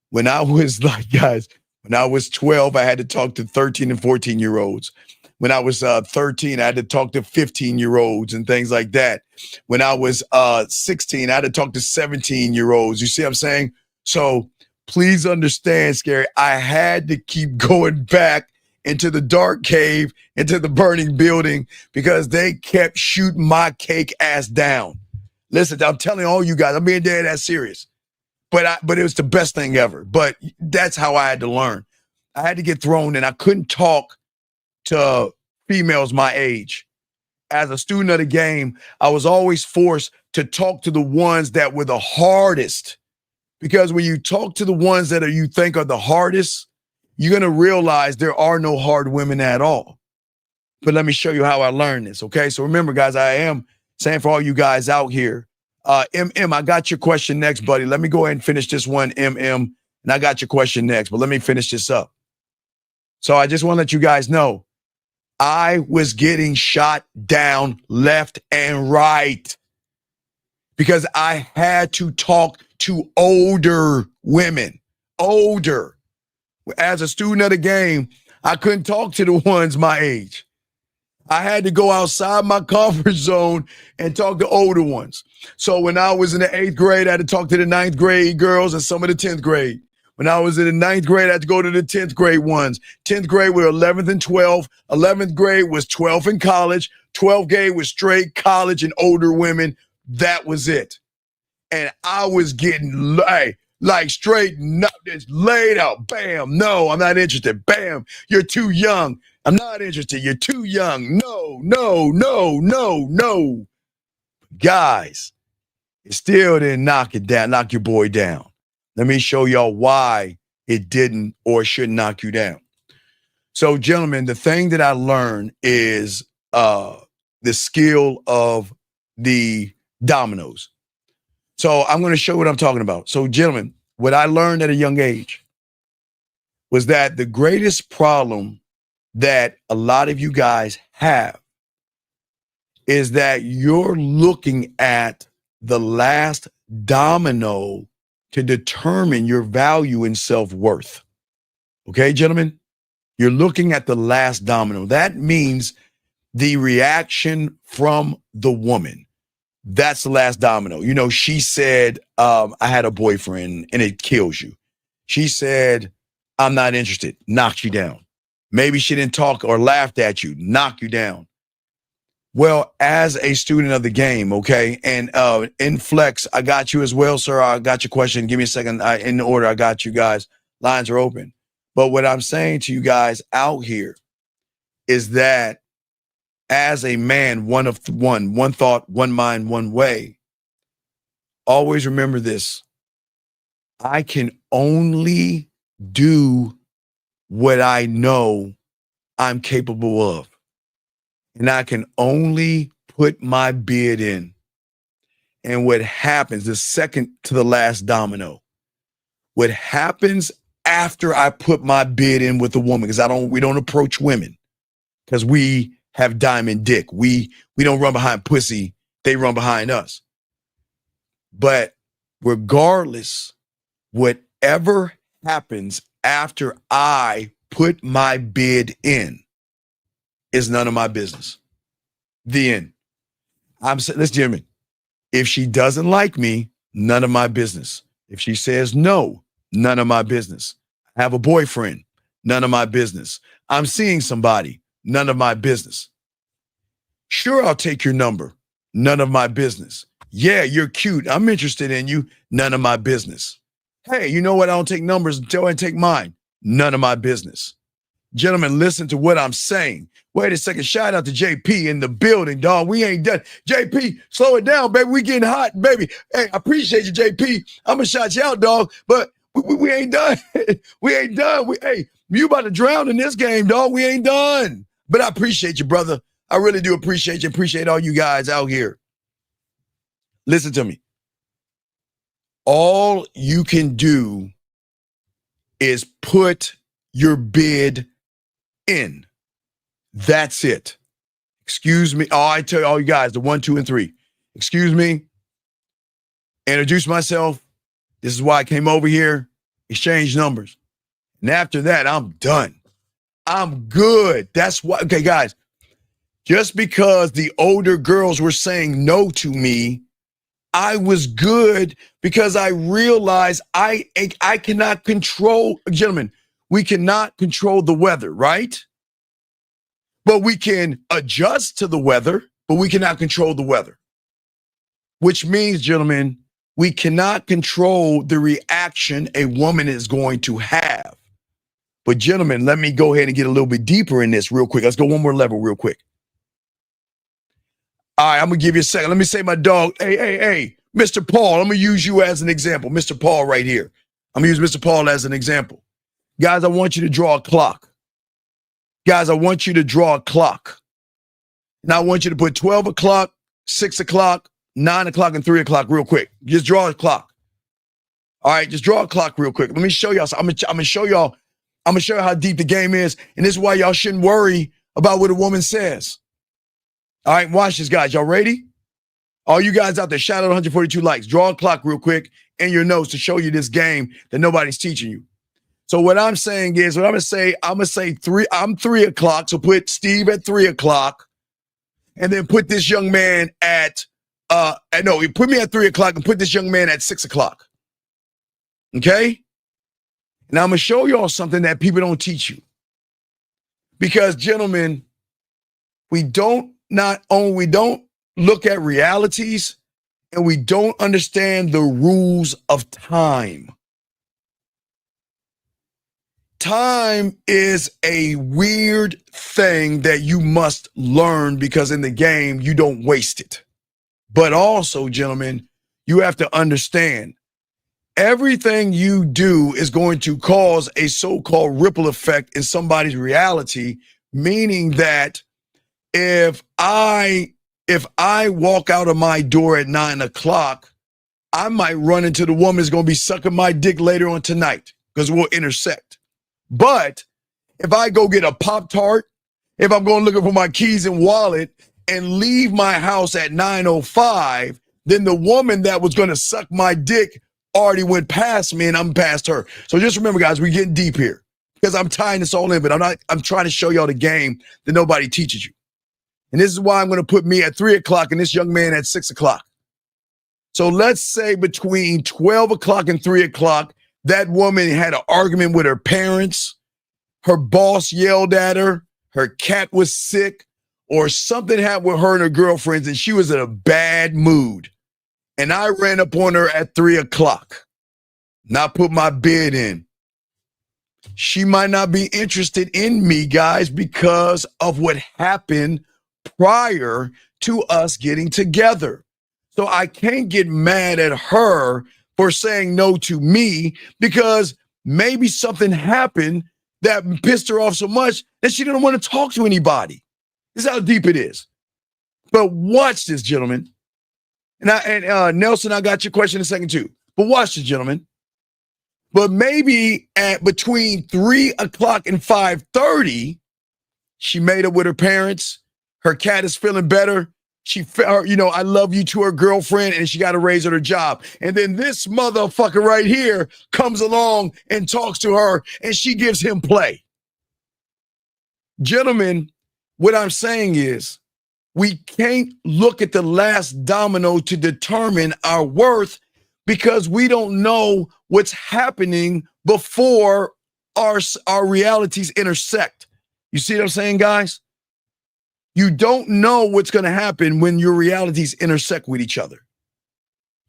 Speaker 6: when I was 12, I had to talk to 13 and 14-year-olds. When I was 13, I had to talk to 15-year-olds and things like that. When I was 16, I had to talk to 17-year-olds. You see what I'm saying? So please understand, Scary, I had to keep going back into the dark cave, into the burning building, because they kept shooting my cake ass down. Listen, I'm telling all you guys, I'm being dead ass serious. But it was the best thing ever. But that's how I had to learn. I had to get thrown in. I couldn't talk to females my age. As a student of the game, I was always forced to talk to the ones that were the hardest. Because when you talk to the ones that you think are the hardest, you're going to realize there are no hard women at all. But let me show you how I learned this, okay? So remember, guys, I am saying for all you guys out here, MM, I got your question next, buddy. Let me go ahead and finish this one, MM, and I got your question next, but let me finish this up. So I just want to let you guys know, I was getting shot down left and right because I had to talk to older women, older. As a student of the game, I couldn't talk to the ones my age. I had to go outside my comfort zone and talk to older ones. So when I was in the 8th grade, I had to talk to the 9th grade girls and some of the 10th grade. When I was in the 9th grade, I had to go to the 10th grade ones. 10th grade were 11th and 12th. 11th grade was 12th in college. 12th grade was straight college and older women. That was it. And I was getting like straight, just laid out. Bam. No, I'm not interested. Bam. You're too young. I'm not interested. You're too young. No, no, no, no, no. Guys, it still didn't knock your boy down. Let me show y'all why it didn't or shouldn't knock you down. So, gentlemen, the thing that I learned is the skill of the dominoes. So I'm going to show what I'm talking about. So, gentlemen, what I learned at a young age was that the greatest problem that a lot of you guys have is that you're looking at the last domino to determine your value and self-worth. Okay, gentlemen? You're looking at the last domino. That means the reaction from the woman. That's the last domino. You know, she said, I had a boyfriend, and it kills you. She said, I'm not interested, knocks you down. Maybe she didn't talk or laughed at you, knock you down. Well, as a student of the game, okay, and in Flex, I got you as well, sir. I got your question. Give me a second. In order, I got you guys. Lines are open. But what I'm saying to you guys out here is that as a man, one thought, one mind, one way, always remember this. I can only do what I know I'm capable of. And I can only put my bid in. And what happens, the second to the last domino, what happens after I put my bid in with a woman, because we don't approach women because we have diamond dick. We don't run behind pussy. They run behind us. But regardless, whatever happens after I put my bid in is none of my business. The end. I'm saying, listen, gentlemen, if she doesn't like me, none of my business. If she says no, none of my business. I have a boyfriend, none of my business. I'm seeing somebody, none of my business. Sure, I'll take your number, none of my business. Yeah, you're cute. I'm interested in you, none of my business. Hey, you know what? I don't take numbers until I take mine. None of my business. Gentlemen, listen to what I'm saying. Wait a second. Shout out to JP in the building, dog. We ain't done. JP, slow it down, baby. We getting hot, baby. Hey, I appreciate you, JP. I'm going to shout you out, dog. But we ain't done. We ain't done. Hey, you about to drown in this game, dog. We ain't done. But I appreciate you, brother. I really do appreciate you. Appreciate all you guys out here. Listen to me. All you can do is put your bid in. That's it. Excuse me. Oh, I tell you all you guys, the 1, 2, and 3. Excuse me. Introduce myself. This is why I came over here. Exchange numbers. And after that, I'm done. I'm good. That's why. Okay, guys. Just because the older girls were saying no to me, I was good because I realized I cannot control, gentlemen, we cannot control the weather, right? But we can adjust to the weather, but we cannot control the weather. Which means, gentlemen, we cannot control the reaction a woman is going to have. But gentlemen, let me go ahead and get a little bit deeper in this real quick. Let's go one more level real quick. All right, I'm going to give you a second. Let me say my dog, hey, Mr. Paul, I'm going to use you as an example. Mr. Paul right here. I'm going to use Mr. Paul as an example. Guys, I want you to draw a clock. Guys, I want you to draw a clock. Now I want you to put 12 o'clock, 6 o'clock, 9 o'clock, and 3 o'clock real quick. Just draw a clock. All right, just draw a clock real quick. Let me show y'all. I'm gonna show y'all. I'm gonna show you how deep the game is, and this is why y'all shouldn't worry about what a woman says. All right, watch this, guys. Y'all ready? All you guys out there, shout out 142 likes. Draw a clock real quick in your notes to show you this game that nobody's teaching you. So what I'm saying is, what I'm gonna say three. I'm 3 o'clock. So put Steve at 3 o'clock, and then put this young man at put me at 3 o'clock and put this young man at 6 o'clock. Okay? Now I'm gonna show y'all something that people don't teach you. Because, gentlemen, we don't look at realities, and we don't understand the rules of time. Time is a weird thing that you must learn, because in the game, you don't waste it. But also, gentlemen, you have to understand everything you do is going to cause a so-called ripple effect in somebody's reality, meaning that if I walk out of my door at 9 o'clock, I might run into the woman that's going to be sucking my dick later on tonight, because we'll intersect. But if I go get a Pop-Tart, if I'm going looking for my keys and wallet and leave my house at 9:05, then the woman that was going to suck my dick already went past me and I'm past her. So just remember, guys, we're getting deep here because I'm tying this all in, but I'm trying to show y'all the game that nobody teaches you. And this is why I'm going to put me at 3 o'clock and this young man at 6 o'clock. So let's say between 12 o'clock and 3 o'clock, that woman had an argument with her parents, her boss yelled at her, her cat was sick, or something happened with her and her girlfriends and she was in a bad mood. And I ran up on her at 3 o'clock. And I put my bid in. She might not be interested in me, guys, because of what happened prior to us getting together. So I can't get mad at her for saying no to me, because maybe something happened that pissed her off so much that she didn't want to talk to anybody. This is how deep it is. But watch this, gentlemen. And Nelson, I got your question in a second too. But watch this, gentlemen. But maybe at between 3 o'clock and 5:30, she made up with her parents. Her cat is feeling better. She, I love you to her girlfriend, and she got to raise her job. And then this motherfucker right here comes along and talks to her, and she gives him play. Gentlemen, what I'm saying is, we can't look at the last domino to determine our worth, because we don't know what's happening before our realities intersect. You see what I'm saying, guys? You don't know what's going to happen when your realities intersect with each other.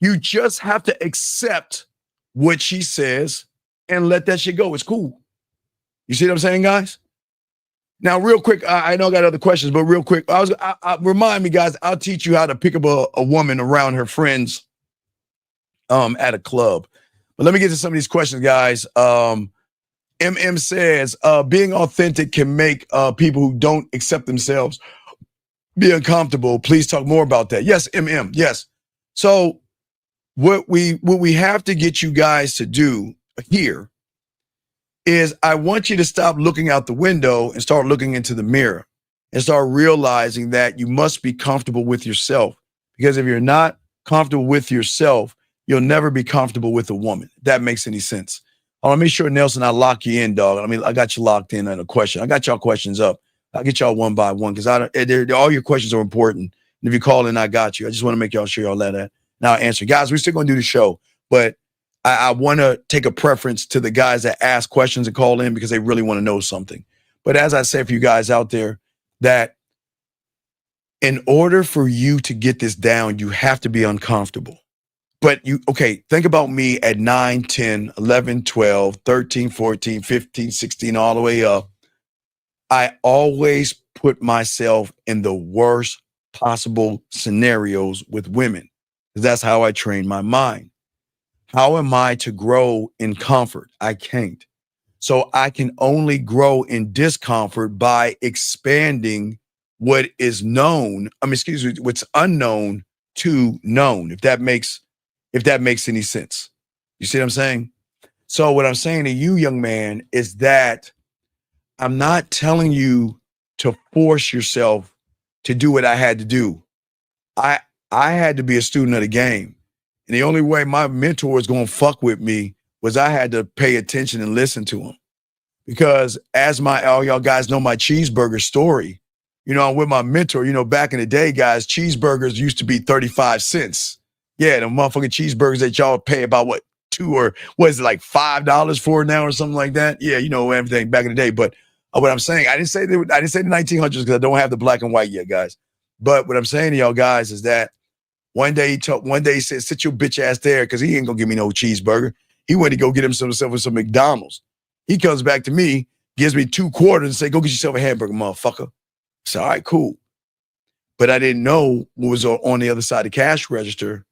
Speaker 6: You just have to accept what she says and let that shit go. It's cool. You see what I'm saying, guys? Now, real quick, I know I got other questions, but real quick, remind me, guys, I'll teach you how to pick up a woman around her friends at a club. But let me get to some of these questions, guys. MM says, being authentic can make people who don't accept themselves be uncomfortable. Please talk more about that. Yes, MM, yes. So what we have to get you guys to do here is, I want you to stop looking out the window and start looking into the mirror and start realizing that you must be comfortable with yourself. Because if you're not comfortable with yourself, you'll never be comfortable with a woman. If that makes any sense. I want to make sure, Nelson, I lock you in, dog. I mean, I got you locked in on a question. I got y'all questions up. I'll get y'all one by one, because all your questions are important. And if you call in, I got you. I just want to make y'all sure y'all let that. Now I'll answer. Guys, we're still going to do the show, but I want to take a preference to the guys that ask questions and call in, because they really want to know something. But as I said, for you guys out there, that in order for you to get this down, you have to be uncomfortable. But think about me at 9, 10, 11, 12, 13, 14, 15, 16, all the way up. I always put myself in the worst possible scenarios with women, because that's how I train my mind. How am I to grow in comfort? I can't. So I can only grow in discomfort by expanding what is known, what's unknown to known, if that makes any sense. You see what I'm saying? So what I'm saying to you, young man, is that I'm not telling you to force yourself to do what I had to do. I had to be a student of the game. And the only way my mentor was going to fuck with me was I had to pay attention and listen to him. Because as all y'all guys know my cheeseburger story, I'm with my mentor, back in the day, guys, cheeseburgers used to be 35 cents. Yeah, the motherfucking cheeseburgers that y'all pay about what, $2 or what is it, like $5 for now or something like that? Yeah, everything back in the day. But what I'm saying, I didn't say the 1900s because I don't have the black and white yet, guys. But what I'm saying to y'all guys is that one day he said, sit your bitch ass there, because he ain't gonna give me no cheeseburger. He went to go get himself some McDonald's. He comes back to me, gives me $2 and say, go get yourself a hamburger, motherfucker. I said, all right, cool. But I didn't know what was on the other side of the cash register.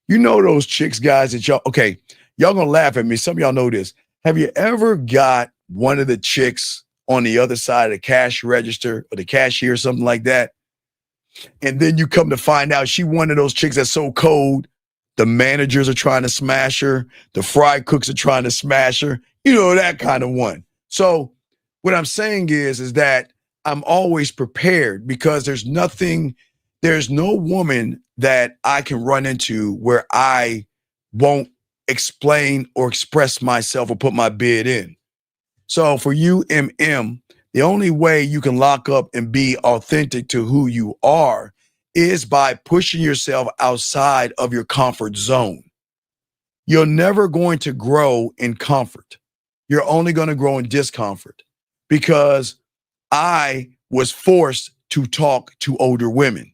Speaker 6: Those chicks, guys, that y'all gonna laugh at me. Some of y'all know this. Have you ever got one of the chicks on the other side of the cash register or the cashier or something like that? And then you come to find out she one of those chicks that's so cold, the managers are trying to smash her, the fry cooks are trying to smash her, that kind of one. So what I'm saying is that I'm always prepared, because there's no woman that I can run into where I won't explain or express myself or put my bid in. So for you, the only way you can lock up and be authentic to who you are is by pushing yourself outside of your comfort zone. You're never going to grow in comfort. You're only going to grow in discomfort, because I was forced to talk to older women.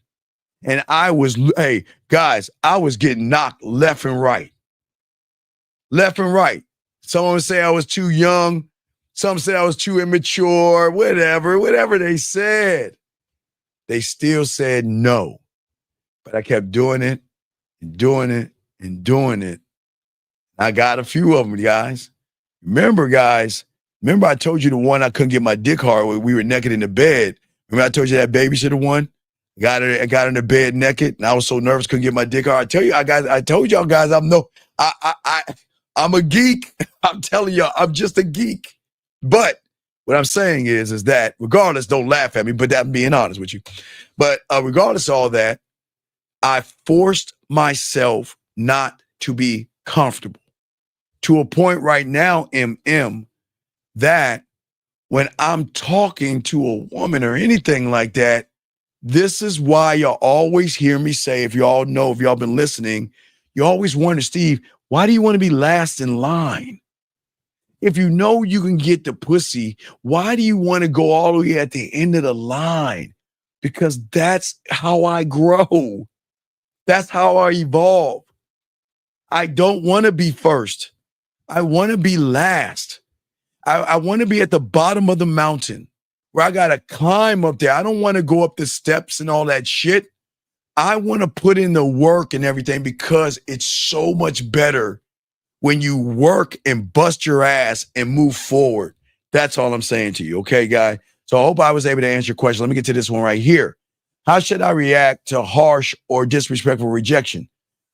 Speaker 6: And I was getting knocked left and right. Left and right. Someone say I was too young. Some said I was too immature, whatever they said. They still said no. But I kept doing it and doing it and doing it. I got a few of them, guys. Remember I told you the one I couldn't get my dick hard with, we were naked in the bed. Remember I told you that babysitter one? I got in the bed naked, and I was so nervous, couldn't get my dick hard. I told y'all guys, I'm a geek. I'm telling y'all, I'm just a geek. But what I'm saying is that regardless, don't laugh at me, but I'm being honest with you. But regardless of all that, I forced myself not to be comfortable to a point right now, that when I'm talking to a woman or anything like that, this is why y'all always hear me say, if y'all been listening, you always wonder, Steve, why do you want to be last in line? If you know you can get the pussy, why do you want to go all the way at the end of the line? Because that's how I grow. That's how I evolve. I don't want to be first. I want to be last. I want to be at the bottom of the mountain where I got to climb up there. I don't want to go up the steps and all that shit. I want to put in the work and everything, because it's so much better when you work and bust your ass and move forward. That's all I'm saying to you. Okay, guy? So I hope I was able to answer your question. Let me get to this one right here. How should I react to harsh or disrespectful rejection?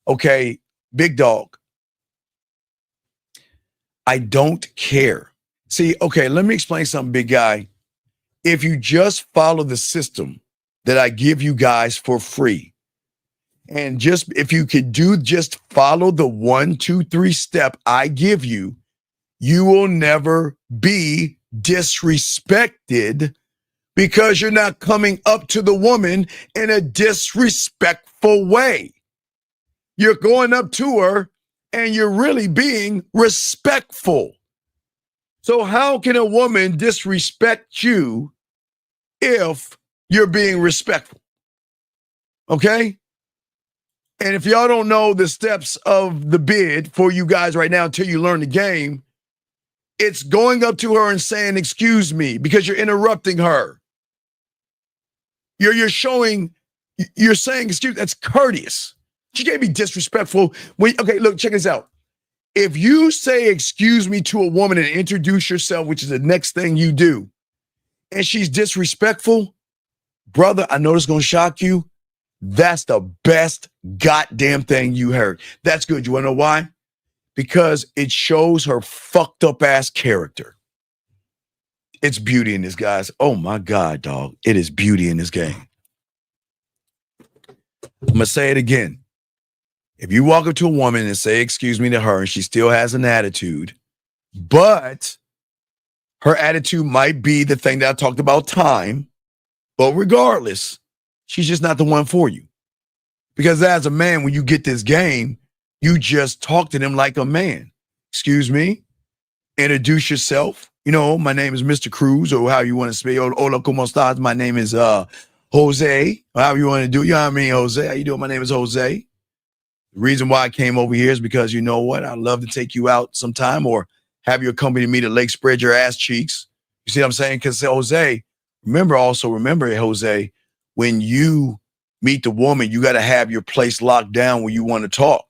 Speaker 6: Okay, big dog. I don't care. See, okay, let me explain something, big guy. If you just follow the system that I give you guys for free, and if you could just follow the 1, 2, 3 step I give you, you will never be disrespected, because you're not coming up to the woman in a disrespectful way. You're going up to her and you're really being respectful. So how can a woman disrespect you if you're being respectful? Okay? And if y'all don't know the steps of the bid for you guys right now until you learn the game, it's going up to her and saying, excuse me, because you're interrupting her. You're saying, excuse, that's courteous. She can't be disrespectful. Okay, look, check this out. If you say excuse me to a woman and introduce yourself, which is the next thing you do, and she's disrespectful, Brother, I know this is going to shock you. That's the best goddamn thing you heard. That's good. You want to know why? Because it shows her fucked up ass character. It's beauty in this, guys. Oh my God, dog. It is beauty in this game. I'm going to say it again. If you walk up to a woman and say, excuse me to her, and she still has an attitude, but her attitude might be the thing that I talked about, time, but regardless, she's just not the one for you. Because as a man, when you get this game, you just talk to them like a man. Excuse me, introduce yourself. You know, my name is Mr. Cruz, or how you want to say, hola, ¿cómo estás? My name is Jose, or however you want to do. You know what I mean, Jose? How you doing? My name is Jose. The reason why I came over here is because, you know what, I'd love to take you out sometime or have you accompany me to Lake Spread Your Ass Cheeks. You see what I'm saying? Because Jose, remember, Jose, when you meet the woman, you got to have your place locked down when you want to talk.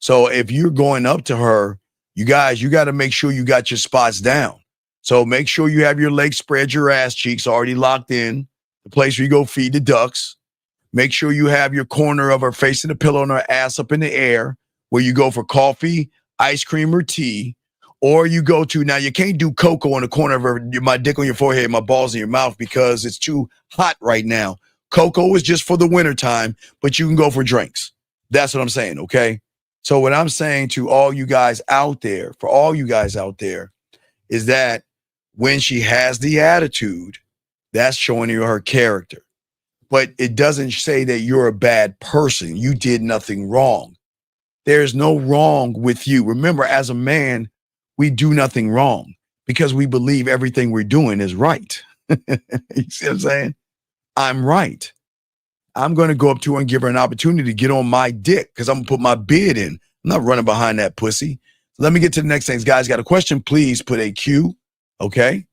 Speaker 6: So if you're going up to her, you got to make sure you got your spots down. So make sure you have your Lake Spread Your Ass Cheeks already locked in, the place where you go feed the ducks. Make sure you have your corner of her facing the pillow and her ass up in the air, where you go for coffee, ice cream, or tea. Or you go to, now you can't do cocoa on the corner of her, my dick on your forehead, my balls in your mouth, because it's too hot right now. Cocoa is just for the wintertime, but you can go for drinks. That's what I'm saying, okay? So what I'm saying to all you guys out there, is that when she has the attitude, that's showing you her character. But it doesn't say that you're a bad person. You did nothing wrong. There's no wrong with you. Remember, as a man, we do nothing wrong because we believe everything we're doing is right. You see what I'm saying? I'm right. I'm going to go up to her and give her an opportunity to get on my dick because I'm going to put my bid in. I'm not running behind that pussy. Let me get to the next things. Guys, got a question? Please put a Q. Okay.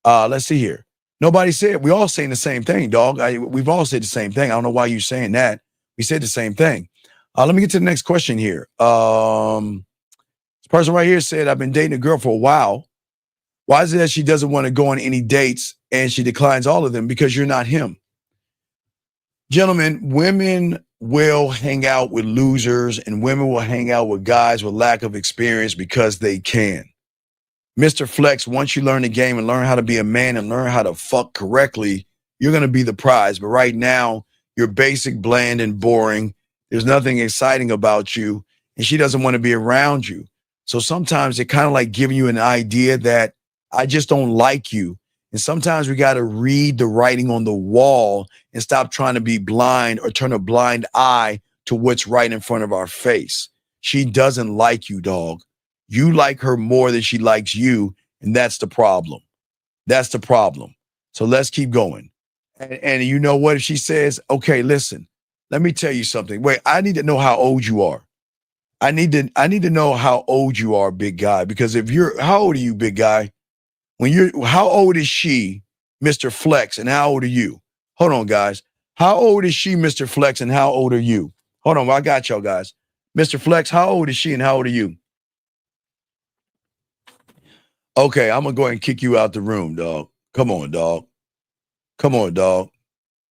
Speaker 6: Let's see here. Nobody said, we all saying the same thing, dog. We've all said the same thing. I don't know why you're saying that. We said the same thing. Let me get to the next question here. This person right here said, I've been dating a girl for a while. Why is it that she doesn't want to go on any dates and she declines all of them? Because you're not him. Gentlemen, women will hang out with losers and women will hang out with guys with lack of experience because they can. Mr. Flex, once you learn the game and learn how to be a man and learn how to fuck correctly, you're going to be the prize. But right now, you're basic, bland, and boring. There's nothing exciting about you, and she doesn't want to be around you. So sometimes it kind of like giving you an idea that I just don't like you. And sometimes we got to read the writing on the wall and stop trying to be blind or turn a blind eye to what's right in front of our face. She doesn't like you, dog. You like her more than she likes you, and that's the problem. That's the problem. So let's keep going. And you know what? If she says, okay, listen, let me tell you something. Wait, I need to know how old you are. I need to know how old you are, big guy, because how old are you, big guy? How old is she, Mr. Flex, and how old are you? Hold on, guys. How old is she, Mr. Flex, and how old are you? Hold on, I got y'all, guys. Mr. Flex, how old is she and how old are you? Okay, I'm going to go ahead and kick you out the room, dog. Come on, dog. Come on, dog.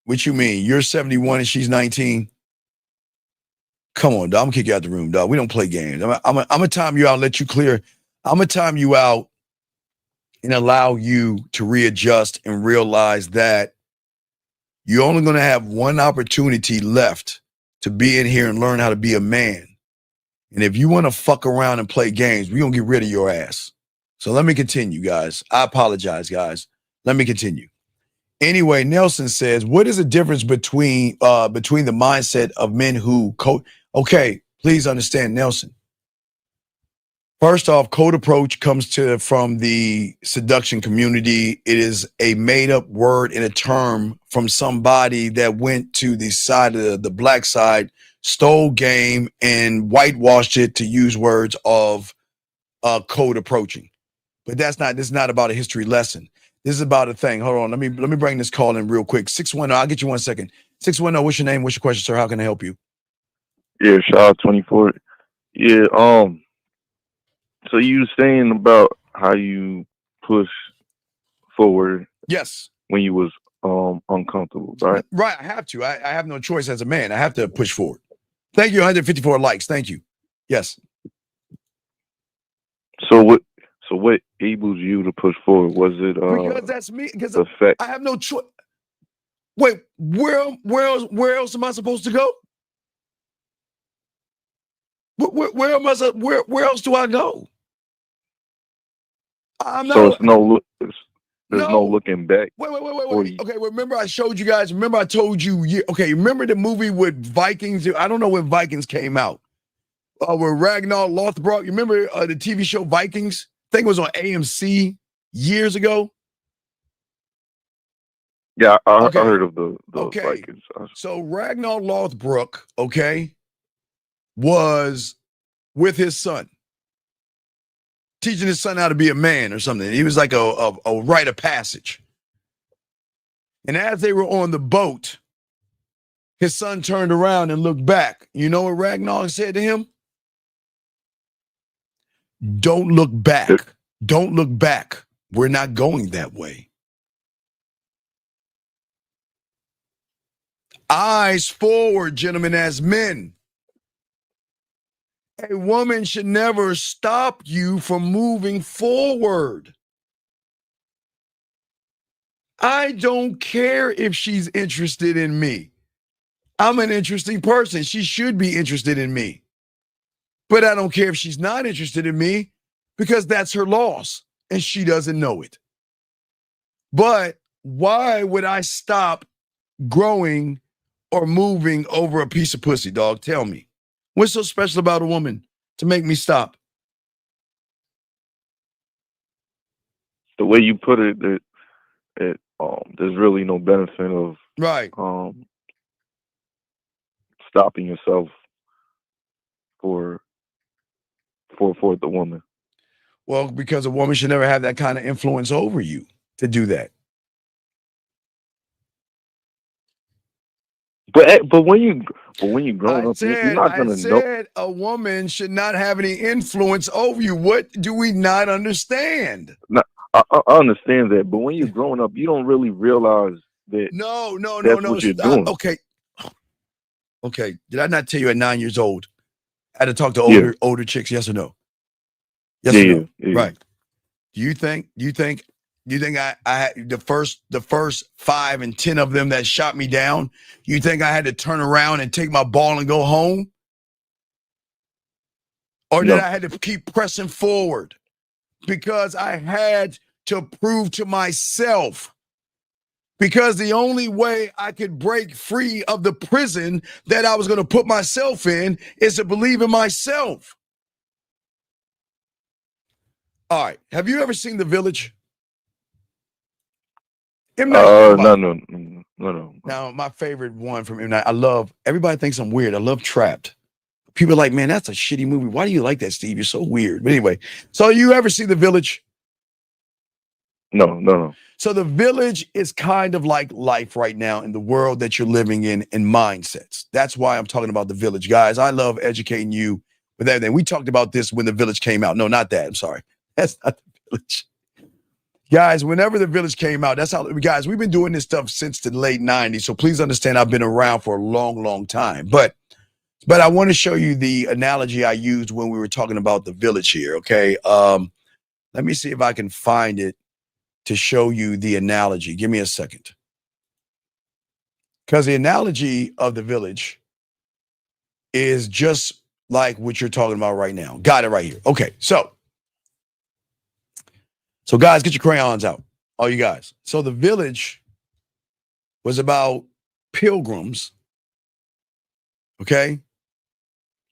Speaker 6: What you mean? You're 71 and she's 19? Come on, dog. I'm going to kick you out the room, dog. We don't play games. I'm going to time you out, let you clear. I'm going to time you out and allow you to readjust and realize that you're only going to have one opportunity left to be in here and learn how to be a man. And if you want to fuck around and play games, we're going to get rid of your ass. So let me continue, guys. I apologize, guys. Let me continue. Anyway, Nelson says, what is the difference between the mindset of men who code? Okay, please understand, Nelson. First off, code approach comes from the seduction community. It is a made up word and a term from somebody that went to the side of the black side, stole game and whitewashed it to use words of code approaching. But this is not about a history lesson. This is about a thing. Hold on. Let me bring this call in real quick. 610, I'll get you 1 second. 610, what's your name? What's your question, sir? How can I help you?
Speaker 11: Yeah, Shaw 24. Yeah, so you were saying about how you push forward.
Speaker 6: Yes.
Speaker 11: When you was uncomfortable, right?
Speaker 6: Right. I have to. I have no choice as a man. I have to push forward. Thank you. 154 likes. Thank you. Yes.
Speaker 11: So what enables you to push forward? Was it
Speaker 6: Because that's me. Because
Speaker 11: the fact?
Speaker 6: I have no choice. Wait, where else am I supposed to go? Where else do I go? I'm not.
Speaker 11: So there's no looking back.
Speaker 6: Wait. Okay, remember I showed you guys. Remember I told you. Okay, remember the movie with Vikings? I don't know when Vikings came out. With Ragnar Lothbrok. You remember the TV show Vikings? I think it was on AMC years ago.
Speaker 11: Yeah, I heard of the Vikings.
Speaker 6: So Ragnar Lothbrok, okay, was with his son, teaching his son how to be a man or something. He was like a rite of passage. And as they were on the boat, his son turned around and looked back. You know what Ragnar said to him? Don't look back. Don't look back. We're not going that way. Eyes forward, gentlemen, as men. A woman should never stop you from moving forward. I don't care if she's interested in me. I'm an interesting person. She should be interested in me. But I don't care if she's not interested in me because that's her loss and she doesn't know it. But why would I stop growing or moving over a piece of pussy, dog? Tell me. What's so special about a woman to make me stop?
Speaker 11: The way you put it, there's really no benefit of stopping yourself for the woman.
Speaker 6: Well, because a woman should never have that kind of influence over you to do that.
Speaker 11: But when you growing up, you're not gonna know. I
Speaker 6: said a woman should not have any influence over you. What do we not understand?
Speaker 11: No, I understand that, but when you're growing up, you don't really realize that.
Speaker 6: No.
Speaker 11: What you're doing.
Speaker 6: Okay. Did I not tell you at 9 years old, I had to talk to older chicks? Yes or no? Yes or no?
Speaker 11: Yeah.
Speaker 6: Right. Do you think I had the first 5 and 10 of them that shot me down? You think I had to turn around and take my ball and go home? Or did I had to keep pressing forward? Because I had to prove to myself. Because the only way I could break free of the prison that I was going to put myself in is to believe in myself. All right. Have you ever seen The Village?
Speaker 11: No.
Speaker 6: Now, my favorite one from M. Night, everybody thinks I'm weird. I love Trapped. People are like, man, that's a shitty movie. Why do you like that, Steve? You're so weird. But anyway, so you ever see The Village?
Speaker 11: No.
Speaker 6: So The Village is kind of like life right now in the world that you're living in mindsets. That's why I'm talking about The Village. Guys, I love educating you with everything. We talked about this when The Village came out. No, not that. I'm sorry. That's not The Village. Guys, whenever The Village came out, that's how, guys, we've been doing this stuff since the late 90s. So please understand I've been around for a long, long time. But I want to show you the analogy I used when we were talking about The Village here, okay? Let me see if I can find it to show you the analogy. Give me a second. Because the analogy of The Village is just like what you're talking about right now. Got it right here. Okay, so guys, get your crayons out, all you guys. So The Village was about pilgrims, okay,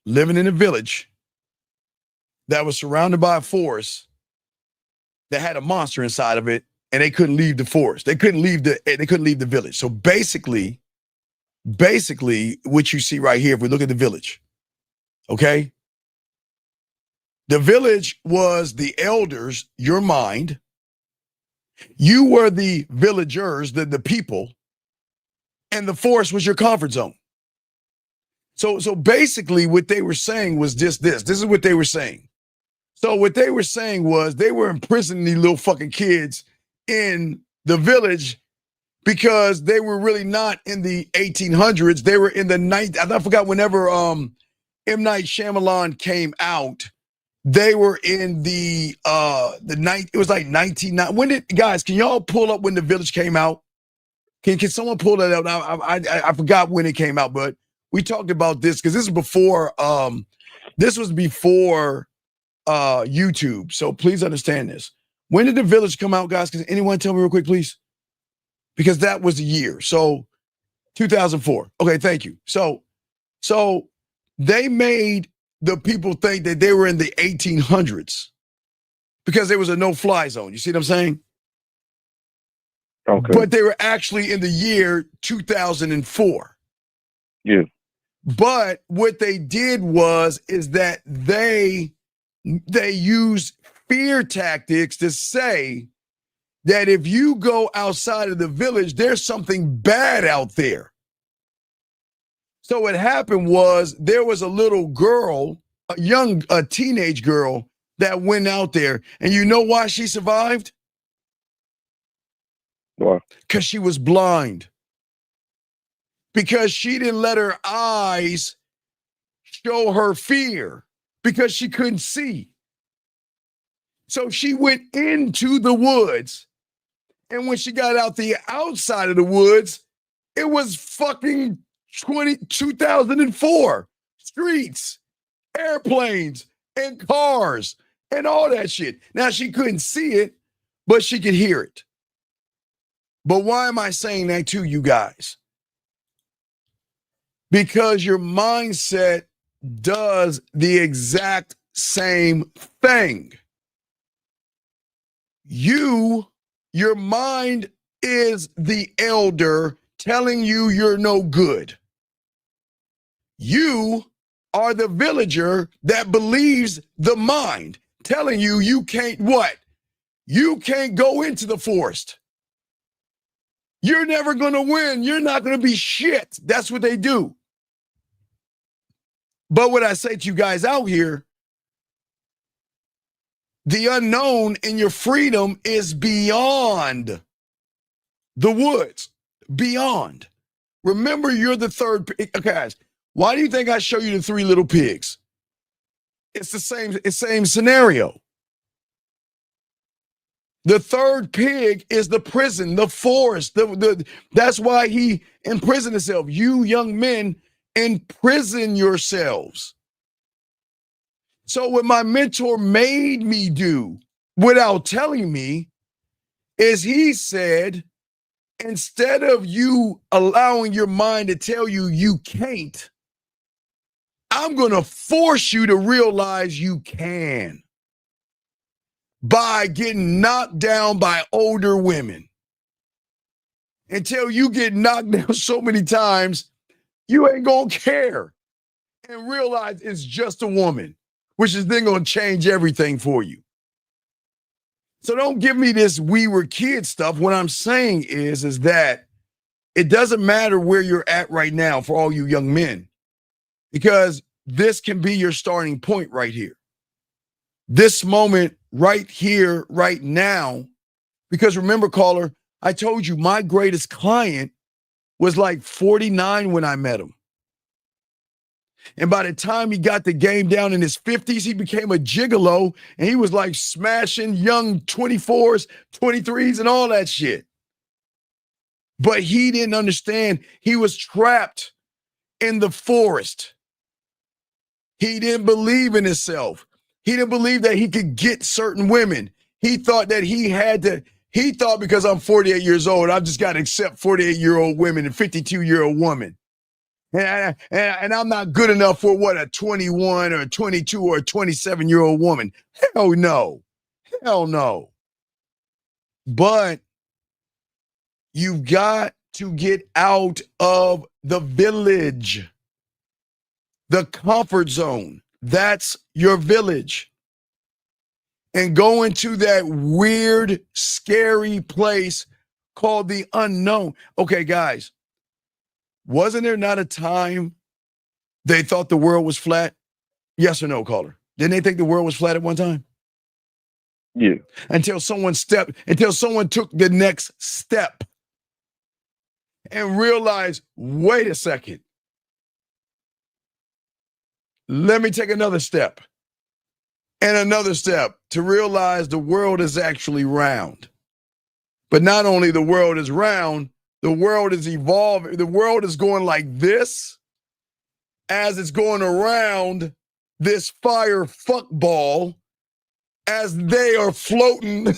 Speaker 6: living in a village that was surrounded by a forest that had a monster inside of it, and they couldn't leave the forest. They couldn't leave the village. So basically, what you see right here, if we look at the village, okay, the village was the elders, your mind. You were the villagers, the people, and the forest was your comfort zone. So basically what they were saying was this. This is what they were saying. So what they were saying was they were imprisoning these little fucking kids in the village because they were really not in the 1800s. They were in the I forgot whenever M. Night Shyamalan came out. They were in the night. It was like 1990. When did guys? Can y'all pull up when The Village came out? Can someone pull that up? I forgot when it came out, but we talked about this because this is before. This was before YouTube. So please understand this. When did The Village come out, guys? Can anyone tell me real quick, please? Because that was the year. So 2004. Okay, thank you. So they made the people think that they were in the 1800s because there was a no-fly zone. You see what I'm saying?
Speaker 11: Okay.
Speaker 6: But they were actually in the year 2004.
Speaker 11: Yeah.
Speaker 6: But what they did is that they used fear tactics to say that if you go outside of the village, there's something bad out there. So what happened was there was a little girl, a teenage girl that went out there. And you know why she survived?
Speaker 11: Why?
Speaker 6: Because she was blind. Because she didn't let her eyes show her fear because she couldn't see. So she went into the woods. And when she got out the outside of the woods, it was fucking 2004. Streets, airplanes, and cars, and all that shit. Now, she couldn't see it, but she could hear it. But why am I saying that to you guys? Because your mindset does the exact same thing. Your mind is the elder telling you you're no good. You are the villager that believes the mind telling you you can't what? You can't go into the forest. You're never going to win. You're not going to be shit. That's what they do. But what I say to you guys out here, the unknown in your freedom is beyond the woods. Beyond. Remember, you're the third. Okay, guys, why do you think I show you the three little pigs? It's the same scenario. The third pig is the prison, the forest. That's why he imprisoned himself. You young men, imprison yourselves. So what my mentor made me do without telling me is he said, instead of you allowing your mind to tell you you can't, I'm going to force you to realize you can by getting knocked down by older women. Until you get knocked down so many times, you ain't going to care and realize it's just a woman, which is then going to change everything for you. So don't give me this we were kids stuff. What I'm saying is that it doesn't matter where you're at right now for all you young men, because this can be your starting point right here. This moment right here, right now, because remember, caller, I told you my greatest client was like 49 when I met him. And by the time he got the game down in his 50s, he became a gigolo, and he was like smashing young 24s, 23s, and all that shit. But he didn't understand. He was trapped in the forest. He didn't believe in himself. He didn't believe that he could get certain women. He thought that he thought because I'm 48 years old, I've just got to accept 48-year-old women and 52-year-old women. And I'm not good enough for what, a 21 or a 22 or a 27-year-old woman. Hell no. Hell no. But you've got to get out of the village, the comfort zone. That's your village. And go into that weird, scary place called the unknown. Okay, guys. Wasn't there not a time they thought the world was flat? Yes or no, caller? Didn't they think the world was flat at one time?
Speaker 11: Yeah.
Speaker 6: Until someone took the next step. and realize, wait a second. Let me take another step and another step to realize the world is actually round. But not only the world is round, the world is evolving. The world is going like this as it's going around this fire fuck ball as they are floating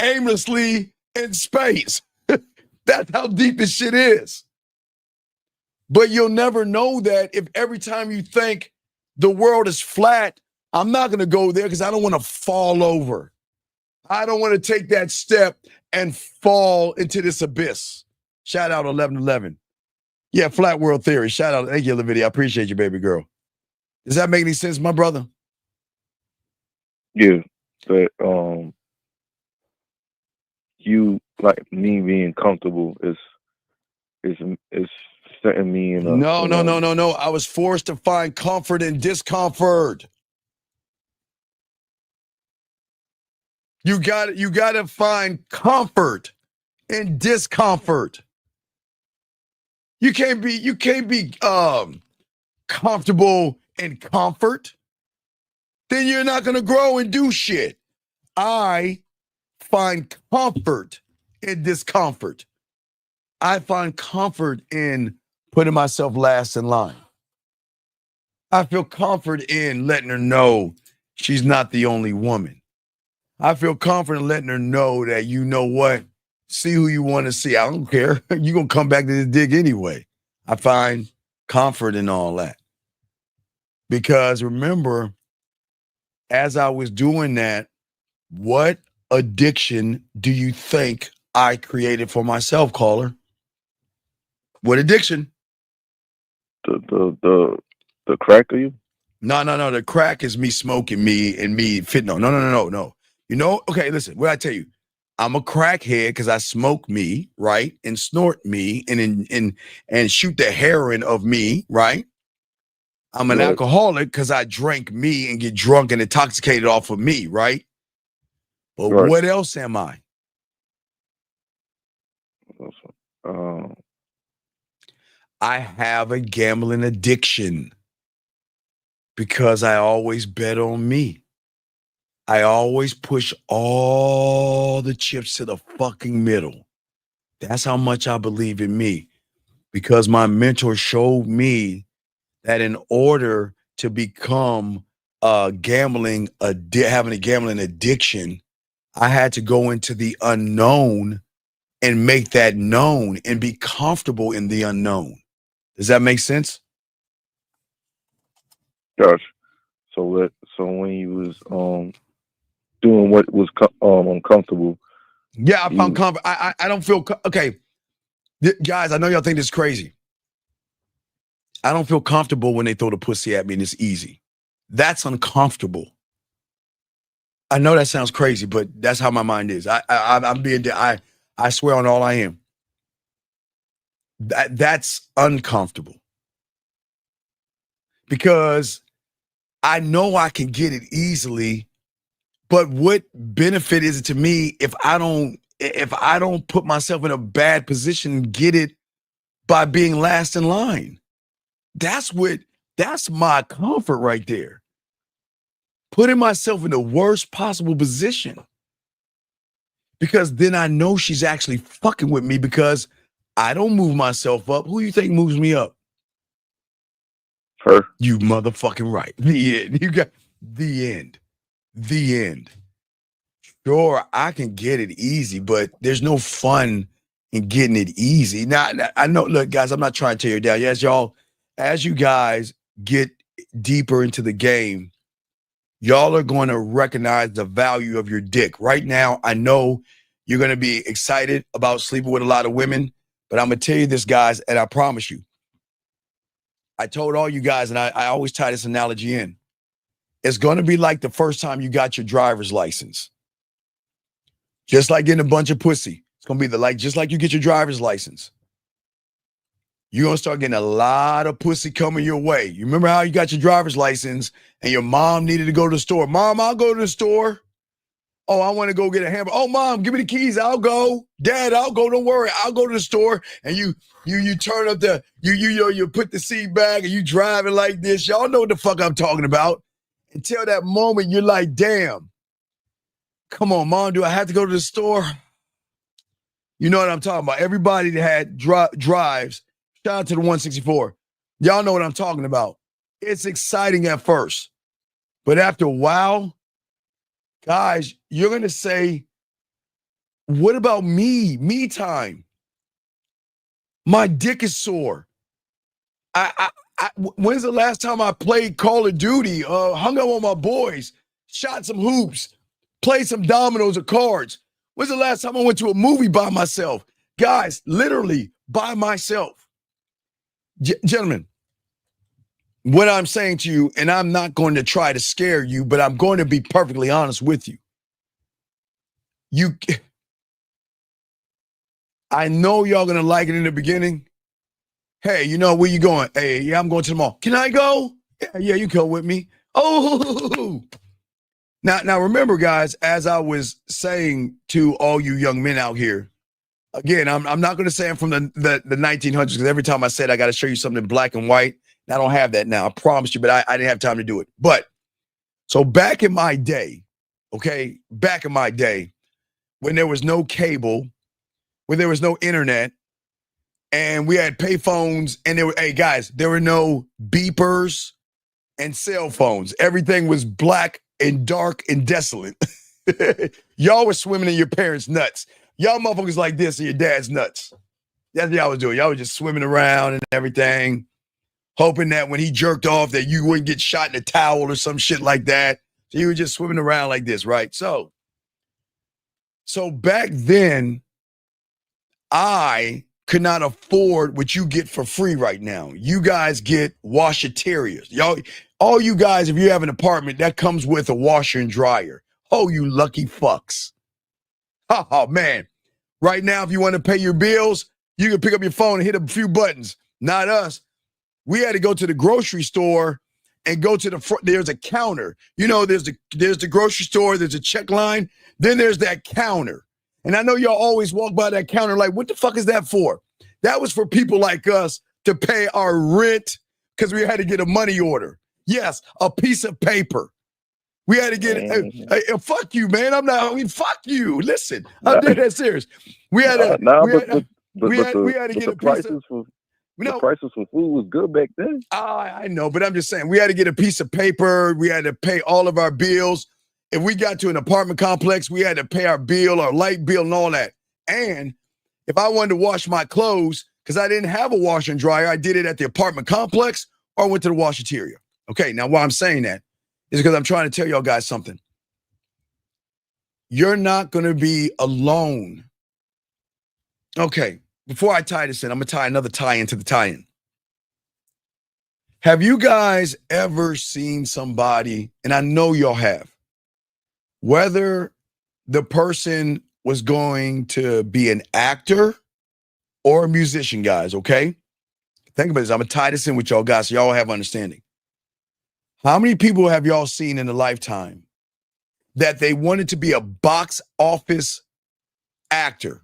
Speaker 6: aimlessly in space. That's how deep this shit is. But you'll never know that if every time you think the world is flat, I'm not going to go there because I don't want to fall over. I don't want to take that step and fall into this abyss. Shout out 1111. Yeah, flat world theory. Shout out. Thank you, Lavidia. I appreciate you, baby girl. Does that make any sense, my brother?
Speaker 11: Yeah, but you like me being comfortable is setting me in a
Speaker 6: No. I was forced to find comfort in discomfort. You got to find comfort in discomfort. You can't be comfortable in comfort. Then you're not going to grow and do shit. I find comfort in discomfort. I find comfort in putting myself last in line. I feel comfort in letting her know she's not the only woman. I feel comfort in letting her know that, you know what, see who you want to see. I don't care. You're going to come back to the dig anyway. I find comfort in all that. Because remember, as I was doing that, what addiction do you think I created for myself, caller? What addiction?
Speaker 11: The crack of you?
Speaker 6: No. The crack is me smoking me and me fit. No. You know, okay, listen, what I tell you, I'm a crackhead because I smoke me, right? And snort me and shoot the heroin of me, right? I'm an alcoholic because I drink me and get drunk and intoxicated off of me, right? But what else am I? I have a gambling addiction because I always bet on me. I always push all the chips to the fucking middle. That's how much I believe in me, because my mentor showed me that in order to become having a gambling addiction, I had to go into the unknown and make that known and be comfortable in the unknown. Does that make sense?
Speaker 11: Gosh. So when you was doing what was uncomfortable.
Speaker 6: Yeah, I found comfort. I don't feel okay. Guys, I know y'all think this is crazy. I don't feel comfortable when they throw the pussy at me and it's easy. That's uncomfortable. I know that sounds crazy, but that's how my mind is. I swear on all I am. That's uncomfortable. Because I know I can get it easily, but what benefit is it to me if I don't put myself in a bad position and get it by being last in line? That's my comfort right there. Putting myself in the worst possible position. Because then I know she's actually fucking with me because I don't move myself up. Who you think moves me up?
Speaker 11: Her.
Speaker 6: You motherfucking right. The end. You got the end. The end. Sure, I can get it easy, but there's no fun in getting it easy. Now, I know, look, guys, I'm not trying to tear you down. As you guys get deeper into the game, y'all are going to recognize the value of your dick. Right now, I know you're going to be excited about sleeping with a lot of women, but I'm going to tell you this, guys, and I promise you, I told all you guys, and I always tie this analogy in. It's going to be like the first time you got your driver's license. Just like getting a bunch of pussy. It's going to be just like you get your driver's license. You're going to start getting a lot of pussy coming your way. You remember how you got your driver's license and your mom needed to go to the store? Mom, I'll go to the store. Oh, I want to go get a hamburger. Oh, mom, give me the keys. I'll go. Dad, I'll go. Don't worry. I'll go to the store. And you turn up you put the seat back and you driving like this. Y'all know what the fuck I'm talking about. Until that moment, you're like, damn. Come on, mom, do I have to go to the store? You know what I'm talking about. Everybody that had drives, shout out to the 164. Y'all know what I'm talking about. It's exciting at first. But after a while, guys, you're going to say, what about me? Me time. My dick is sore. When's the last time I played Call of Duty, hung out with my boys, shot some hoops, played some dominoes or cards? When's the last time I went to a movie by myself? Guys, literally by myself. Gentlemen, what I'm saying to you, and I'm not going to try to scare you, but I'm going to be perfectly honest with you. I know y'all going to like it in the beginning. Hey, you know where you going? Hey, yeah, I'm going to the mall. Can I go? Yeah, you go with me. Oh, now remember, guys, as I was saying to all you young men out here, again, I'm not going to say I'm from the 1900s, because every time I said I got to show you something in black and white, and I don't have that now. I promise you, but I didn't have time to do it. But so back in my day, okay, back in my day, when there was no cable, when there was no internet, and we had pay phones, and there were no beepers and cell phones. Everything was black and dark and desolate. Y'all were swimming in your parents' nuts. Y'all motherfuckers like this in your dad's nuts. That's what y'all was doing. Y'all was just swimming around and everything, hoping that when he jerked off that you wouldn't get shot in a towel or some shit like that. So you were just swimming around like this, right? So back then, I could not afford what you get for free right now. You guys get washaterias. Y'all, all you guys, if you have an apartment, that comes with a washer and dryer. Oh, you lucky fucks. Oh, man. Right now, if you want to pay your bills, you can pick up your phone and hit a few buttons. Not us. We had to go to the grocery store and go to the front. There's a counter. You know, there's the grocery store. There's a check line. Then there's that counter. And I know y'all always walk by that counter like, what the fuck is that for? That was for people like us to pay our rent because we had to get a money order. Yes, a piece of paper. We had to get fuck you, man. Fuck you. Listen, I'm dead serious. We had to get a piece of.
Speaker 11: The prices for food was good back then.
Speaker 6: I know, but I'm just saying we had to get a piece of paper. We had to pay all of our bills. If we got to an apartment complex, we had to pay our bill, our light bill, and all that. And if I wanted to wash my clothes, because I didn't have a washer and dryer, I did it at the apartment complex or I went to the washateria. Okay, now why I'm saying that is because I'm trying to tell y'all guys something. You're not going to be alone. Okay, before I tie this in, I'm going to tie another tie into the tie-in. Have you guys ever seen somebody, and I know y'all have, whether the person was going to be an actor or a musician, guys, okay? Think about this. I'm going to tie this in with y'all guys so y'all have understanding. How many people have y'all seen in a lifetime that they wanted to be a box office actor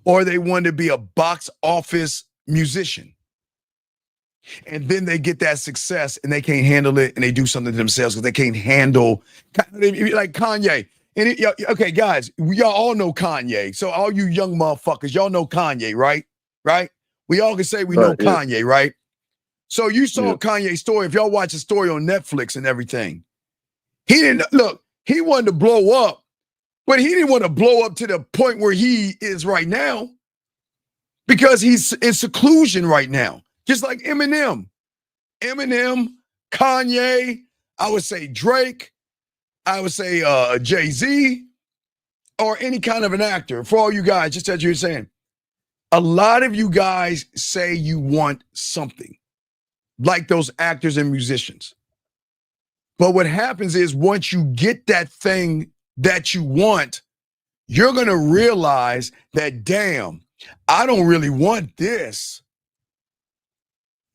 Speaker 6: or they wanted to be a box office musician? And then they get that success and they can't handle it and they do something to themselves because they can't handle, like Kanye. And okay, guys, y'all all know Kanye. So all you young motherfuckers, y'all know Kanye, right? Right? We all can say we know Kanye, right? So you saw Kanye's story. If y'all watch the story on Netflix and everything, he wanted to blow up, but he didn't want to blow up to the point where he is right now because he's in seclusion right now. Just like Eminem, Kanye, I would say Drake, I would say Jay-Z, or any kind of an actor. For all you guys, just as you were saying, a lot of you guys say you want something, like those actors and musicians. But what happens is once you get that thing that you want, you're going to realize that, damn, I don't really want this.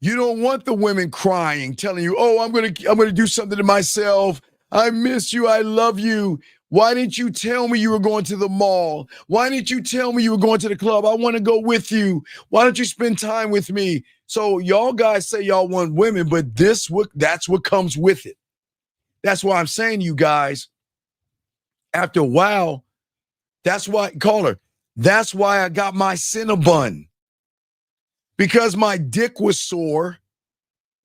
Speaker 6: You don't want the women crying, telling you, oh, I'm gonna do something to myself. I miss you. I love you. Why didn't you tell me you were going to the mall? Why didn't you tell me you were going to the club? I want to go with you. Why don't you spend time with me? So y'all guys say y'all want women, but that's what comes with it. That's why I'm saying to you guys, after a while, that's why, caller, that's why I got my Cinnabon. Because my dick was sore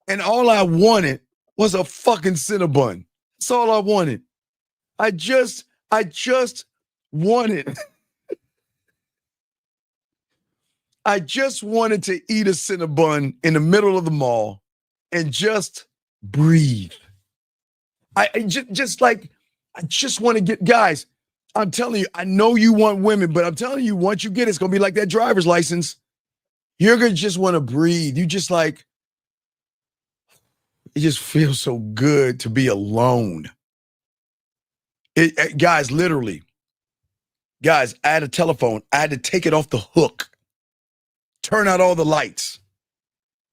Speaker 6: and all I wanted was a fucking Cinnabon. That's all I wanted. I just wanted I just wanted to eat a Cinnabon in the middle of the mall and just breathe. I just want to get, guys, I'm telling you, I know you want women, but I'm telling you, once you get it, it's going to be like that driver's license. You're going to just want to breathe. You just like, it just feels so good to be alone. Guys, literally, guys, I had a telephone. I had to take it off the hook, turn out all the lights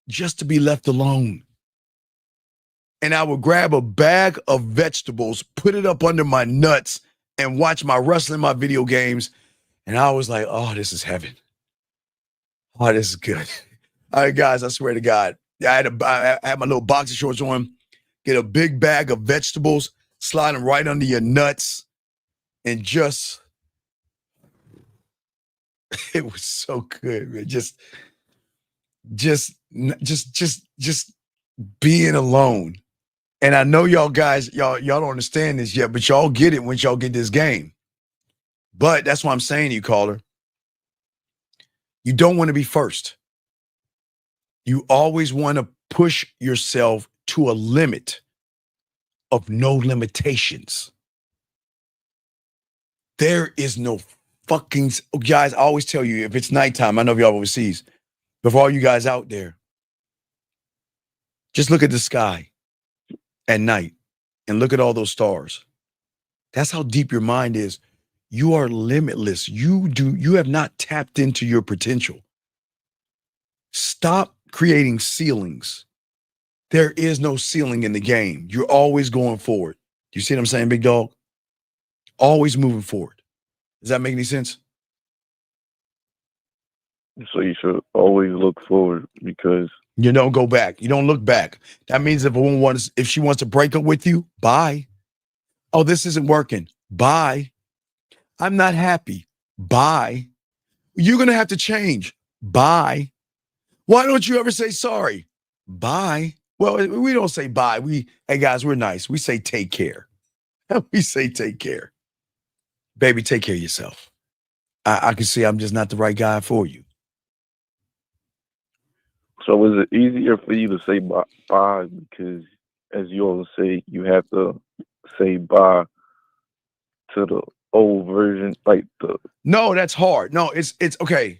Speaker 6: just to be left alone. And I would grab a bag of vegetables, put it up under my nuts, and watch my wrestling, my video games. And I was like, oh, this is heaven. Oh, this is good. All right, guys, I swear to God. I had my little boxer shorts on, get a big bag of vegetables, slide them right under your nuts, and just, it was so good, man. Just being alone. And I know y'all guys, y'all don't understand this yet, but y'all get it once y'all get this game. But that's what I'm saying to you, caller. You don't want to be first. You always want to push yourself to a limit of no limitations. There is no fucking, guys, I always tell you, if it's nighttime, I know y'all overseas, but for all you guys out there, just look at the sky at night and look at all those stars. That's how deep your mind is. You are limitless. You have not tapped into your potential. Stop creating ceilings. There is no ceiling in the game. You're always going forward. You see what I'm saying, big dog? Always moving forward. Does that make any sense?
Speaker 11: So you should always look forward because
Speaker 6: you don't go back. You don't look back. That means if a woman if she wants to break up with you, bye. Oh, this isn't working. Bye. I'm not happy. Bye. You're going to have to change. Bye. Why don't you ever say sorry? Bye. Well, we don't say bye. Hey guys, we're nice. We say take care. We say take care. Baby, take care of yourself. I can see I'm just not the right guy for you.
Speaker 11: So is it easier for you to say bye because, as you always say, you have to say bye to the old version, like the...
Speaker 6: No, that's hard. No, it's okay.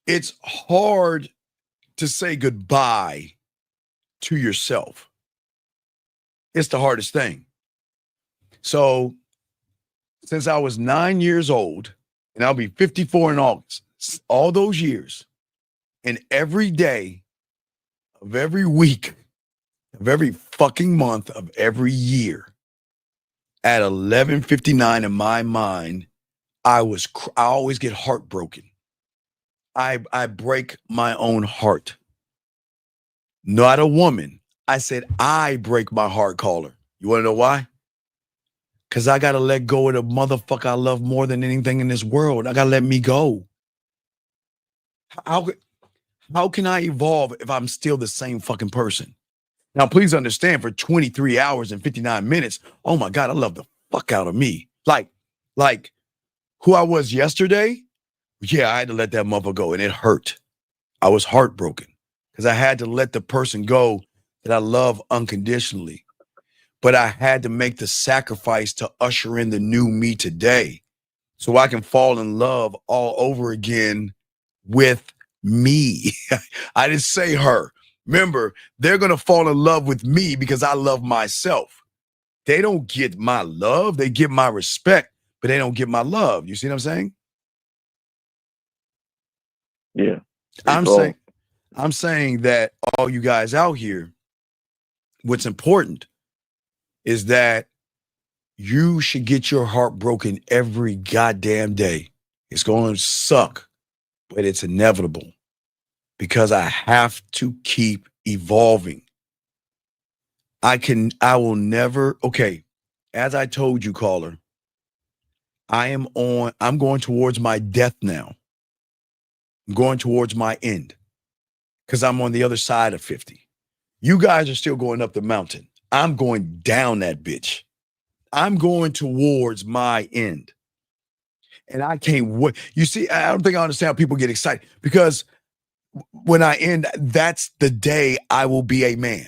Speaker 6: It's hard to say goodbye to yourself. It's the hardest thing. So since I was 9 years old, and I'll be 54 in August, all those years, and every day of every week, of every fucking month of every year, at 11:59 in my mind, I always get heartbroken. I break my own heart. Not a woman. I said I break my heart, caller. You want to know why? Because I got to let go of the motherfucker I love more than anything in this world. I got to let me go. How can I evolve if I'm still the same fucking person? Now, please understand, for 23 hours and 59 minutes, oh my God, I love the fuck out of me. Like who I was yesterday, yeah, I had to let that mother go, and it hurt. I was heartbroken because I had to let the person go that I love unconditionally. But I had to make the sacrifice to usher in the new me today so I can fall in love all over again with me. I didn't say her. Remember, they're going to fall in love with me because I love myself. They don't get my love. They get my respect, but they don't get my love. You see what I'm saying?
Speaker 11: Yeah.
Speaker 6: I'm saying that all you guys out here, what's important is that you should get your heart broken every goddamn day. It's going to suck, but it's inevitable because I have to keep evolving. I will never, okay, as I told you, caller, I'm going towards my death now. I'm going towards my end because I'm on the other side of 50. You guys are still going up the mountain. I'm going down that bitch. I'm going towards my end. And I can't wait. You see, I don't think I understand how people get excited because when I end, that's the day I will be a man.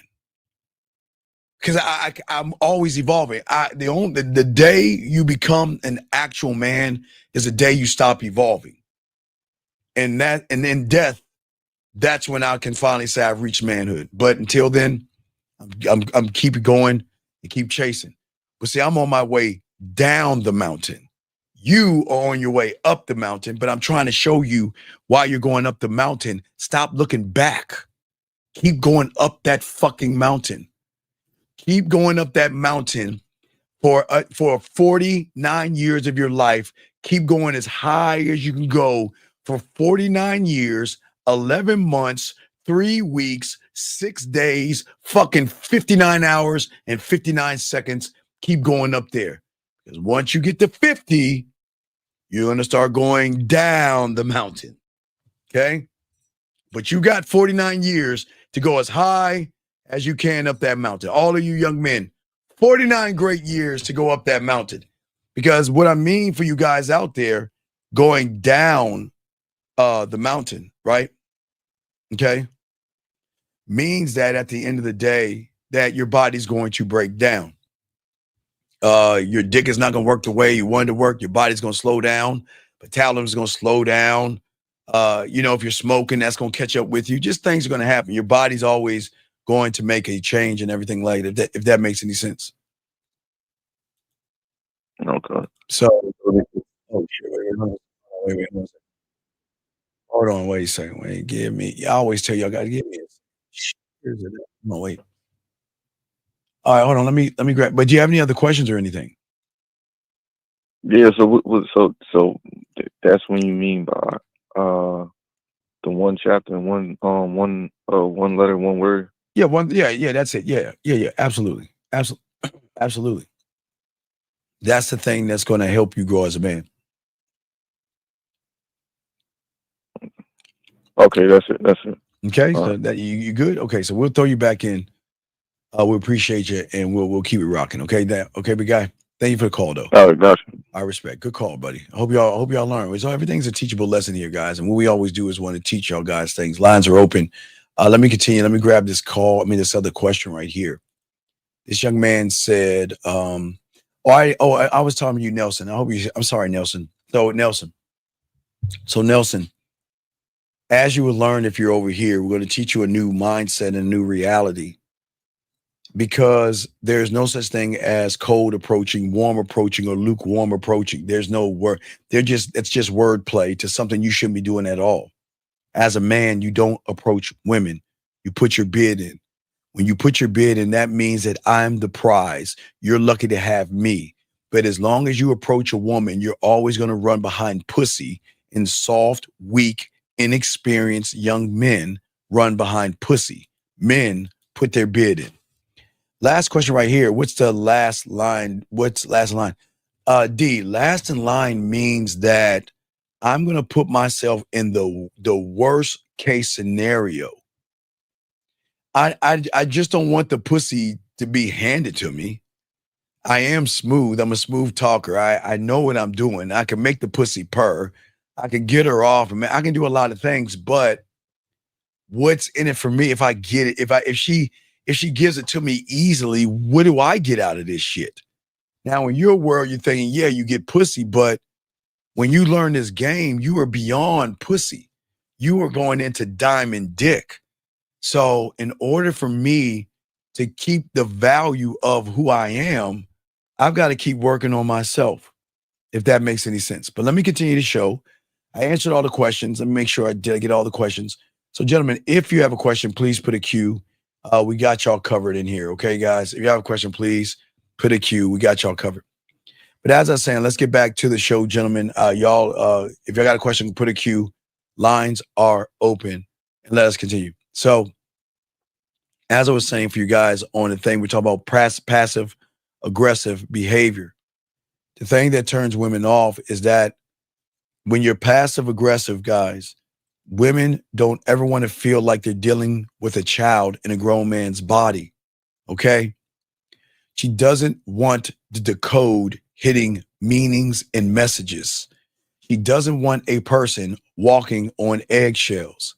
Speaker 6: Because I'm always evolving. The day you become an actual man is the day you stop evolving. And then death, that's when I can finally say I've reached manhood. But until then, I'm keep going and keep chasing. But see, I'm on my way down the mountain. You are on your way up the mountain, but I'm trying to show you while you're going up the mountain, stop looking back. Keep going up that fucking mountain. Keep going up that mountain for 49 years of your life. Keep going as high as you can go for 49 years, 11 months, 3 weeks, 6 days, fucking 59 hours and 59 seconds. Keep going up there. Because once you get to 50, you're going to start going down the mountain. Okay? But you got 49 years to go as high as you can up that mountain. All of you young men, 49 great years to go up that mountain. Because what I mean for you guys out there going down the mountain, right? Okay? Means that at the end of the day, that your body's going to break down. Your dick is not going to work the way you want it to work. Your body's going to slow down. Metabolism is going to slow down. If you're smoking, that's going to catch up with you. Just things are going to happen. Your body's always going to make a change and everything like that, if that makes any sense.
Speaker 11: Okay.
Speaker 6: So, oh shit, wait. Hold on, wait a second. Wait, give me. I always tell you, I got to give me a. No, wait. All right, hold on. Let me grab. But do you have any other questions or anything?
Speaker 11: Yeah. So that's when you mean by the one chapter and one letter, one word.
Speaker 6: Yeah, yeah, that's it. Yeah, absolutely. Absolutely. That's the thing that's going to help you grow as a man.
Speaker 11: Okay, that's it.
Speaker 6: Okay, so that you good? Okay, so we'll throw you back in. We appreciate you, and we'll keep it rocking. Okay, big guy. Thank you for the call, though.
Speaker 11: All right, gotcha.
Speaker 6: I respect. Good call, buddy. I hope y'all learn. So everything's a teachable lesson here, guys. And what we always do is want to teach y'all guys things. Lines are open. Let me continue. Let me grab this call. This other question right here. This young man said, I was talking to you, Nelson. I'm sorry, Nelson. So Nelson, as you will learn if you're over here, we're going to teach you a new mindset and a new reality. Because there's no such thing as cold approaching, warm approaching, or lukewarm approaching. There's no word. It's just wordplay to something you shouldn't be doing at all. As a man, you don't approach women. You put your bid in. When you put your bid in, that means that I'm the prize. You're lucky to have me. But as long as you approach a woman, you're always going to run behind pussy, and soft, weak, inexperienced young men run behind pussy. Men put their bid in. Last question right here. What's the last line? What's last line? D, last in line means that I'm going to put myself in the worst case scenario. I just don't want the pussy to be handed to me. I am smooth. I'm a smooth talker. I know what I'm doing. I can make the pussy purr. I can get her off. I can do a lot of things, but what's in it for me if I get it? If she gives it to me easily, what do I get out of this shit? Now, in your world, you're thinking, yeah, you get pussy, but when you learn this game, you are beyond pussy. You are going into diamond dick. So in order for me to keep the value of who I am, I've got to keep working on myself, if that makes any sense. But let me continue the show. I answered all the questions. Let me make sure I did get all the questions. So, gentlemen, if you have a question, please put a Q. We got y'all covered in here. Okay, guys? If you have a question, please put a Q. We got y'all covered. But as I was saying, let's get back to the show, gentlemen. Y'all, if y'all got a question, put a Q. Lines are open, and let us continue. So, as I was saying for you guys on the thing, we're talking about passive aggressive behavior. The thing that turns women off is that when you're passive aggressive, guys, women don't ever want to feel like they're dealing with a child in a grown man's body. Okay? She doesn't want to decode hitting meanings and messages. She doesn't want a person walking on eggshells.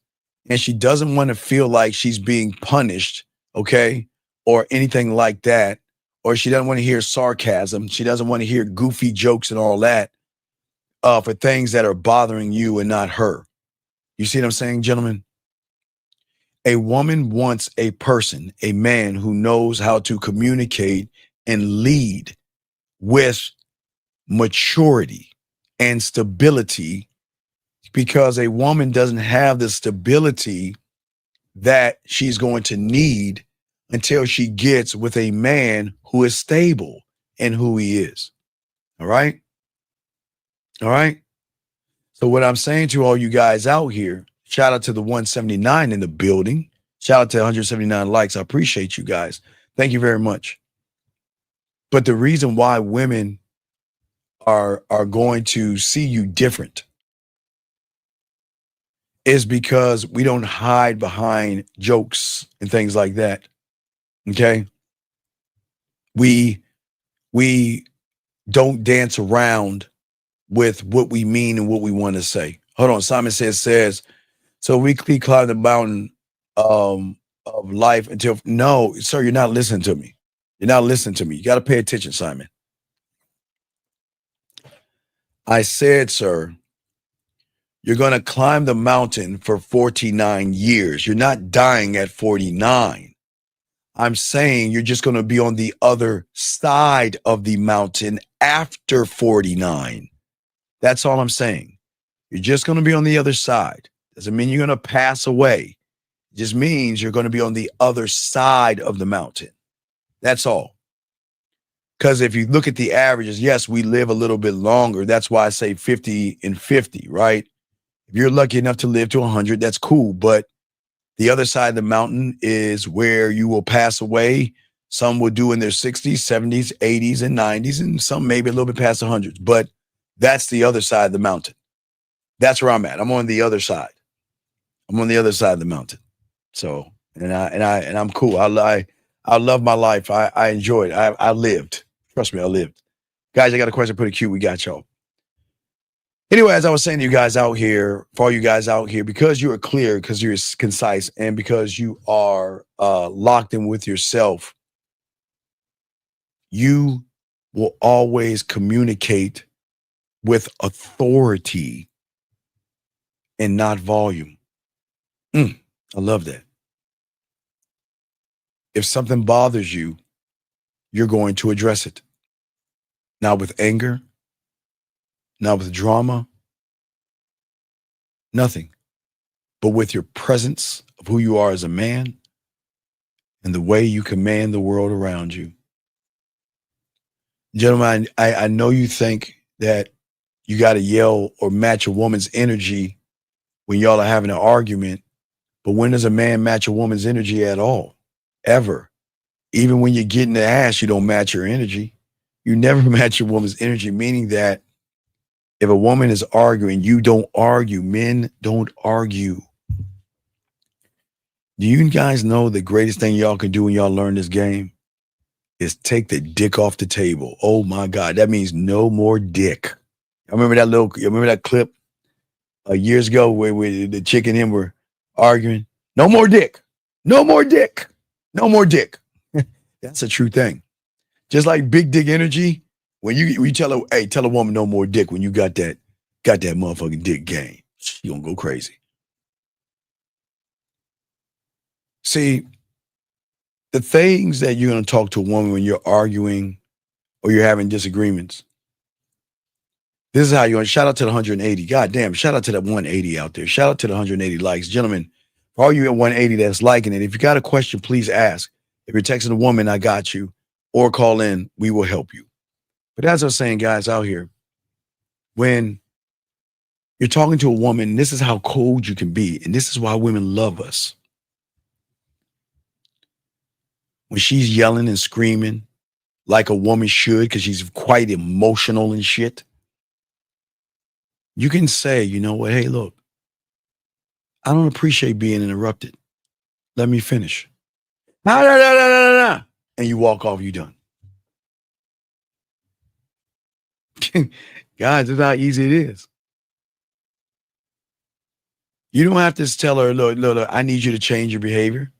Speaker 6: And she doesn't want to feel like she's being punished, okay, or anything like that. Or she doesn't want to hear sarcasm. She doesn't want to hear goofy jokes and all that for things that are bothering you and not her. You see what I'm saying, gentlemen? A woman wants a person, a man who knows how to communicate and lead with maturity and stability, because a woman doesn't have the stability that she's going to need until she gets with a man who is stable in who he is. All right? All right? So what I'm saying to all you guys out here, shout out to the 179 in the building. Shout out to 179 likes. I appreciate you guys. Thank you very much. But the reason why women are going to see you different is because we don't hide behind jokes and things like that. Okay? We don't dance around with what we mean and what we want to say. Hold on. Simon says, so we climb the mountain of life until, no, sir, you're not listening to me. You're not listening to me. You got to pay attention, Simon. I said, sir, you're going to climb the mountain for 49 years. You're not dying at 49. I'm saying you're just going to be on the other side of the mountain after 49. That's all I'm saying. You're just going to be on the other side. Doesn't mean you're going to pass away. It just means you're going to be on the other side of the mountain. That's all. Because if you look at the averages, yes, we live a little bit longer. That's why I say 50 and 50, right? If you're lucky enough to live to 100, that's cool. But the other side of the mountain is where you will pass away. Some will do in their 60s, 70s, 80s, and 90s, and some maybe a little bit past 100s. But that's the other side of the mountain. That's where I'm at. I'm on the other side. I'm on the other side of the mountain. So, and I'm cool. I love my life. I enjoyed. I lived. Trust me, I lived. Guys, I got a question. Put a Q. We got y'all. Anyway, as I was saying to you guys out here, for all you guys out here, because you are clear, because you're concise, and because you are locked in with yourself, you will always communicate with authority and not volume. I love that. If something bothers you, you're going to address it. Not with anger, not with drama, nothing, but with your presence of who you are as a man and the way you command the world around you. Gentlemen, I know you think that you got to yell or match a woman's energy when y'all are having an argument, but when does a man match a woman's energy at all? Ever. Even when you're getting the ass, you don't match her energy. You never match a woman's energy, meaning that if a woman is arguing, you don't argue. Men don't argue. Do you guys know the greatest thing y'all can do when y'all learn this game is take the dick off the table? Oh my God, that means no more dick. I remember that clip years ago where the chick and him were arguing. No more dick. No more dick. No more dick. That's a true thing. Just like big dick energy, when you tell a woman no more dick when you got that motherfucking dick game, she gonna go crazy. See, the things that you're gonna talk to a woman when you're arguing or you're having disagreements, this is how you're gonna shout out to the 180. God damn, shout out to that 180 out there. Shout out to the 180 likes. Gentlemen, for all you at 180 that's liking it, if you got a question, please ask. If you're texting a woman, I got you. Or call in, we will help you. But as I was saying, guys out here, when you're talking to a woman, this is how cold you can be. And this is why women love us. When she's yelling and screaming like a woman should, because she's quite emotional and shit, you can say, you know what? Hey, look, I don't appreciate being interrupted. Let me finish. Nah, nah, nah, nah, nah, nah. And you walk off, you done. Guys, this is how easy it is. You don't have to tell her, look, I need you to change your behavior.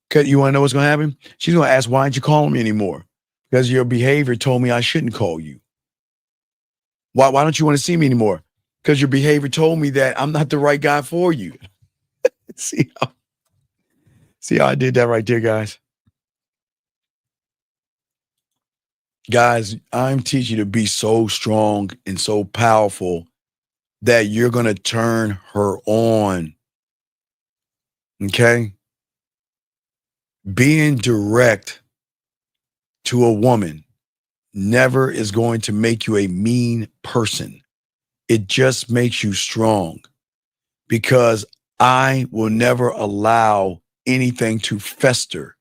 Speaker 6: Because you want to know what's going to happen? She's going to ask, why aren't you calling me anymore? Because your behavior told me I shouldn't call you. Why don't you want to see me anymore? Because your behavior told me that I'm not the right guy for you. See how I did that right there, guys? Guys, I'm teaching you to be so strong and so powerful that you're going to turn her on. Okay? Being direct to a woman never is going to make you a mean person. It just makes you strong, because I will never allow anything to fester.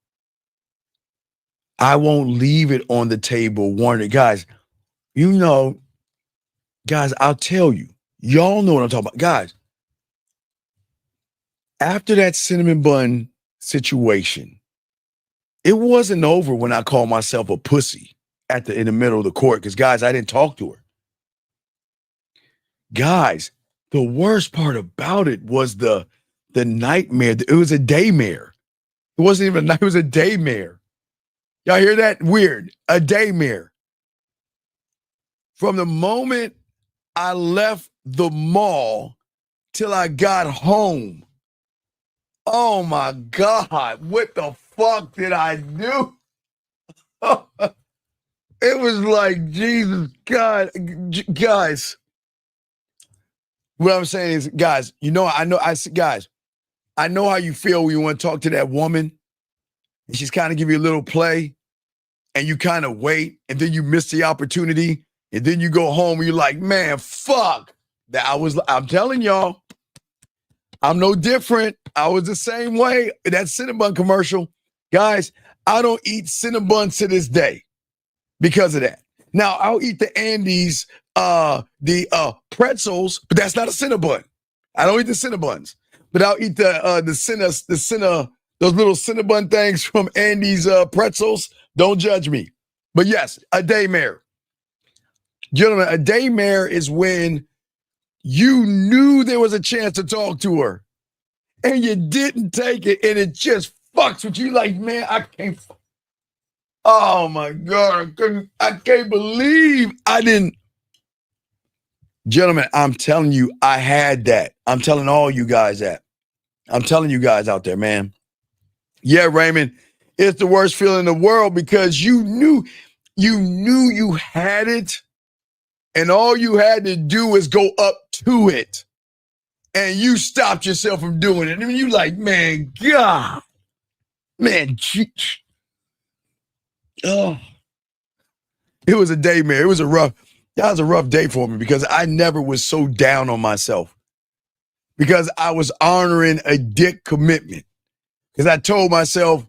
Speaker 6: I won't leave it on the table wondering, guys, guys, I'll tell you, y'all know what I'm talking about. Guys, after that cinnamon bun situation, it wasn't over when I called myself a pussy in the middle of the court, because, guys, I didn't talk to her. Guys, the worst part about it was the nightmare. It was a daymare. It wasn't even a night, it was a daymare. Y'all hear that? Weird. A daymare. From the moment I left the mall till I got home. Oh my God, what the fuck did I do? It was like, Jesus God, guys. What I'm saying is, guys, guys, I know how you feel when you want to talk to that woman and she's kind of give you a little play and you kind of wait and then you miss the opportunity and then you go home and you're like, man, fuck. I'm telling y'all, I'm no different. I was the same way. That Cinnabon commercial, guys, I don't eat Cinnabons to this day because of that. Now, I'll eat the Andes, the pretzels, but that's not a Cinnabon. I don't eat the Cinnabons, but I'll eat those little Cinnabon things from Andes pretzels. Don't judge me. But yes, a daymare. Gentlemen, a daymare is when you knew there was a chance to talk to her and you didn't take it, and it just fucks with you. Like, man, I can't. Oh my God, I can't believe I didn't. Gentlemen, I'm telling you, I had that. I'm telling all you guys that. I'm telling you guys out there, man. Yeah, Raymond, it's the worst feeling in the world because you knew you had it, and all you had to do is go up to it, and you stopped yourself from doing it. I mean, you like, man, God, man, oh, it was a day, man. That was a rough day for me because I never was so down on myself because I was honoring a dick commitment. Because I told myself,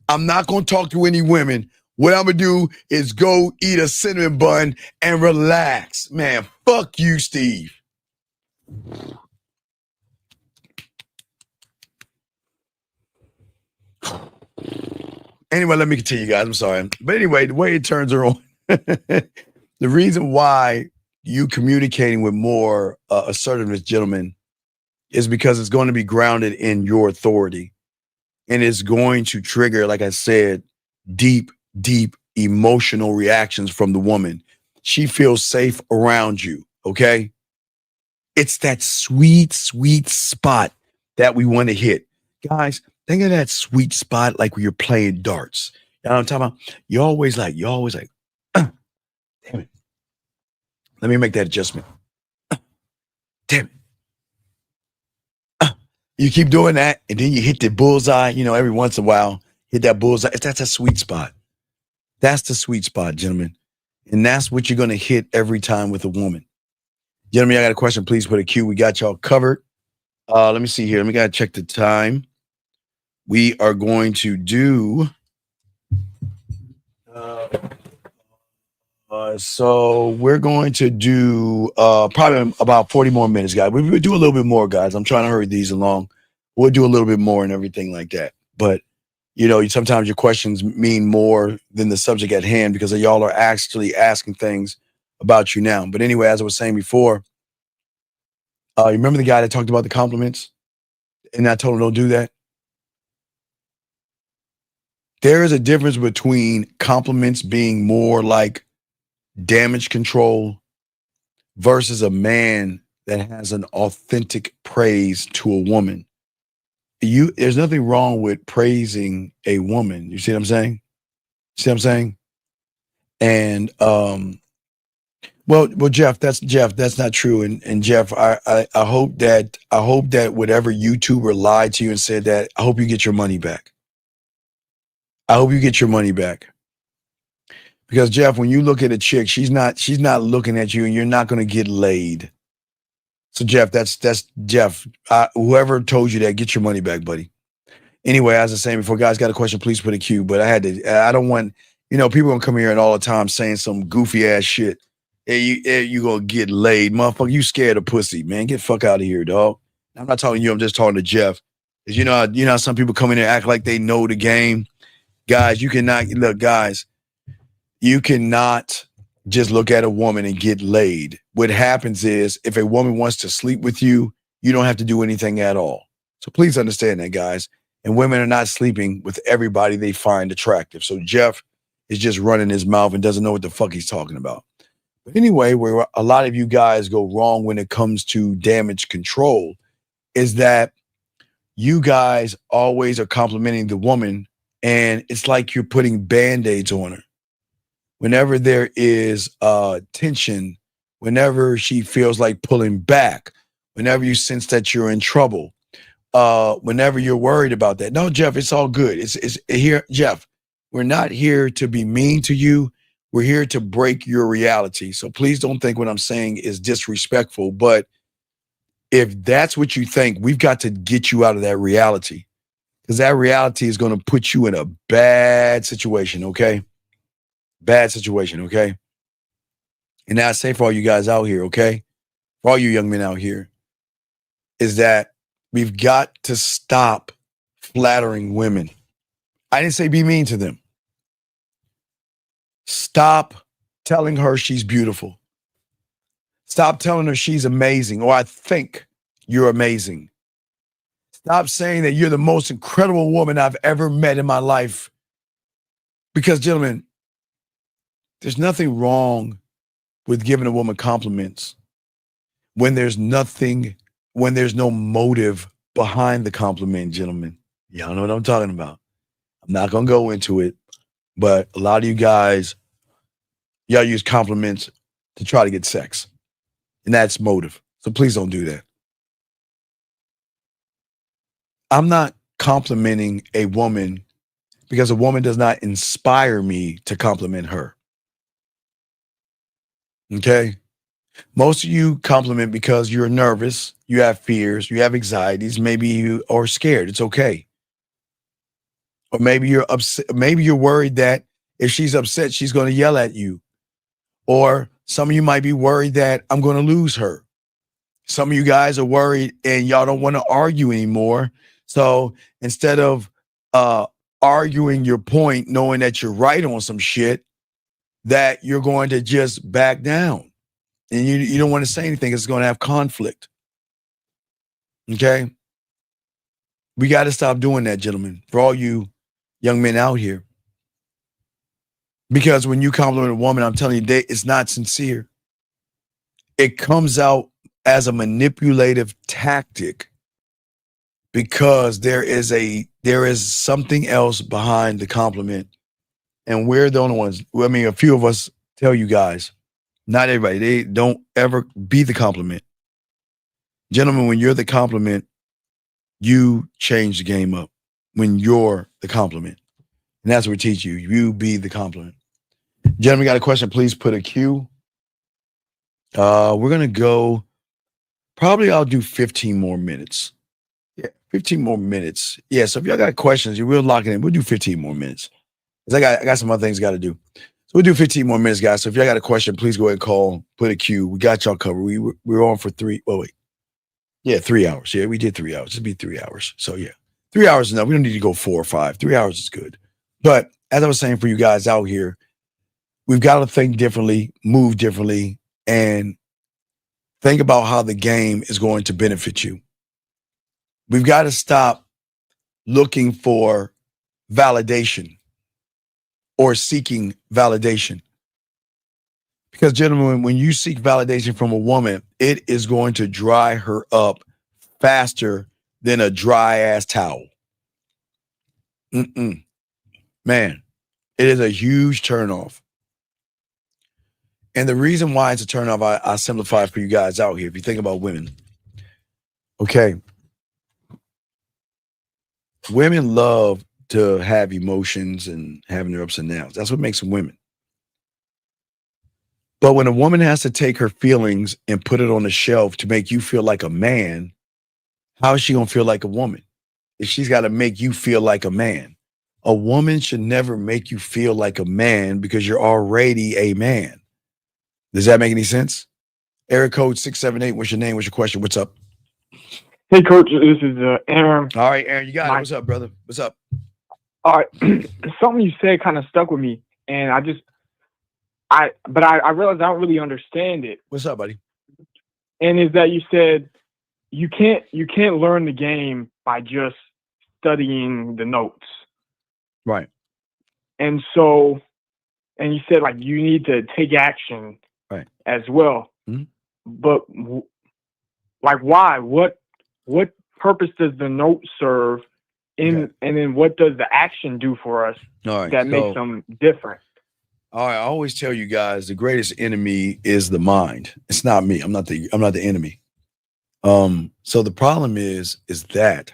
Speaker 6: I'm not going to talk to any women. What I'm going to do is go eat a cinnamon bun and relax. Man, fuck you, Steve. Anyway, let me continue, guys. I'm sorry. But anyway, the way it turns her on, the reason why you communicating with more assertiveness, gentlemen, is because it's going to be grounded in your authority. And it's going to trigger, like I said, deep, deep emotional reactions from the woman. She feels safe around you, okay? It's that sweet, sweet spot that we want to hit. Guys, think of that sweet spot like when you're playing darts. You know what I'm talking about? You're always like, damn it. Let me make that adjustment. Damn it. You keep doing that, and then you hit the bullseye, every once in a while, hit that bullseye. That's a sweet spot. That's the sweet spot, gentlemen. And that's what you're going to hit every time with a woman. Gentlemen, I got a question. Please put a Q. We got y'all covered. Let me see here. Let me gotta check the time. We are going to do. So we're going to do probably about 40 more minutes, guys. We will do a little bit more, guys. I'm trying to hurry these along. We'll do a little bit more and everything like that. But you know, sometimes your questions mean more than the subject at hand because y'all are actually asking things about you now. But anyway, as I was saying before, you remember the guy that talked about the compliments? And I told him don't do that. There is a difference between compliments being more like damage control versus a man that has an authentic praise to a woman. There's nothing wrong with praising a woman. You see what I'm saying? See what I'm saying? And well, Jeff, that's not true. And Jeff, I hope that whatever YouTuber lied to you and said that, I hope you get your money back. I hope you get your money back. Because Jeff, when you look at a chick, she's not looking at you and you're not going to get laid. So Jeff, that's Jeff. Whoever told you that, get your money back, buddy. Anyway, as I was saying before, guys got a question, please put a Q. But I don't want, people gonna come here and all the time saying some goofy ass shit. Hey, you gonna get laid, motherfucker. You scared of pussy, man. Get the fuck out of here, dog. I'm not talking to you, I'm just talking to Jeff. Because you know how some people come in there and act like they know the game. Guys, you cannot just look at a woman and get laid. What happens is if a woman wants to sleep with you, you don't have to do anything at all. So please understand that, guys. And women are not sleeping with everybody they find attractive. So Jeff is just running his mouth and doesn't know what the fuck he's talking about. But anyway, where a lot of you guys go wrong when it comes to damage control is that you guys always are complimenting the woman and it's like you're putting Band-Aids on her. Whenever there is tension, whenever she feels like pulling back, whenever you sense that you're in trouble, whenever you're worried about that. No, Jeff, it's all good. It's here, Jeff. We're not here to be mean to you. We're here to break your reality. So please don't think what I'm saying is disrespectful. But if that's what you think, we've got to get you out of that reality because that reality is going to put you in a bad situation. Okay. Bad situation, okay? And now I say for all you guys out here, okay? For all you young men out here, is that we've got to stop flattering women. I didn't say be mean to them. Stop telling her she's beautiful. Stop telling her she's amazing or I think you're amazing. Stop saying that you're the most incredible woman I've ever met in my life. Because, gentlemen, there's nothing wrong with giving a woman compliments when there's no motive behind the compliment, gentlemen. Y'all know what I'm talking about. I'm not going to go into it, but a lot of you guys, y'all use compliments to try to get sex. And that's motive. So please don't do that. I'm not complimenting a woman because a woman does not inspire me to compliment her. Okay. Most of you compliment because you're nervous, you have fears, you have anxieties, maybe you are scared. It's okay. Or maybe you're upset, maybe you're worried that if she's upset, she's going to yell at you. Or some of you might be worried that I'm going to lose her. Some of you guys are worried and y'all don't want to argue anymore. So instead of arguing your point, knowing that you're right on some shit, that you're going to just back down and you don't want to say anything. It's going to have conflict. Okay. We got to stop doing that, gentlemen, for all you young men out here. Because when you compliment a woman, I'm telling you, it's not sincere. It comes out as a manipulative tactic because there is something else behind the compliment. And we're the only ones. I mean, a few of us tell you guys, not everybody, they don't ever be the compliment. Gentlemen, when you're the compliment, you change the game up when you're the compliment. And that's what we teach you. You be the compliment. Gentlemen, got a question? Please put a Q. We're gonna go. Probably I'll do 15 more minutes. Yeah, 15 more minutes. Yeah. So if y'all got questions, you will lock it in. We'll do 15 more minutes. 'Cause I got some other things got to do. So we'll do 15 more minutes, guys. So if y'all got a question, please go ahead and call. Put a Q. We got y'all covered. We're on for 3. Oh wait. Yeah, 3 hours. Yeah, we did 3 hours. It'd be 3 hours. So yeah, 3 hours is enough. We don't need to go 4 or 5. 3 hours is good. But as I was saying, for you guys out here, we've got to think differently, move differently, and think about how the game is going to benefit you. We've got to stop looking for validation or seeking validation. Because, gentlemen, when you seek validation from a woman, it is going to dry her up faster than a dry ass towel. Man, it is a huge turnoff. And the reason why it's a turnoff, I simplify for you guys out here. If you think about women, okay, women love to have emotions and having their ups and downs. That's what makes them women. But when a woman has to take her feelings and put it on the shelf to make you feel like a man, how is she going to feel like a woman if she's got to make you feel like a man? A woman should never make you feel like a man because you're already a man. Does that make any sense? Area code 678. What's your name? What's your question? What's up?
Speaker 10: Hey, Coach. This is Aaron.
Speaker 6: All right, Aaron, you got it. What's up, brother? What's up?
Speaker 10: All right. Something you said kind of stuck with me, and I realized I don't really understand it.
Speaker 6: What's up, buddy?
Speaker 10: And is that you said you can't learn the game by just studying the notes.
Speaker 6: Right.
Speaker 10: And so, and you said like you need to take action.
Speaker 6: Right.
Speaker 10: As well.
Speaker 6: Mm-hmm.
Speaker 10: But like why? What purpose does the note serve? And then what does the action do for us that makes them different?
Speaker 6: All right, I always tell you guys the greatest enemy is the mind. It's not me. I'm not the enemy. So the problem is that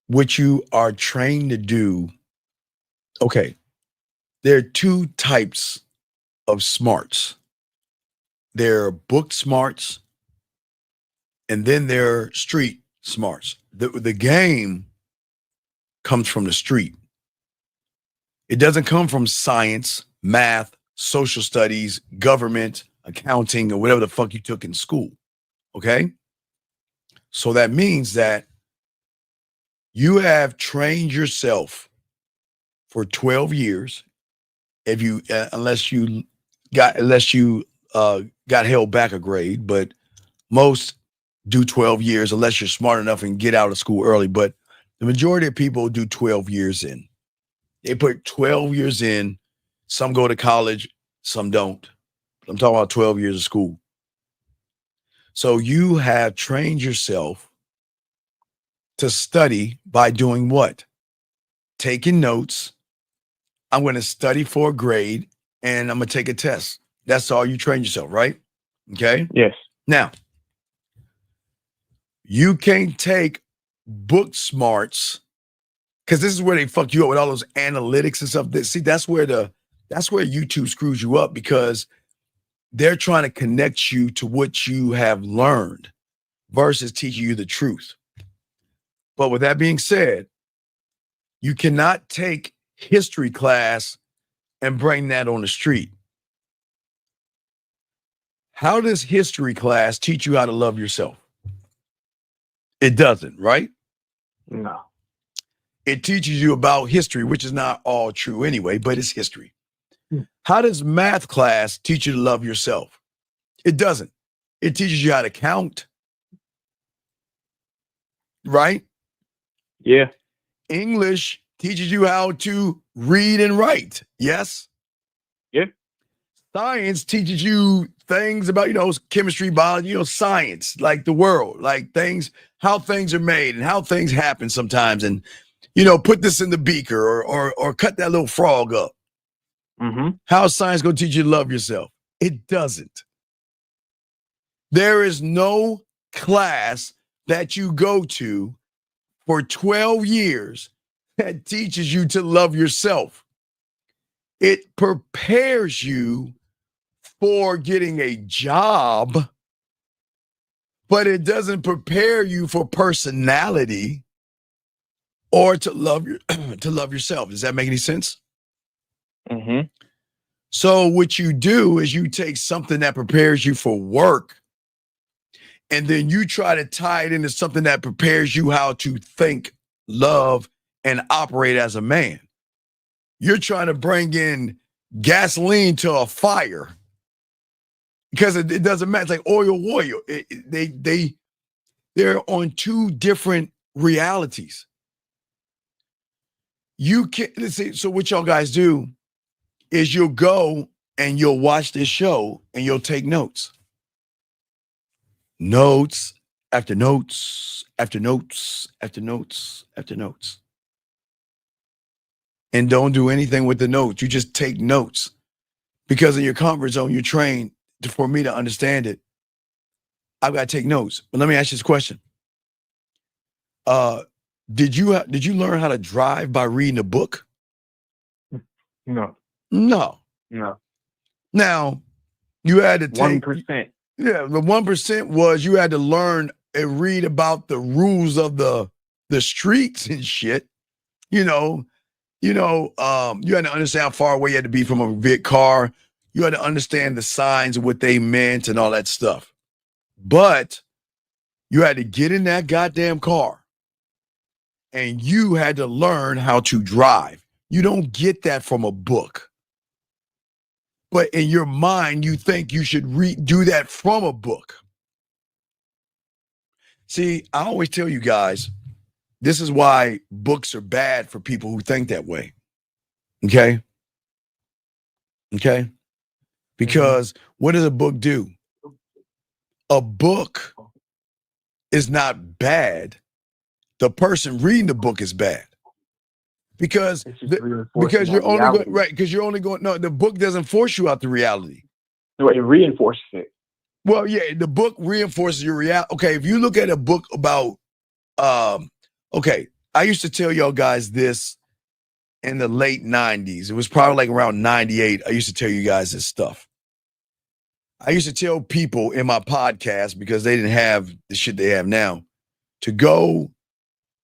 Speaker 6: what you are trained to do, okay, there are 2 types of smarts. There are book smarts, and then there are street smarts. The game comes from the street. It doesn't come from science, math, social studies, government, accounting, or whatever the fuck you took in school. Okay? So that means that you have trained yourself for 12 years. If you, unless you got held back a grade, but most do 12 years unless you're smart enough and get out of school early. But the majority of people do 12 years in. They put 12 years in. Some go to college, some don't. I'm talking about 12 years of school. So you have trained yourself to study by doing what? Taking notes. I'm going to study for a grade and I'm going to take a test. That's all you train yourself, right? Okay?
Speaker 10: Yes.
Speaker 6: Now, you can't take book smarts because this is where they fuck you up with all those analytics and stuff. See, that's where YouTube screws you up because they're trying to connect you to what you have learned versus teaching you the truth. But with that being said, you cannot take history class and bring that on the street. How does history class teach you how to love yourself? It doesn't, right?
Speaker 10: No.
Speaker 6: It teaches you about history, which is not all true anyway, but it's history. How does math class teach you to love yourself? It doesn't. It teaches you how to count. Right?
Speaker 10: Yeah.
Speaker 6: English teaches you how to read and write. Yes?
Speaker 10: Yeah.
Speaker 6: Science teaches you things about, chemistry, biology, science, like the world, like things, how things are made and how things happen sometimes. And, put this in the beaker or cut that little frog up.
Speaker 10: Mm-hmm.
Speaker 6: How is science going to teach you to love yourself? It doesn't. There is no class that you go to for 12 years that teaches you to love yourself. It prepares you for getting a job, but it doesn't prepare you for personality or to love to love yourself. Does that make any sense?
Speaker 10: Mm-hmm.
Speaker 6: So what you do is you take something that prepares you for work, and then you try to tie it into something that prepares you how to think, love, and operate as a man. You're trying to bring in gasoline to a fire because it doesn't matter. It's like oil. They're on two different realities. You can't, let's see, so what y'all guys do is you'll go and you'll watch this show and you'll take notes. Notes after notes after notes after notes after notes. And don't do anything with the notes. You just take notes. Because in your comfort zone, you're trained for me to understand it. I've got to take notes. But let me ask you this question. Did you learn how to drive by reading a book?
Speaker 10: No.
Speaker 6: No. Now, you had to take
Speaker 10: 1%.
Speaker 6: Yeah, the 1% was you had to learn and read about the rules of the streets and shit. You had to understand how far away you had to be from a big car. You had to understand the signs of what they meant and all that stuff. But you had to get in that goddamn car and you had to learn how to drive. You don't get that from a book. But in your mind, you think you should do that from a book. See, I always tell you guys, this is why books are bad for people who think that way. Okay? Because what does a book do? A book is not bad. The person reading the book is bad. Because you're only going, no, the book doesn't force you out the reality.
Speaker 10: No, it reinforces it.
Speaker 6: Well, yeah, the book reinforces your reality. Okay, if you look at a book about, I used to tell y'all guys this in the late 90s. It was probably like around 98. I used to tell you guys this stuff. I used to tell people in my podcast, because they didn't have the shit they have now, to go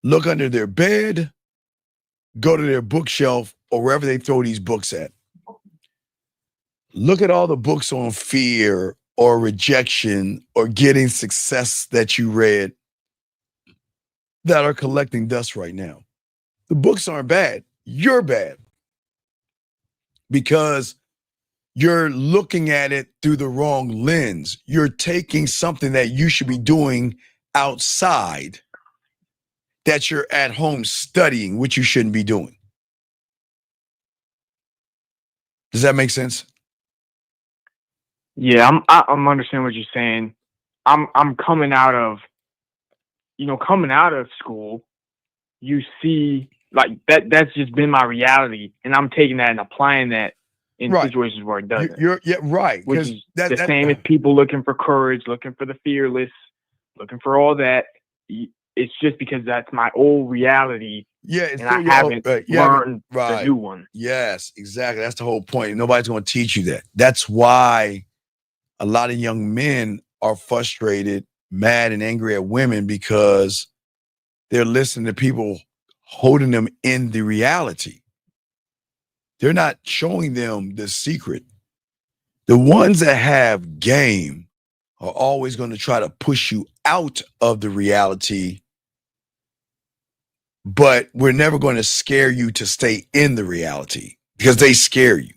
Speaker 6: look under their bed, go to their bookshelf, or wherever they throw these books at. Look at all the books on fear or rejection or getting success that you read that are collecting dust right now. The books aren't bad. You're bad. Because you're looking at it through the wrong lens. You're taking something that you should be doing outside that you're at home studying, which you shouldn't be doing. Does that make sense?
Speaker 10: Yeah, I'm understanding what you're saying. I'm coming out of school. You see, like that's just been my reality, and I'm taking that and applying that in situations where it doesn't.
Speaker 6: Right.
Speaker 10: Which is the same as people looking for courage, looking for the fearless, looking for all that. It's just because that's my old reality.
Speaker 6: Yeah,
Speaker 10: and I haven't learned the new one.
Speaker 6: Yes, exactly. That's the whole point. Nobody's going to teach you that. That's why a lot of young men are frustrated, mad, and angry at women, because they're listening to people holding them in the reality. They're not showing them the secret. The ones that have game are always going to try to push you out of the reality, but we're never going to scare you to stay in the reality because they scare you.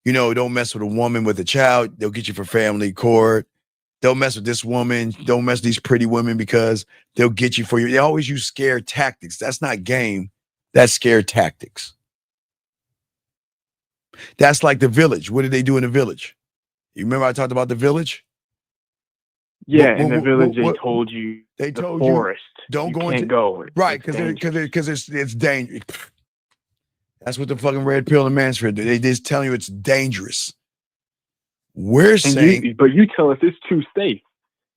Speaker 6: Don't mess with a woman with a child. They'll get you for family court. Don't mess with this woman. Don't mess with these pretty women because they'll get you for you. They always use scare tactics. That's not game. That's scare tactics. That's like The Village. What did they do in The Village? You remember I talked about The Village?
Speaker 10: Yeah, in The Village, they told you the forest.
Speaker 6: Don't go
Speaker 10: into go.
Speaker 6: Right, because it's dangerous. That's what the fucking red pill and Mansfield do. They just telling you it's dangerous. We're saying,
Speaker 10: but you tell us it's too safe.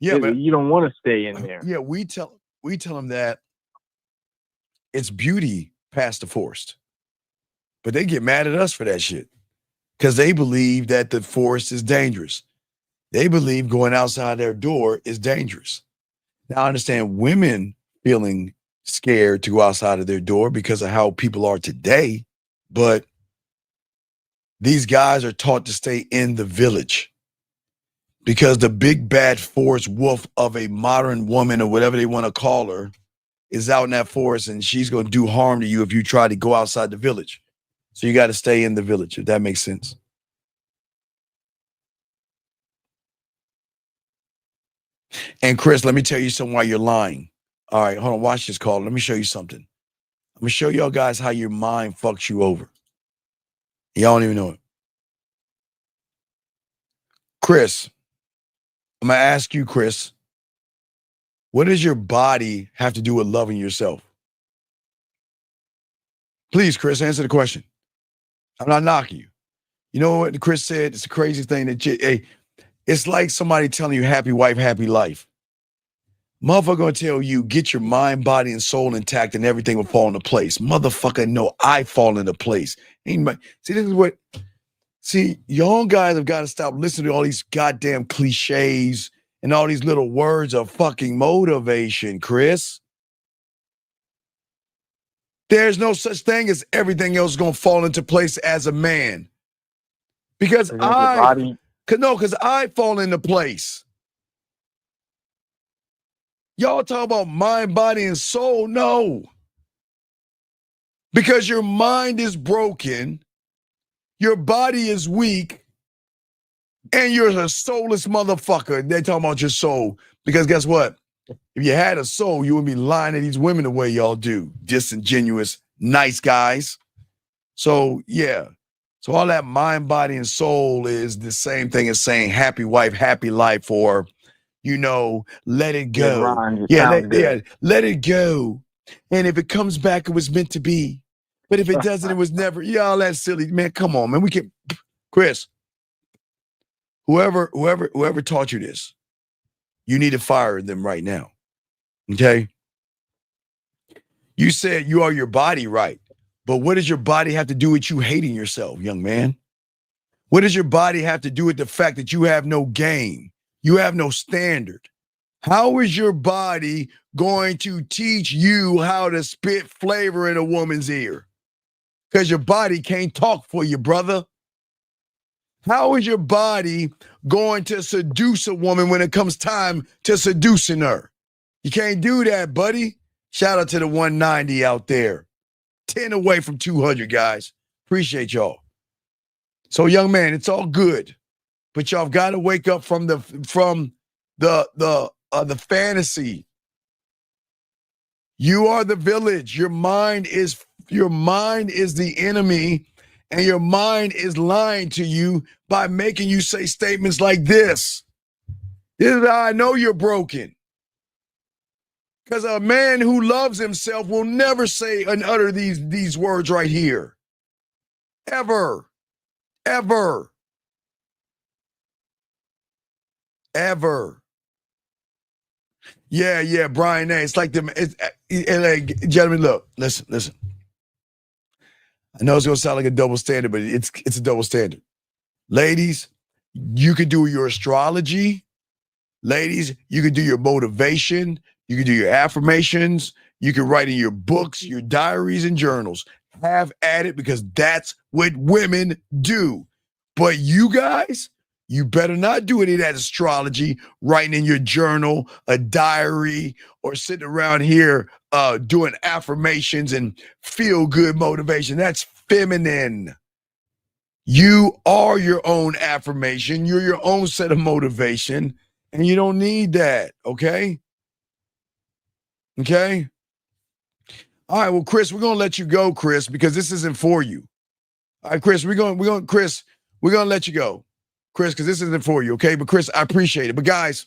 Speaker 6: Yeah, but
Speaker 10: you don't want to stay in there.
Speaker 6: Yeah, we tell them that it's beauty past the forest. But they get mad at us for that shit because they believe that the forest is dangerous. They believe going outside their door is dangerous. Now, I understand women feeling scared to go outside of their door because of how people are today, but these guys are taught to stay in the village because the big bad forest wolf of a modern woman or whatever they want to call her is out in that forest, and she's going to do harm to you if you try to go outside the village. So you got to stay in the village, if that makes sense. And Chris, let me tell you something why you're lying. All right, hold on, watch this call. Let me show you something. I'm going to show y'all guys how your mind fucks you over. Y'all don't even know it. Chris, I'm going to ask you, Chris, what does your body have to do with loving yourself? Please, Chris, answer the question. I'm not knocking you. You know what Chris said? It's the crazy thing that hey, it's like somebody telling you happy wife, happy life. Motherfucker gonna tell you, get your mind, body, and soul intact and everything will fall into place. Motherfucker, no, I fall into place. See, this is what, young guys have got to stop listening to all these goddamn cliches and all these little words of fucking motivation, Chris. There's no such thing as everything else gonna fall into place as a man. Because I fall into place. Y'all talk about mind, body, and soul. No. Because your mind is broken, your body is weak, and you're a soulless motherfucker. They talking about your soul. Because guess what? If you had a soul, you wouldn't be lying to these women the way y'all do. Disingenuous, nice guys. So, yeah. So all that mind, body, and soul is the same thing as saying happy wife, happy life, or, let it go. Let it go. And if it comes back, it was meant to be. But if it doesn't, it was never. Y'all that silly. Man, come on, man. We can, Chris, whoever taught you this, you need to fire them right now. Okay? You said you are your body, right? But what does your body have to do with you hating yourself, young man? What does your body have to do with the fact that you have no game? You have no standard. How is your body going to teach you how to spit flavor in a woman's ear? Because your body can't talk for you, brother. How is your body going to seduce a woman when it comes time to seducing her? You can't do that, buddy. Shout out to the 190 out there. 10 away from 200, guys. Appreciate y'all. So, young man, it's all good, but y'all got to wake up from the fantasy. You are the village. Your mind is the enemy, and your mind is lying to you by making you say statements like this. This is how I know you're broken. Because a man who loves himself will never say and utter these words right here. Ever. Ever. Ever. Yeah, Brian A. It's like them. Gentlemen, look, listen. I know it's gonna sound like a double standard, but it's a double standard. Ladies, you can do your astrology. Ladies, you can do your motivation. You can do your affirmations. You can write in your books, your diaries, and journals. Have at it, because that's what women do. But you guys, you better not do any of that astrology, writing in your journal, a diary, or sitting around here doing affirmations and feel-good motivation. That's feminine. You are your own affirmation. You're your own set of motivation, and you don't need that, okay? Okay? All right, well, Chris, we're going to let you go, Chris, because this isn't for you. All right, Chris, we're going to let you go, Chris, because this isn't for you, okay? But Chris, I appreciate it. But guys,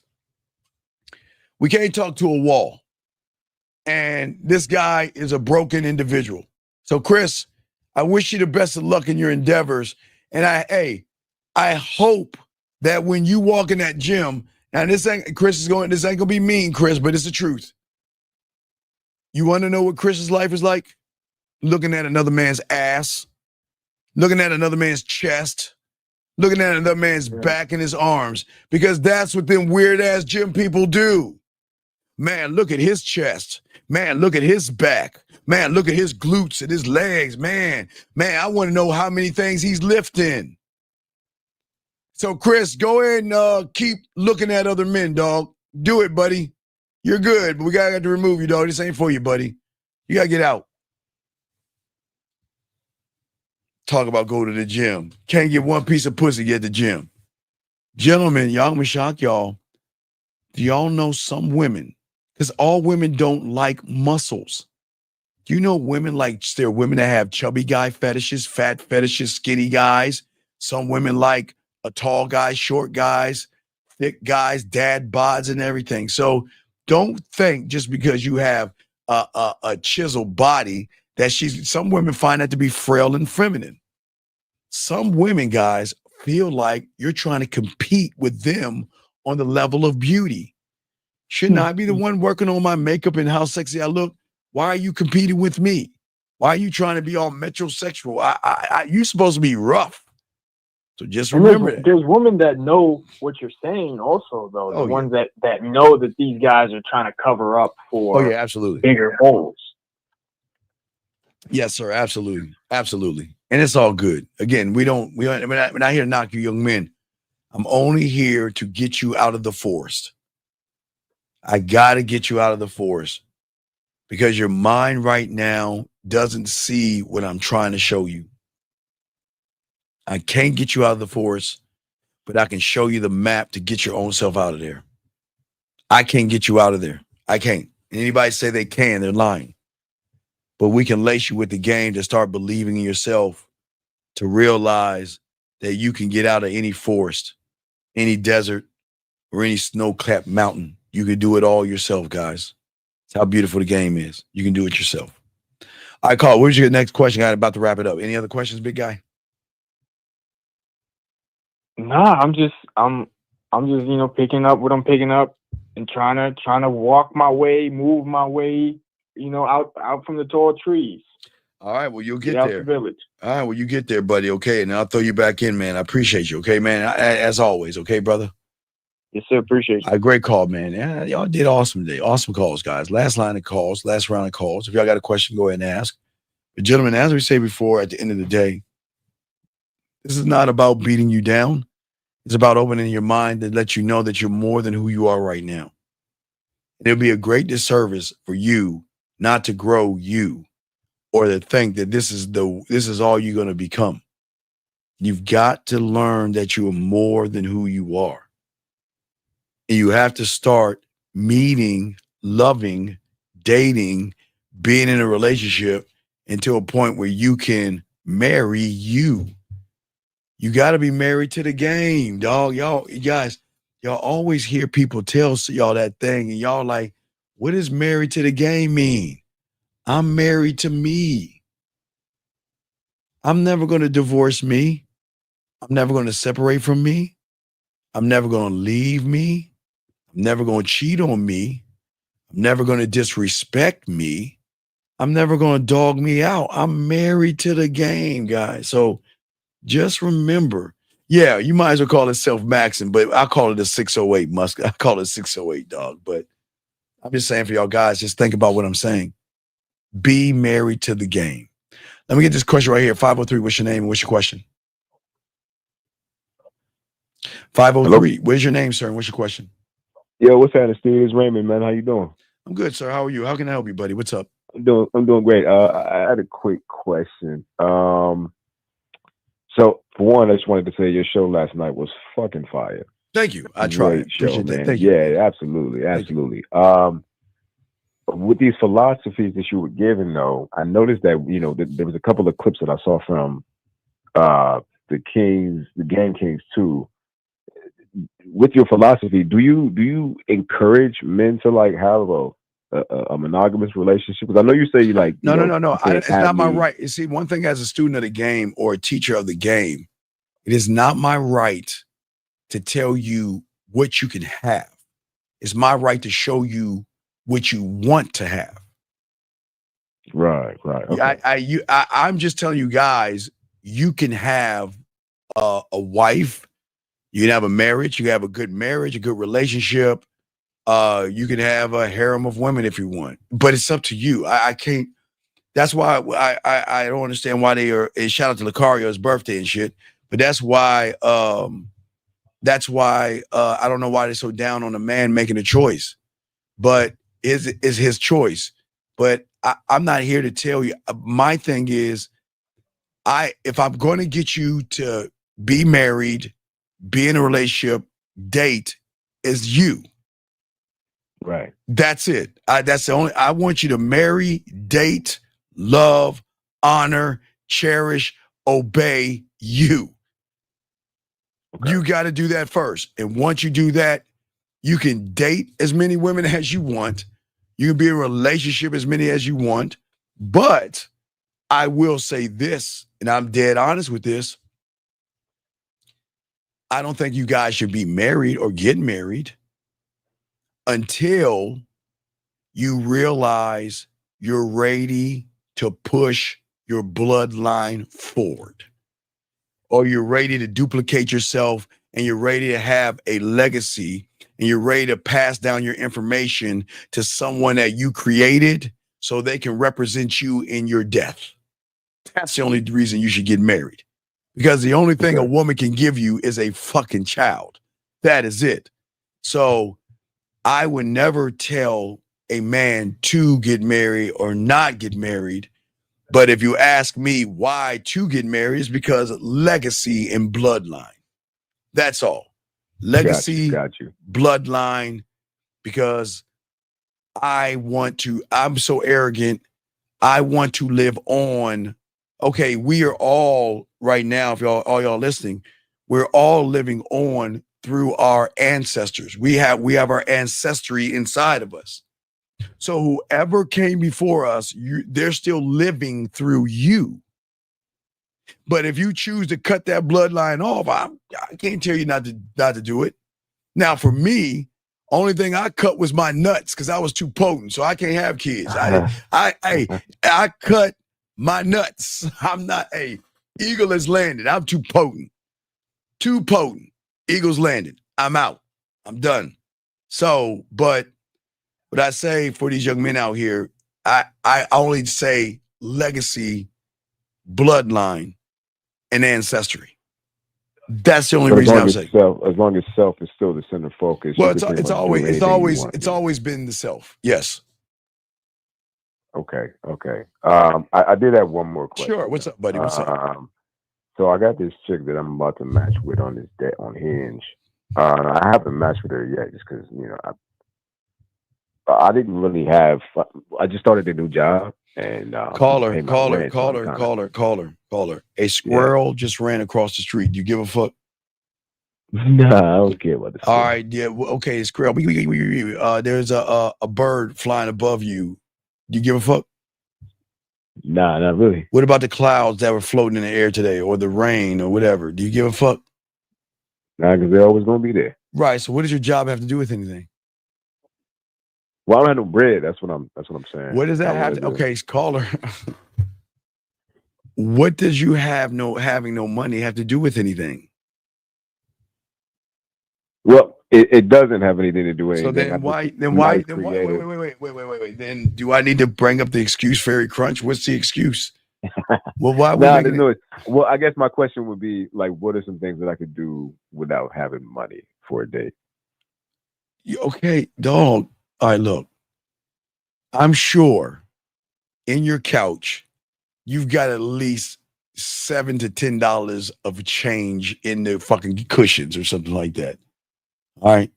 Speaker 6: we can't talk to a wall. And this guy is a broken individual. So, Chris, I wish you the best of luck in your endeavors. And I hope that when you walk in that gym, now this ain't gonna be mean, Chris, but it's the truth. You want to know what Chris's life is like? looking at another man's ass, looking at another man's chest, looking at another man's back and his arms, because that's what them weird ass gym people do. Man, look at his chest. Man, look at his back. Man, look at his glutes and his legs. Man, I want to know how many things he's lifting. So, Chris, go ahead and keep looking at other men, dog. Do it, buddy. You're good, but we got to remove you, dog. This ain't for you, buddy. You got to get out. Talk about go to the gym. Can't get one piece of pussy at the gym. Gentlemen, y'all, I'm going to shock y'all. Do y'all know some women, because all women don't like muscles. Do you know women like, there are women that have chubby guy fetishes, fat fetishes, skinny guys. Some women like a tall guy, short guys, thick guys, dad bods and everything. So don't think just because you have a chiseled body that some women find that to be frail and feminine. Some women, guys, feel like you're trying to compete with them on the level of beauty. Shouldn't I be the one working on my makeup and how sexy I look? Why are you competing with me? Why are you trying to be all metrosexual? You're supposed to be rough. So just remember that.
Speaker 10: There's women that know what you're saying also, though. The ones that know that these guys are trying to cover up for
Speaker 6: absolutely.
Speaker 10: Bigger holes.
Speaker 6: Yes, sir. Absolutely. Absolutely. And it's all good. Again, we're not here to knock you young men. I'm only here to get you out of the forest. I got to get you out of the forest because your mind right now doesn't see what I'm trying to show you. I can't get you out of the forest, but I can show you the map to get your own self out of there. I can't get you out of there. I can't. And anybody say they can, they're lying. But we can lace you with the game to start believing in yourself, to realize that you can get out of any forest, any desert, or any snow-capped mountain. You can do it all yourself, guys. That's how beautiful the game is. You can do it yourself. All right, Carl, where's your next question? I'm about to wrap it up. Any other questions, big guy?
Speaker 10: Nah, I'm just picking up what I'm picking up and trying to walk my way, move my way, out from the tall trees.
Speaker 6: All right, well, you'll get there.
Speaker 10: The village.
Speaker 6: All right, well, you get there, buddy. Okay, and I'll throw you back in, man. I appreciate you. Okay, man. As always. Okay, brother.
Speaker 10: Yes, sir. Appreciate you.
Speaker 6: Great call, man. Yeah, y'all did awesome today. Awesome calls, guys. Last round of calls. If y'all got a question, go ahead and ask. But gentlemen, as we say before, at the end of the day, this is not about beating you down. It's about opening your mind to let you know that you're more than who you are right now. And it'll be a great disservice for you not to grow you or to think that this is all you're going to become. You've got to learn that you are more than who you are. And you have to start meeting, loving, dating, being in a relationship until a point where you can marry you. You got to be married to the game, dog. Y'all always hear people tell y'all that thing, and y'all like, what does married to the game mean? I'm married to me. I'm never going to divorce me. I'm never going to separate from me. I'm never going to leave me. I'm never going to cheat on me. I'm never going to disrespect me. I'm never going to dog me out. I'm married to the game, guys. So just remember, you might as well call it self-maxing, but I call it a 608 I call it 608, dog. But I'm just saying for y'all guys, just think about what I'm saying. Be married to the game. Let me get this question right here. 503, what's your name and what's your question? 503, hello? Where's your name, sir, and what's your question?
Speaker 12: Yo, what's happening, Steve? It's Raymond, man. How you doing?
Speaker 6: I'm good, sir. How are you? How can I help you, buddy? What's up?
Speaker 12: I'm doing great. I had a quick question. So for one, I just wanted to say your show last night was fucking fire.
Speaker 6: Thank you. I tried.
Speaker 12: Appreciate that.
Speaker 6: Thank you.
Speaker 12: Yeah, absolutely. With these philosophies that you were giving, though, I noticed that there was a couple of clips that I saw from the Game Kings 2. With your philosophy, do you encourage men to like have a monogamous relationship? Because I know you say you like
Speaker 6: no. It's not my right. You see, one thing as a student of the game or a teacher of the game, it is not my right to tell you what you can have. It's my right to show you what you want to have.
Speaker 12: Right. Okay.
Speaker 6: I'm just telling you guys, you can have a wife, you can have a marriage, you can have a good marriage, a good relationship. You can have a harem of women if you want, but it's up to you. I can't. That's why I don't understand why they are. And shout out to Lucario's birthday and shit. But that's why I don't know why they're so down on a man making a choice. But is his choice. But I'm not here to tell you. My thing is, if I'm going to get you to be married, be in a relationship, date, is you.
Speaker 12: Right.
Speaker 6: That's it. That's the only. I want you to marry, date, love, honor, cherish, obey you. Okay. You got to do that first. And once you do that, you can date as many women as you want. You can be in a relationship as many as you want. But I will say this, and I'm dead honest with this. I don't think you guys should be married or get married until you realize you're ready to push your bloodline forward, or you're ready to duplicate yourself, and you're ready to have a legacy, and you're ready to pass down your information to someone that you created so they can represent you in your death. That's the only reason you should get married, because the only thing a woman can give you is a fucking child. That is it. So I would never tell a man to get married or not get married. But if you ask me why to get married, is because legacy and bloodline. That's all. Legacy,
Speaker 12: got you.
Speaker 6: bloodline, because I'm so arrogant. I want to live on. Okay, we are all right now, if all y'all listening, we're all living on through our ancestors. We have our ancestry inside of us. So whoever came before us, they're still living through you. But if you choose to cut that bloodline off, I can't tell you not to do it. Now, for me, only thing I cut was my nuts because I was too potent, so I can't have kids. I cut my nuts. I'm not eagle has landed. I'm too potent. Too potent. Eagle's landed. I'm out. I'm done. So, but what I say for these young men out here, I only say legacy, bloodline, and ancestry. That's the only reason I'm saying.
Speaker 12: As long as self is still the center focus.
Speaker 6: Well, it's always been the self. Yes.
Speaker 12: Okay. I did have one more question.
Speaker 6: Sure. What's up, buddy? What's up?
Speaker 12: So I got this chick that I'm about to match with on Hinge. I haven't matched with her yet, just because I didn't really have. I just started a new job, and
Speaker 6: call her. A squirrel just ran across the street. Do you give a fuck?
Speaker 12: Nah, I don't care about this.
Speaker 6: All right, yeah, okay, squirrel. There's a bird flying above you. Do you give a fuck?
Speaker 12: Nah, not really.
Speaker 6: What about the clouds that were floating in the air today, or the rain, or whatever? Do you give a fuck?
Speaker 12: Nah, because they're always gonna be there.
Speaker 6: Right. So, what does your job have to do with anything?
Speaker 12: Well, I don't have no bread. That's what I'm saying.
Speaker 6: What does that have to? Okay, call her. What does you having no money have to do with anything?
Speaker 12: Well, it doesn't have anything to do with anything.
Speaker 6: So then why? Wait. Then do I need to bring up the excuse fairy crunch? What's the excuse? Well, why?
Speaker 12: Well, I guess my question would be like, what are some things that I could do without having money for a date?
Speaker 6: Okay, dog. All right, look. I'm sure in your couch, you've got at least $7 to $10 of change in the fucking cushions or something like that. All right.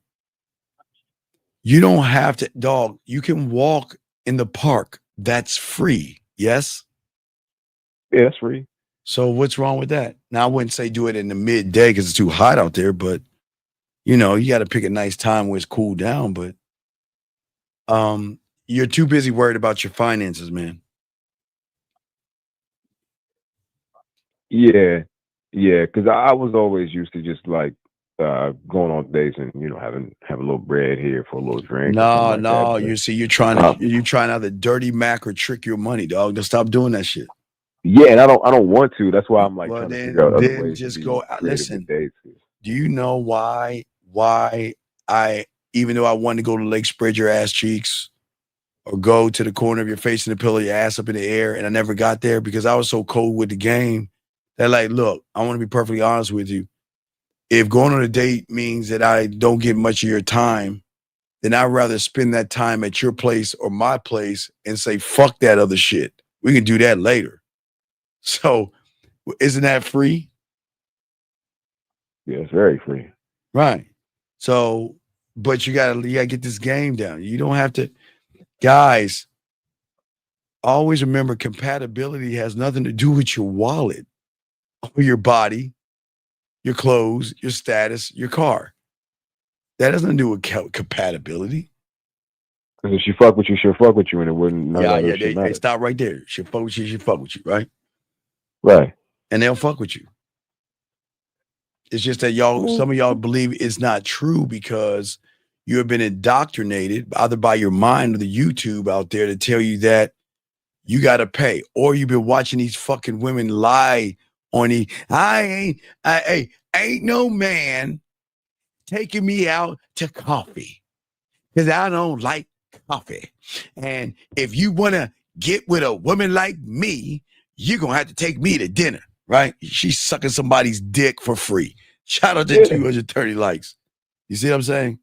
Speaker 6: You don't have to, dog. You can walk in the park. That's free. Yes?
Speaker 12: Yeah, that's free.
Speaker 6: So what's wrong with that? Now, I wouldn't say do it in the midday because it's too hot out there, but you got to pick a nice time where it's cooled down. But you're too busy worried about your finances, man.
Speaker 12: Yeah, because I was always used to just like going on dates and having a little bread here for a little drink.
Speaker 6: No,
Speaker 12: like that,
Speaker 6: you see, you're trying to either dirty Mac or trick your money, dog. Just stop doing that shit.
Speaker 12: Yeah, and I don't want to. That's why I'm like
Speaker 6: Well,
Speaker 12: trying to figure out other
Speaker 6: then
Speaker 12: ways
Speaker 6: just
Speaker 12: to be
Speaker 6: go.
Speaker 12: creative
Speaker 6: Listen,
Speaker 12: with dates.
Speaker 6: do you know why I, even though I wanted to go to the lake, spread your ass cheeks, or go to the corner of your face in the pillow, your ass up in the air, and I never got there because I was so cold with the game that, like, look, I want to be perfectly honest with you. If going on a date means that I don't get much of your time, then I'd rather spend that time at your place or my place and say, fuck that other shit. We can do that later. So isn't that free?
Speaker 12: Yeah, it's very free.
Speaker 6: Right. So, but you gotta get this game down. You don't have to, guys, always remember compatibility has nothing to do with your wallet or your body, your clothes, your status, your car. That has nothing to do with compatibility.
Speaker 12: Because if she fuck with you, she'll fuck with you, and it wouldn't.
Speaker 6: They stop right there. She'll fuck with you. She'll fuck with you, right?
Speaker 12: Right.
Speaker 6: And they'll fuck with you. It's just that some of y'all believe it's not true because you have been indoctrinated either by your mind or the YouTube out there to tell you that you got to pay, or you've been watching these fucking women lie on ain't no man taking me out to coffee because I don't like coffee. And if you want to get with a woman like me, you're going to have to take me to dinner, right? She's sucking somebody's dick for free. Shout out to 230 likes. You see what I'm saying?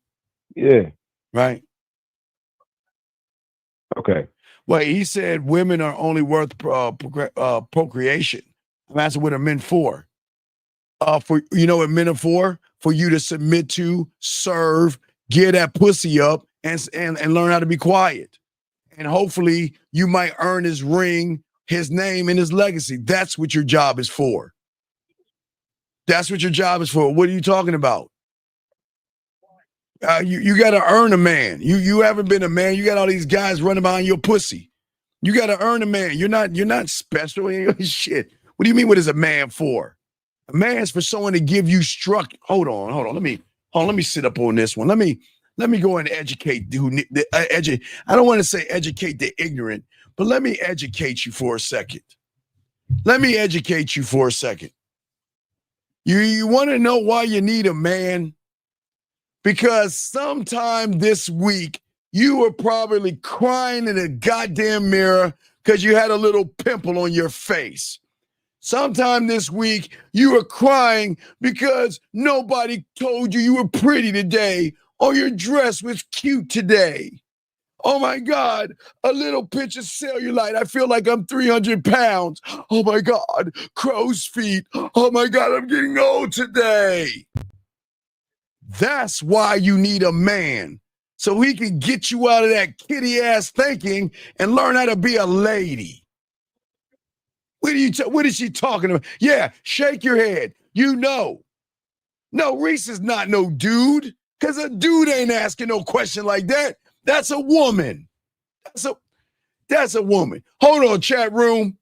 Speaker 12: Yeah.
Speaker 6: Right?
Speaker 12: Okay.
Speaker 6: Well, he said women are only worth procreation. I'm asking what are men for? For you know what men are for? For you to submit to, serve, get that pussy up, and learn how to be quiet. And hopefully you might earn his ring, his name, and his legacy. That's what your job is for. That's what your job is for. What are you talking about? You got to earn a man. You haven't been a man. You got all these guys running behind your pussy. You got to earn a man. You're not special. Shit. What do you mean? What is a man for? A man's for someone to give you structure. Hold on. Let me sit up on this one. Let me go and educate. I don't want to say educate the ignorant, but let me educate you for a second. You want to know why you need a man? Because sometime this week, you were probably crying in a goddamn mirror because you had a little pimple on your face. Sometime this week, you were crying because nobody told you were pretty today or your dress was cute today. Oh my God, a little pinch of cellulite. I feel like I'm 300 pounds. Oh my God, crow's feet. Oh my God, I'm getting old today. That's why you need a man. So he can get you out of that kitty ass thinking and learn how to be a lady. What is she talking about? Yeah, shake your head. You know. No, Reese is not no dude. Because a dude ain't asking no question like that. That's a woman. That's a woman. Hold on, chat room.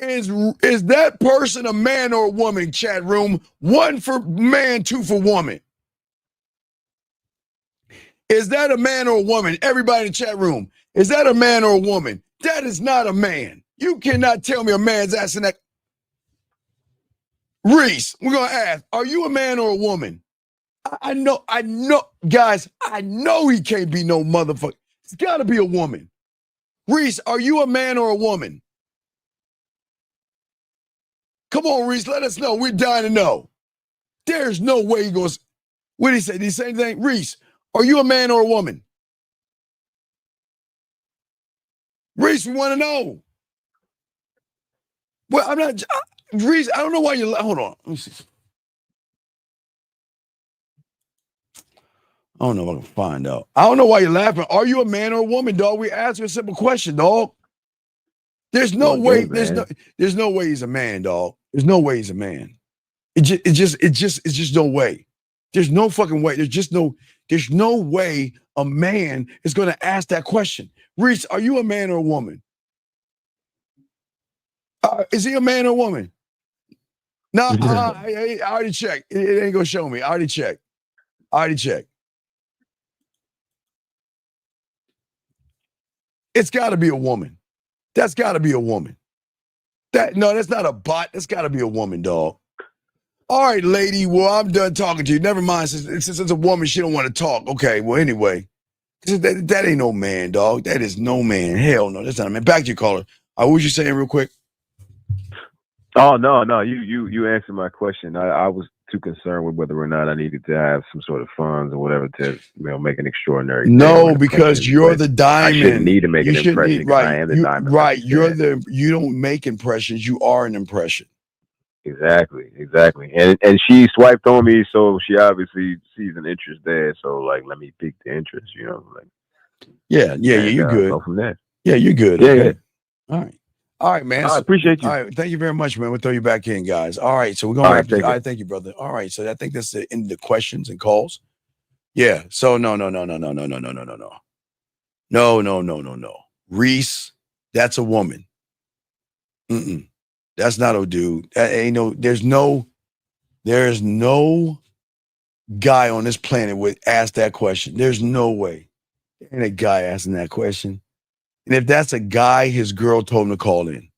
Speaker 6: Is that person a man or a woman, chat room? 1 for man, 2 for woman. Is that a man or a woman? Everybody in the chat room. Is that a man or a woman? That is not a man. You cannot tell me a man's asking that. Reese, we're going to ask, are you a man or a woman? I know, guys, I know he can't be no motherfucker. It's got to be a woman. Reese, are you a man or a woman? Come on, Reese, let us know. We're dying to know. There's no way he goes. What did he say? Did he say anything? Reese, are you a man or a woman? Reese, we want to know. Well, I'm not. Reese, I don't know why you. Hold on. Let me see. I don't know if I can find out. I don't know why you're laughing. Are you a man or a woman, dog? We asked you a simple question, dog. There's no way. There's no way he's a man, dog. There's no way he's a man. It's just no way. There's no fucking way. There's no way a man is going to ask that question. Reese, are you a man or a woman? Is he a man or a woman? No, I already checked. It ain't gonna show me. I already checked. It's got to be a woman. That's got to be a woman. That's not a bot. That's got to be a woman, dog. All right, lady. Well, I'm done talking to you. Never mind. Since it's a woman, she don't want to talk. Okay. Well, anyway, that ain't no man, dog. That is no man. Hell no. That's not a man. Back to your caller. What was you saying, real quick?
Speaker 12: Oh no. You answered my question. I was too concerned with whether or not I needed to have some sort of funds or whatever to make an extraordinary.
Speaker 6: No, because you're the diamond.
Speaker 12: I shouldn't need to make an impression.
Speaker 6: Right.
Speaker 12: I am the diamond.
Speaker 6: Right. You don't make impressions. You are an impression.
Speaker 12: Exactly. And she swiped on me, so she obviously sees an interest there. So like, let me pique the interest,
Speaker 6: Yeah, you're good.
Speaker 12: Go from there.
Speaker 6: Yeah, you're good.
Speaker 12: Yeah,
Speaker 6: okay. Yeah. All right, man.
Speaker 12: I appreciate you.
Speaker 6: All right, thank you very much, man. We'll throw you back in, guys. All right, so we're gonna wrap this. All right, thank you, brother. All right, so I think that's the end of the questions and calls. Yeah. So no. Reese, that's a woman. That's not a dude. That ain't no. There's no guy on this planet would ask that question. There's no way. There ain't a guy asking that question. And if that's a guy, his girl told him to call in.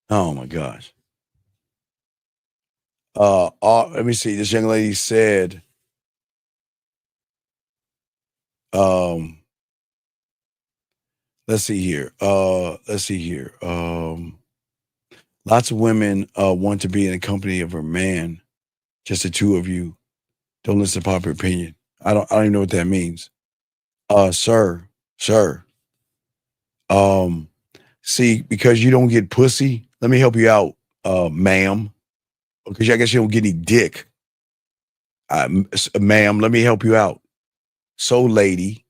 Speaker 6: Oh my gosh. Let me see. This young lady said, let's see here. Lots of women want to be in the company of a man. Just the two of you. Don't listen to popular opinion. I don't even know what that means. Sir. See, because you don't get pussy, let me help you out, ma'am. Because I guess you don't get any dick. Ma'am, let me help you out. So, lady,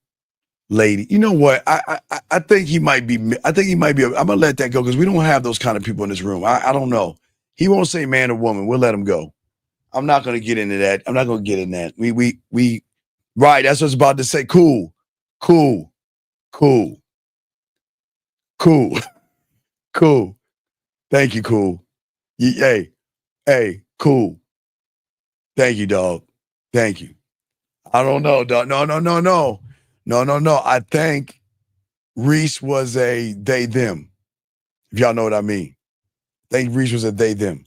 Speaker 6: you know what? I think he might be. I'm gonna let that go because we don't have those kind of people in this room. I don't know. He won't say man or woman. We'll let him go. I'm not gonna get into that. I'm not gonna get in that. We right. That's what I was about to say. Cool. Thank you, cool. Hey, cool. Thank you, dog. Thank you. I don't know, dog. No. I think Reese was a they, them. If y'all know what I mean. I think Reese was a they, them.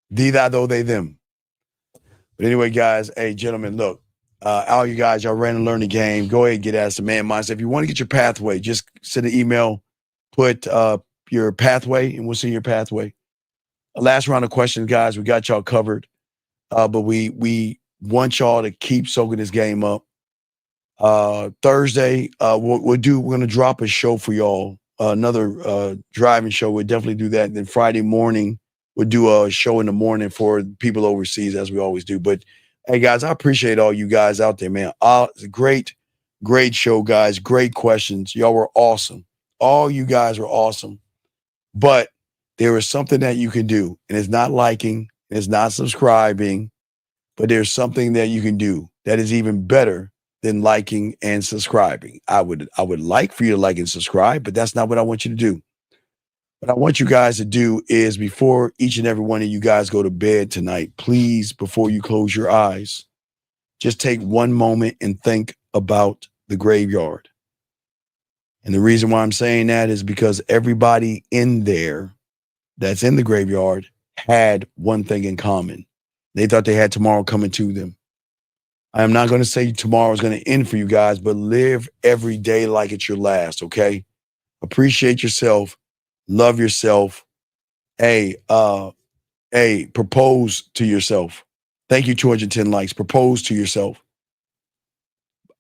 Speaker 6: They, them. But anyway, guys, hey, gentlemen, look. All you guys, y'all ran and learned the game. Go ahead and get at the man mindset. If you want to get your pathway, just send an email, put your pathway, and we'll see your pathway. Last round of questions, guys. We got y'all covered. But we want y'all to keep soaking this game up. Thursday, we're going to drop a show for y'all, another driving show. We'll definitely do that. And then Friday morning, we'll do a show in the morning for people overseas, as we always do. But hey, guys, I appreciate all you guys out there, man. It's a great show, guys. Great questions. Y'all were awesome. All you guys were awesome. But there is something that you can do, and it's not liking, and it's not subscribing, but there's something that you can do that is even better than liking and subscribing. I would like for you to like and subscribe, but that's not what I want you to do. What I want you guys to do is, before each and every one of you guys go to bed tonight, please, before you close your eyes, just take one moment and think about the graveyard. And the reason why I'm saying that is because everybody in there that's in the graveyard had one thing in common. They thought they had tomorrow coming to them. I am not going to say tomorrow is going to end for you guys, but live every day like it's your last, okay? Appreciate yourself. Love yourself. Hey, propose to yourself. Thank you, 210 likes. Propose to yourself.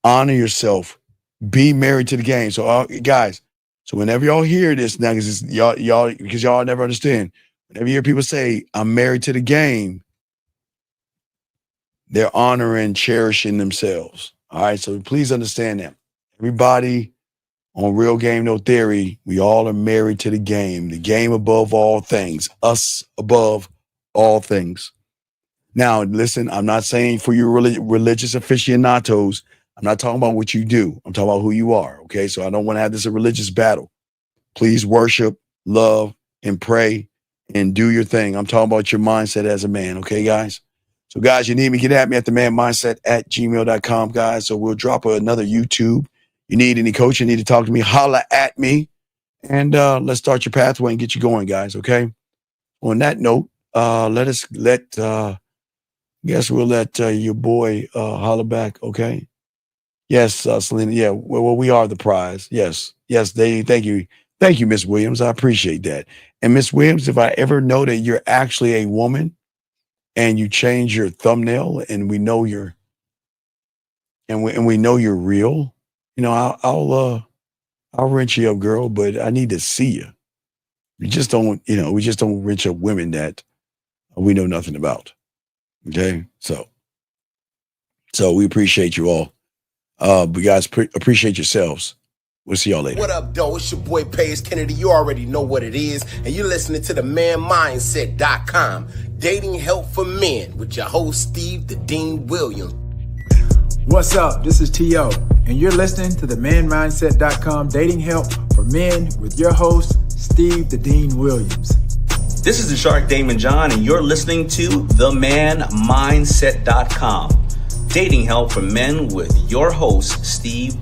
Speaker 6: Honor yourself. Be married to the game. So, guys, so whenever y'all hear this now, because y'all never understand, whenever you hear people say, I'm married to the game, they're honoring, cherishing themselves. All right, so please understand that. Everybody on Real Game No Theory, we all are married to the game above all things, us above all things. Now, listen, I'm not saying for your religious aficionados, I'm not talking about what you do. I'm talking about who you are, okay? So I don't want to have this a religious battle. Please worship, love, and pray, and do your thing. I'm talking about your mindset as a man, okay, guys? So, guys, you need me, get at me at themanmindset@gmail.com, guys. So we'll drop another YouTube. You need any coach, you need to talk to me, holla at me. And let's start your pathway and get you going, guys, okay? On that note, we'll let your boy holler back, okay? Yes, Selena. Yeah, well, we are the prize. Yes, thank you. Thank you, Miss Williams. I appreciate that. And Miss Williams, if I ever know that you're actually a woman and you change your thumbnail and we know you're real, I'll wrench you up, girl, but I need to see you. We just don't wrench up women that we know nothing about. Okay, so we appreciate you all. But guys, appreciate yourselves. We'll see y'all later.
Speaker 13: What up, though? It's your boy Paige Kennedy. You already know what it is, and you're listening to the manmindset.com, dating help for men, with your host Steve the Dean Williams.
Speaker 14: What's up? This is T.O., and you're listening to the manmindset.com, dating help for men, with your host Steve the Dean Williams.
Speaker 15: This is the Shark Damon John, and you're listening to themanmindset.com, dating help for men, with your host Steve